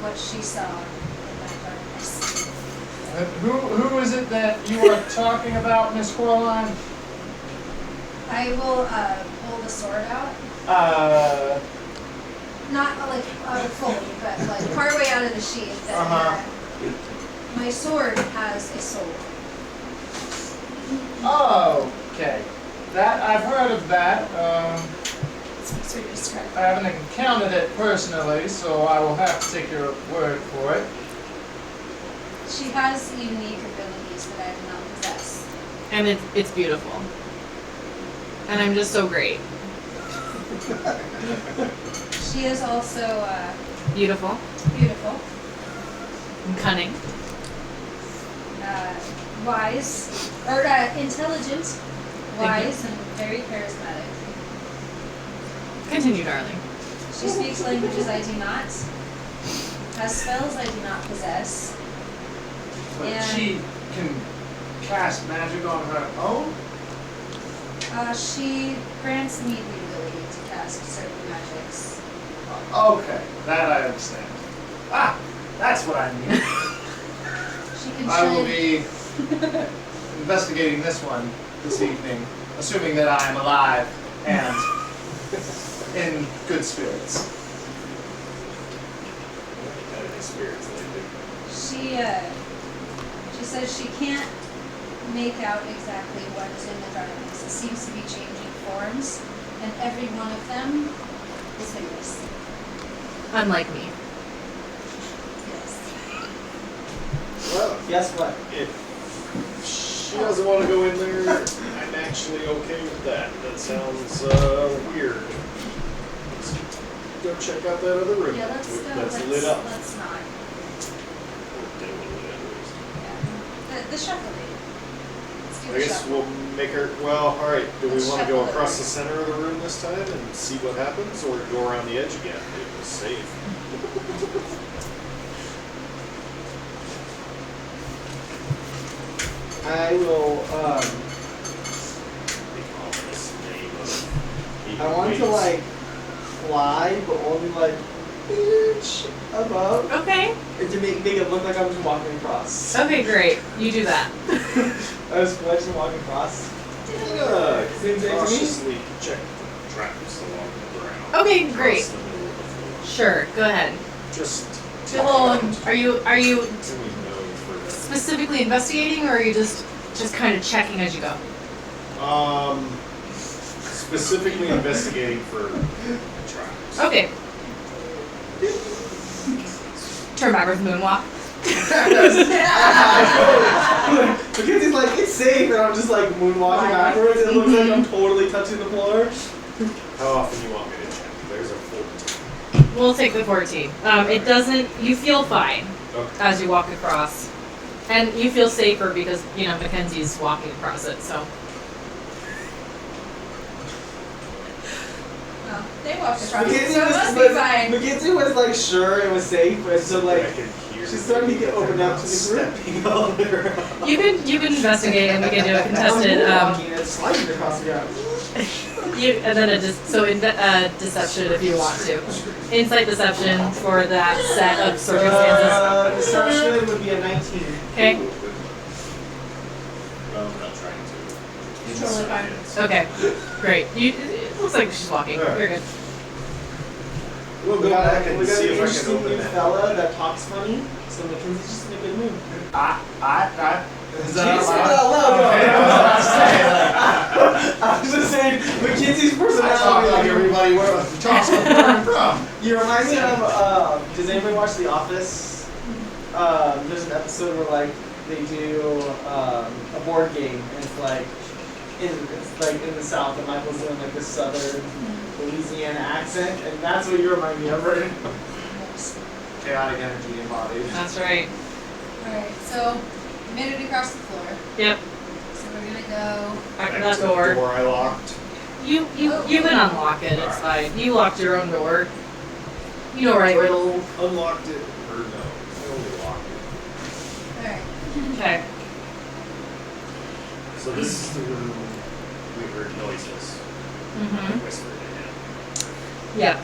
what she saw in that darkness. Who is it that you are talking about, Miss Coraline? I will pull the sword out. Not like fully, but like partway out of the sheath. And, my sword has a soul. Oh, okay. That I've heard of that. Speaks for yourself. I haven't encountered it personally, so I will have to take your word for it. She has unique abilities that I do not possess. And it's beautiful. And I'm just so great. She is also Beautiful. beautiful, And cunning. wise, or intelligent, wise, and very charismatic. Continue, darling. She speaks languages I do not, has spells I do not possess. But And- she can cast magic on her own? She grants me the ability to cast certain magics. Okay, that I understand. Ah, that's what I need. She can I will shed- be investigating this one this evening, assuming that I am alive and in good spirits. Had any spirits lately? She says she can't make out exactly what is in the darkness. It seems to be changing forms, and every one of them is hideous. Unlike me. Yes. Well, Guess what? if she doesn't want to go in there, I'm actually okay with that. That sounds weird. Let's go check out that other room. Yeah, let's go. That's let's, lit up. Let's not. Dimly lit at least. Yeah. The shuffling. Let's do I the guess shuffle. we'll make her. Well, all right. Do we Let's want to shuffle go it. across the center of the room this time and see what happens, or go around the edge again? It was safe. I will, The ominous name of. I want to like fly, but only like inch above, Okay. and to make it look like I'm just walking across. Okay, great. You do that. I was fletching walking across. Seems safe to me. Cautiously check the traps along the ground. Okay, across great. the middle of the floor. Sure, go ahead. Just. Well, are you So we know for. specifically investigating, or are you just kind of checking as you go? Specifically investigating for traps. Okay. Turn backwards, moonwalk. Mackenzie's like, it's safe, and I'm just like moonwalking backwards. It looks like I'm totally touching the floor. How often you want me to check? There's a 14. We'll take the 14. It doesn't. You feel fine Okay. as you walk across, and you feel safer because Mackenzie's walking across it. So Well, they walked across it, Mackenzie so it was, must be fine. Mackenzie was like sure it was safe, and so like I can hear she's starting to get opened up to the group. stepping on the ground. you can investigate, and we can do a I'm contested. moonwalking and sliding across the ground. And then deception if you want to. Insight deception for that set of circumstances. Deception would be a 19. Okay. Well, I'm not trying to. Totally fine. It's- Okay. Great. It looks like she's walking. Alright. You're good. We'll go back and we got see an if I can interesting open new that. fella that talks funny, so Mackenzie's just in a good mood. Is Jeez, that no. I was just saying, Mackenzie's I talk personality. like everybody where the talks from. You remind me of, does anybody watch The Office? There's an episode where like they do a board game, and it's like in the South, and Michael's doing like this Southern Louisiana accent, and that's what you remind me of, right? Chaotic energy embodied. That's right. Alright, so we made it across the floor. Yep. So we're gonna go. Back to Back that to the door. door I locked. You can unlock it. It's fine. You locked your own door. You know right where the. Unlocked it, or no, I only locked it. Alright. Okay. So this is the room we heard noises. I Mhm. whispered in it. Yes.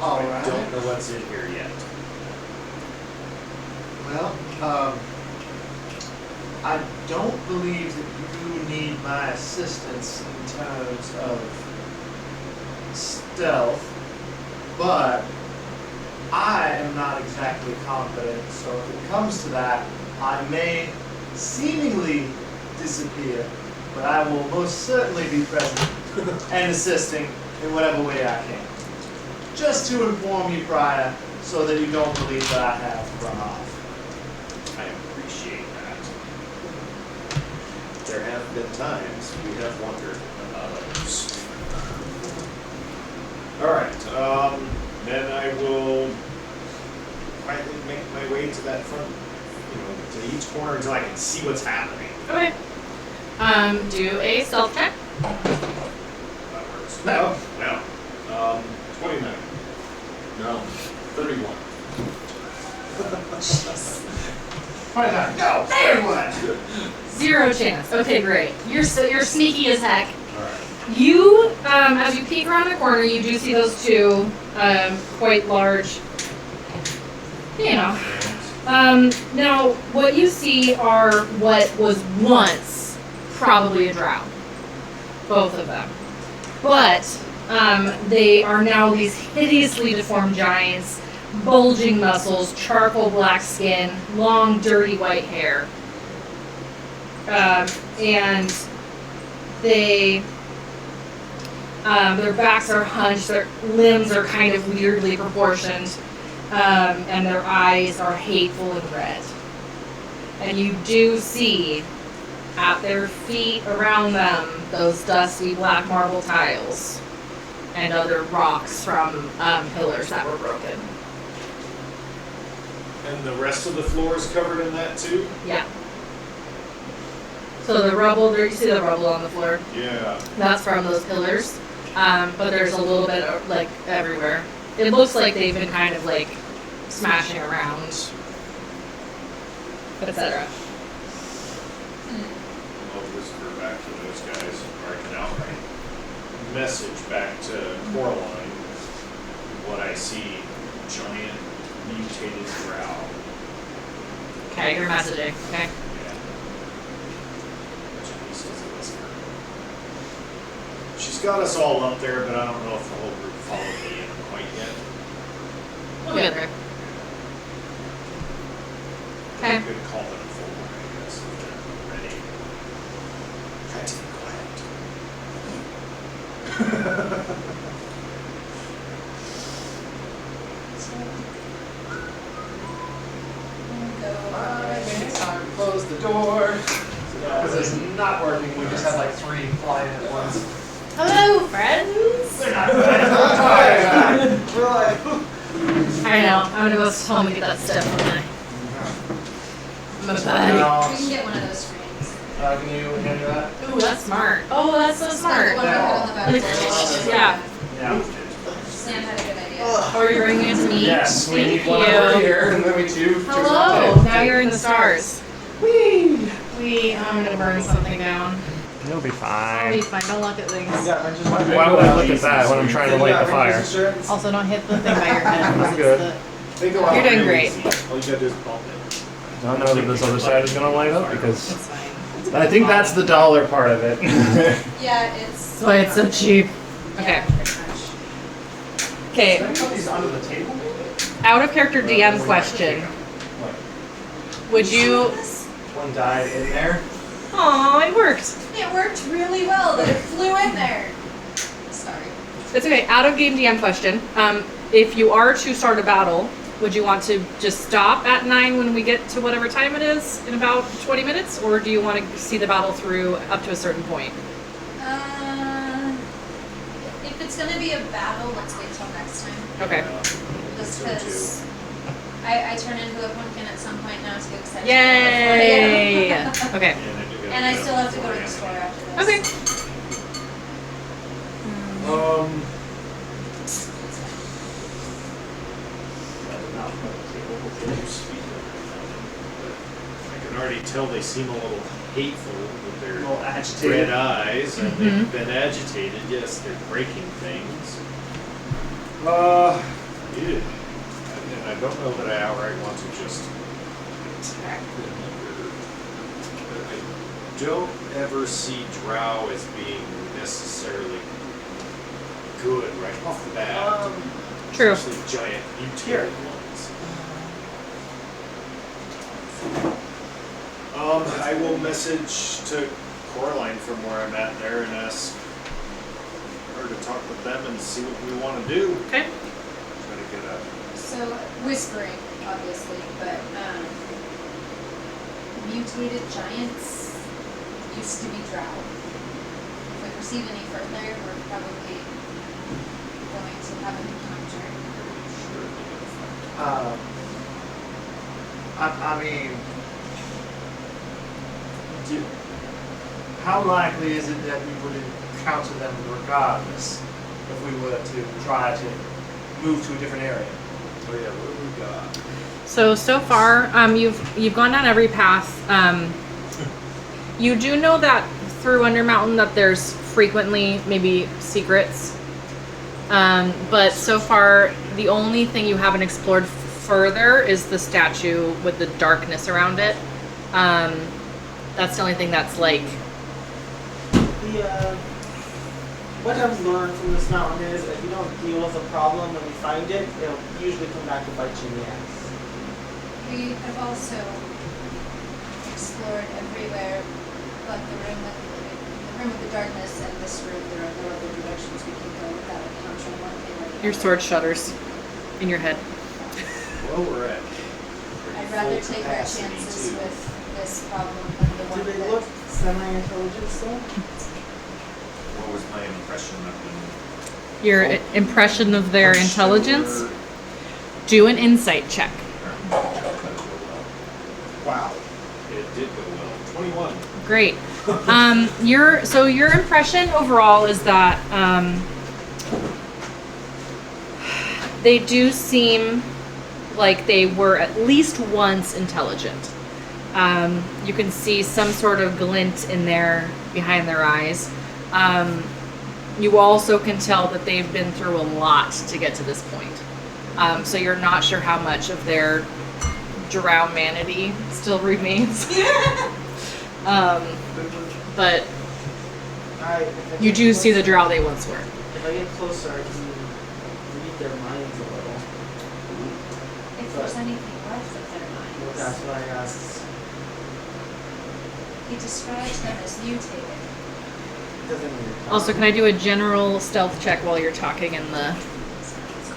All I right. don't know what's in here yet. Well, I don't believe that you need my assistance in terms of stealth, but I am not exactly confident, so if it comes to that, I may seemingly disappear, but I will most certainly be present and assisting in whatever way I can. Just to inform you prior, so that you don't believe that I have run off. I appreciate that. There have been times we have wondered about others. Alright, then I will quietly make my way to that front, to each corner until I can see what's happening. Okay. Do a stealth check. That works. No. No. 29. No. 31. 29. No, 31. 0 chance. Okay, great. You're sneaky as heck. Alright. You, as you peek around the corner, you do see those two, quite large, now, what you see are what was once probably a drow. Both of them. But, they are now these hideously deformed giants, bulging muscles, charcoal black skin, long, dirty white hair. And they... their backs are hunched, their limbs are kind of weirdly proportioned, and their eyes are hateful and red. And you do see, at their feet around them, those dusty black marble tiles and other rocks from pillars that were broken. And the rest of the floor is covered in that too? Yeah. So the rubble, you see the rubble on the floor? Yeah. That's from those pillars. But there's a little bit of, like, everywhere. It looks like they've been kind of, like, smashing around, etc. I'll whisper back to those guys, or I can outright message back to Coraline what I see: giant mutated drow. Okay, you're messaging. Okay. Yeah. Which at least is a whisper. She's got us all up there, but I don't know if the whole group followed me in quite yet. We'll get there. Okay. Good call them forward, I guess, if they're ready. Try to be Time to close the door. Because it's not working, we just have like 3 flying at once. Hello, friends. They're not good. We're like, I know. I'm gonna go home and get that stuff from my buddy. We can get one of those frames. Can you handle that? Ooh, that's smart. Oh, that's so smart. The one we put on the back porch. Yeah. Yeah. Sam had a good idea. Or you're bringing it to me. Yes, we Thank need one over you. here, and then we do. Hello. Now you're in the stars. Whee! I'm gonna burn something down. You'll be I'll fine. be fine. Don't look at things. yeah, I just Why would I look at that when I'm trying to light the fire? Also, don't hit the thing by your head. I'm good. You're doing great. All you gotta do is bump it. I don't know that this other side is gonna light up because It's fine. I think that's the dollar part of it. Yeah, it's. That's why it's so cheap. Okay. Yeah, pretty much. Okay. Can I put these under the table? Out of character DM question. Would you? One died in there. Aw, it worked. It worked really well that it flew in there. Sorry. It's okay. Out of game DM question. If you are to start a battle, would you want to just stop at 9 when we get to whatever time it is in about 20 minutes, or do you want to see the battle through up to a certain point? If it's gonna be a battle, let's wait till next time. Okay. Just because I turn into a pumpkin at some point now too, because I Yay! Okay. And I still have to go to the store after this. Okay. I can already tell they seem a little hateful with their little agitated. red eyes, and they've been agitated. Yes, they're breaking things. Yeah. And I don't know that I outright want to just attack them I don't ever see drow as being necessarily good right off the bat. True. Especially giant mutated ones. I will message to Coraline from where I'm at there and ask her to talk with them and see what we want to do. Okay. Try to get a So, whispering, obviously, but mutated giants used to be drow. If we proceed any further, we're probably going to have an encounter. I mean, how likely is it that we would encounter them regardless if we were to try to move to a different area? Oh yeah, what do we got? So far, you've gone down every path. You do know that through Undermountain that there's frequently maybe secrets. But so far, the only thing you haven't explored further is the statue with the darkness around it. That's the only thing that's like. What I've learned from this mountain is if you don't deal with a problem when you find it, it'll usually come back to bite you in the ass. We have also explored everywhere but the room with the darkness and this room. There are no other directions we can go without encountering one thing or the Your other. sword shudders in your head. Well, we're at I'd rather full take our capacity, chances too. with this problem than the one Do they that look semi-intelligent still? What was my impression of them? Your impression of their I'm intelligence. sure- Do an insight check. Wow. It did go well. 21. Great. Your impression overall is that they do seem like they were at least once intelligent. You can see some sort of glint in behind their eyes. You also can tell that they've been through a lot to get to this point. So you're not sure how much of their drow-manity still remains. But you do see the drow they once were. If I get closer, I can read their minds a little. if there's anything left of their Well, that's minds. what I asked. He describes them as mutated. Doesn't mean Also, can I do a general stealth check while you're talking in the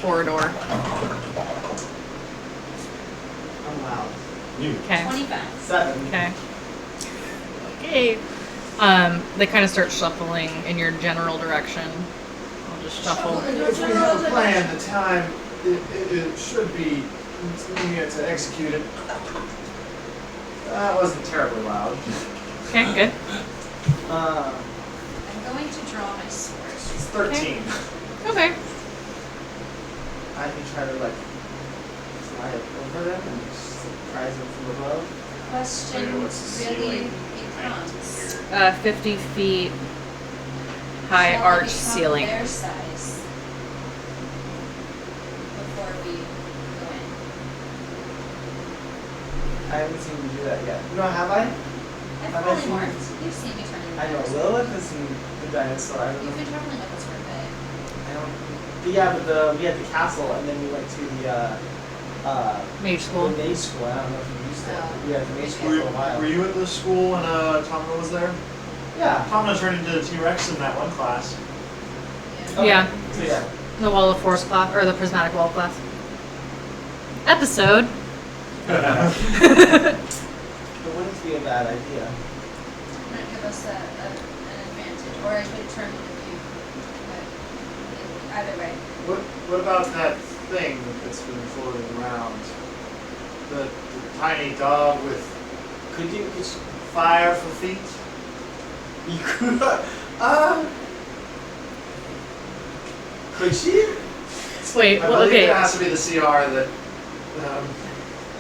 corridor? I'm loud. Okay. 25. 7. Okay. Okay. They kind of start shuffling in your general direction. I'll just shuffle. If we have a plan, the time it should be to execute it. That wasn't terribly loud. Okay, good. Um, I'm going to draw my sword. It's 13. Okay. I can try to like slide over them and surprise them from above. Question Wait, what's the really ceiling becomes, 50 feet high shall arch we become ceiling. their size before we go in? I haven't seen you do that yet. No, have I? I've Have I probably seen- morphed. You've seen me turn into I know dinosaur. Lilith has seen the dinosaur. I don't You've know. been traveling with us for a bit. I don't. Yeah, but we had the castle and then we went to the Mage school. the mage school. I don't know if you used it. Oh. But we had the mage school Were, for a while. were you at the school when Tomra was there? Yeah. Tomra turned into a T-Rex in that one class. Yeah. Okay. Yeah. So yeah. The Wall of Force class, or the Prismatic Wall class. Episode. It wouldn't be a bad idea. Might give us an advantage, or I could turn into you. But either way. What about that thing that's been floating around? The tiny dog with Could you? fire for feet? You could. Could she? Wait, I well, believe okay. it has to be the CR that.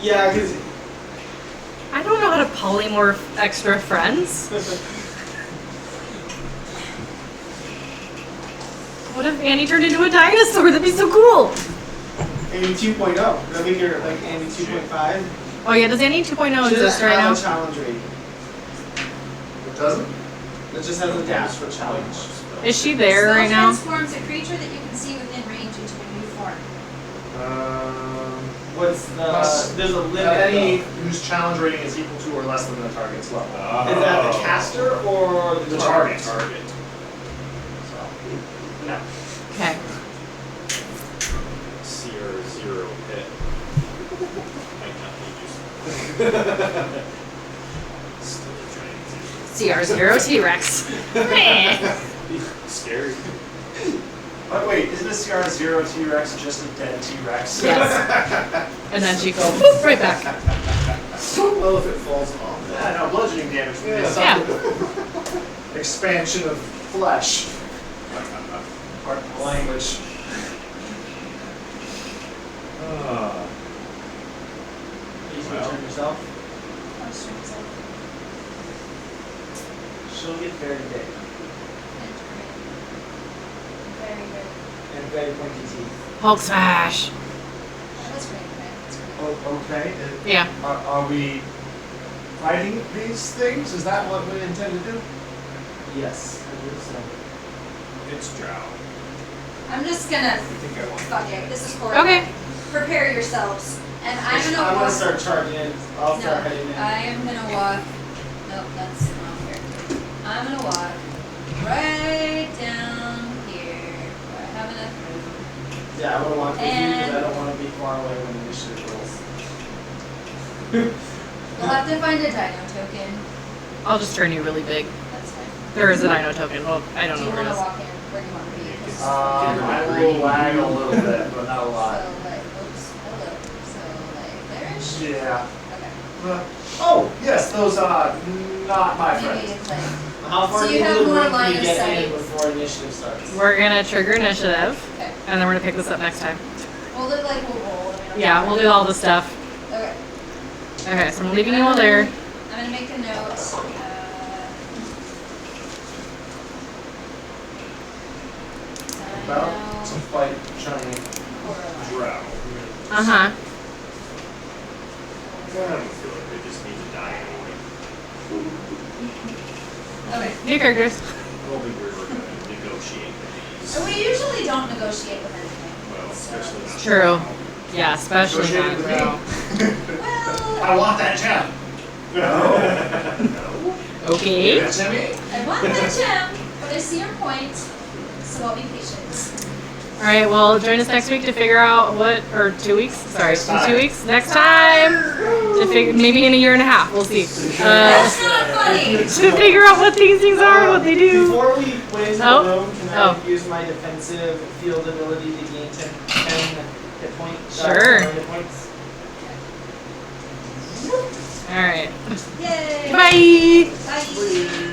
Yeah, because. I don't know how to polymorph extra friends. What if Annie turned into a dinosaur? That'd be so cool. Andy 2.0. I think you're like Andy 2.5. Oh yeah, does any 2.0 She exist doesn't right have now? a challenge rating. It doesn't? It just has a dash for challenge. Is she there Spell right now? transforms a creature that you can see within range into a new form. What's the? Plus, There's a limit. any though. whose challenge rating is equal to or less than the target's level. Is that the caster or the The target? target. So, no. Okay. CR0 hit. Might not be useful. Still trying CR0 T-Rex. to. Scary. But wait, isn't a CR0 T-Rex just a dead T-Rex? Yes. And then she goes poof, right back. Well, if it falls off. Yeah, no, bludgeoning damage from this. Yeah. Expansion of flesh. Pardon the language. You can Well. turn yourself. Oh, strings of She'll get very big very, very. and very pointy teeth. Hulk smash. That's great, right? That's great. Oh, okay. Yeah. Are we fighting these things? Is that what we intend to do? Yes, I believe so. It's drow. I'm just gonna. I think I want Fuck it. This is horrible. Okay. Prepare yourselves, and I'm gonna I'm walk. gonna start charging in. I'll start No, heading in. I am gonna walk. Nope, that's not fair. I'm gonna walk right down here where I have enough room. Yeah, I want to walk with you because And- I don't want to be far away when initiative rolls. We'll have to find a dino token. I'll just turn you really big. That's fine. There is a dino token. Well, I don't Do know you where it want to is. walk in? Where do you want to be? 'Cause- I will lag a little bit, but not a So lot. like, oops, hello. So like, there-ish. Yeah. Okay. Oh, yes, those are not my Maybe friends. it's like. How far So do you you have move more room line to of get sight. in before initiative starts? We're gonna trigger initiative, Okay. and then we're gonna pick this up next time. We'll do like we'll roll. I mean, Yeah, we'll do all the stuff. Okay. Okay, so I'm leaving you all there. I'm gonna make a note. About to fight giant Drow. Uh-huh. I don't feel like they just need to die anyway. Okay. New characters. I don't think we were going to negotiate with So these. we usually don't negotiate with anything. Well, especially not. True. Yeah, especially Negotiated not with now. Well, I want that gem. No. Okay. Give it to me. I want that gem, but I see your point, so I'll be patient. All right. Well, join us next week to figure out what, or 2 weeks. Sorry, Next time. 2 weeks. Next time to figure, maybe in a year and a half. We'll see. That's not funny. To figure out what these things are, what they do. Before we went into Oh. the room, can Oh. I use my defensive field ability to gain 10 hit points? Sure. Hit points? All right. Yay. Bye. Bye.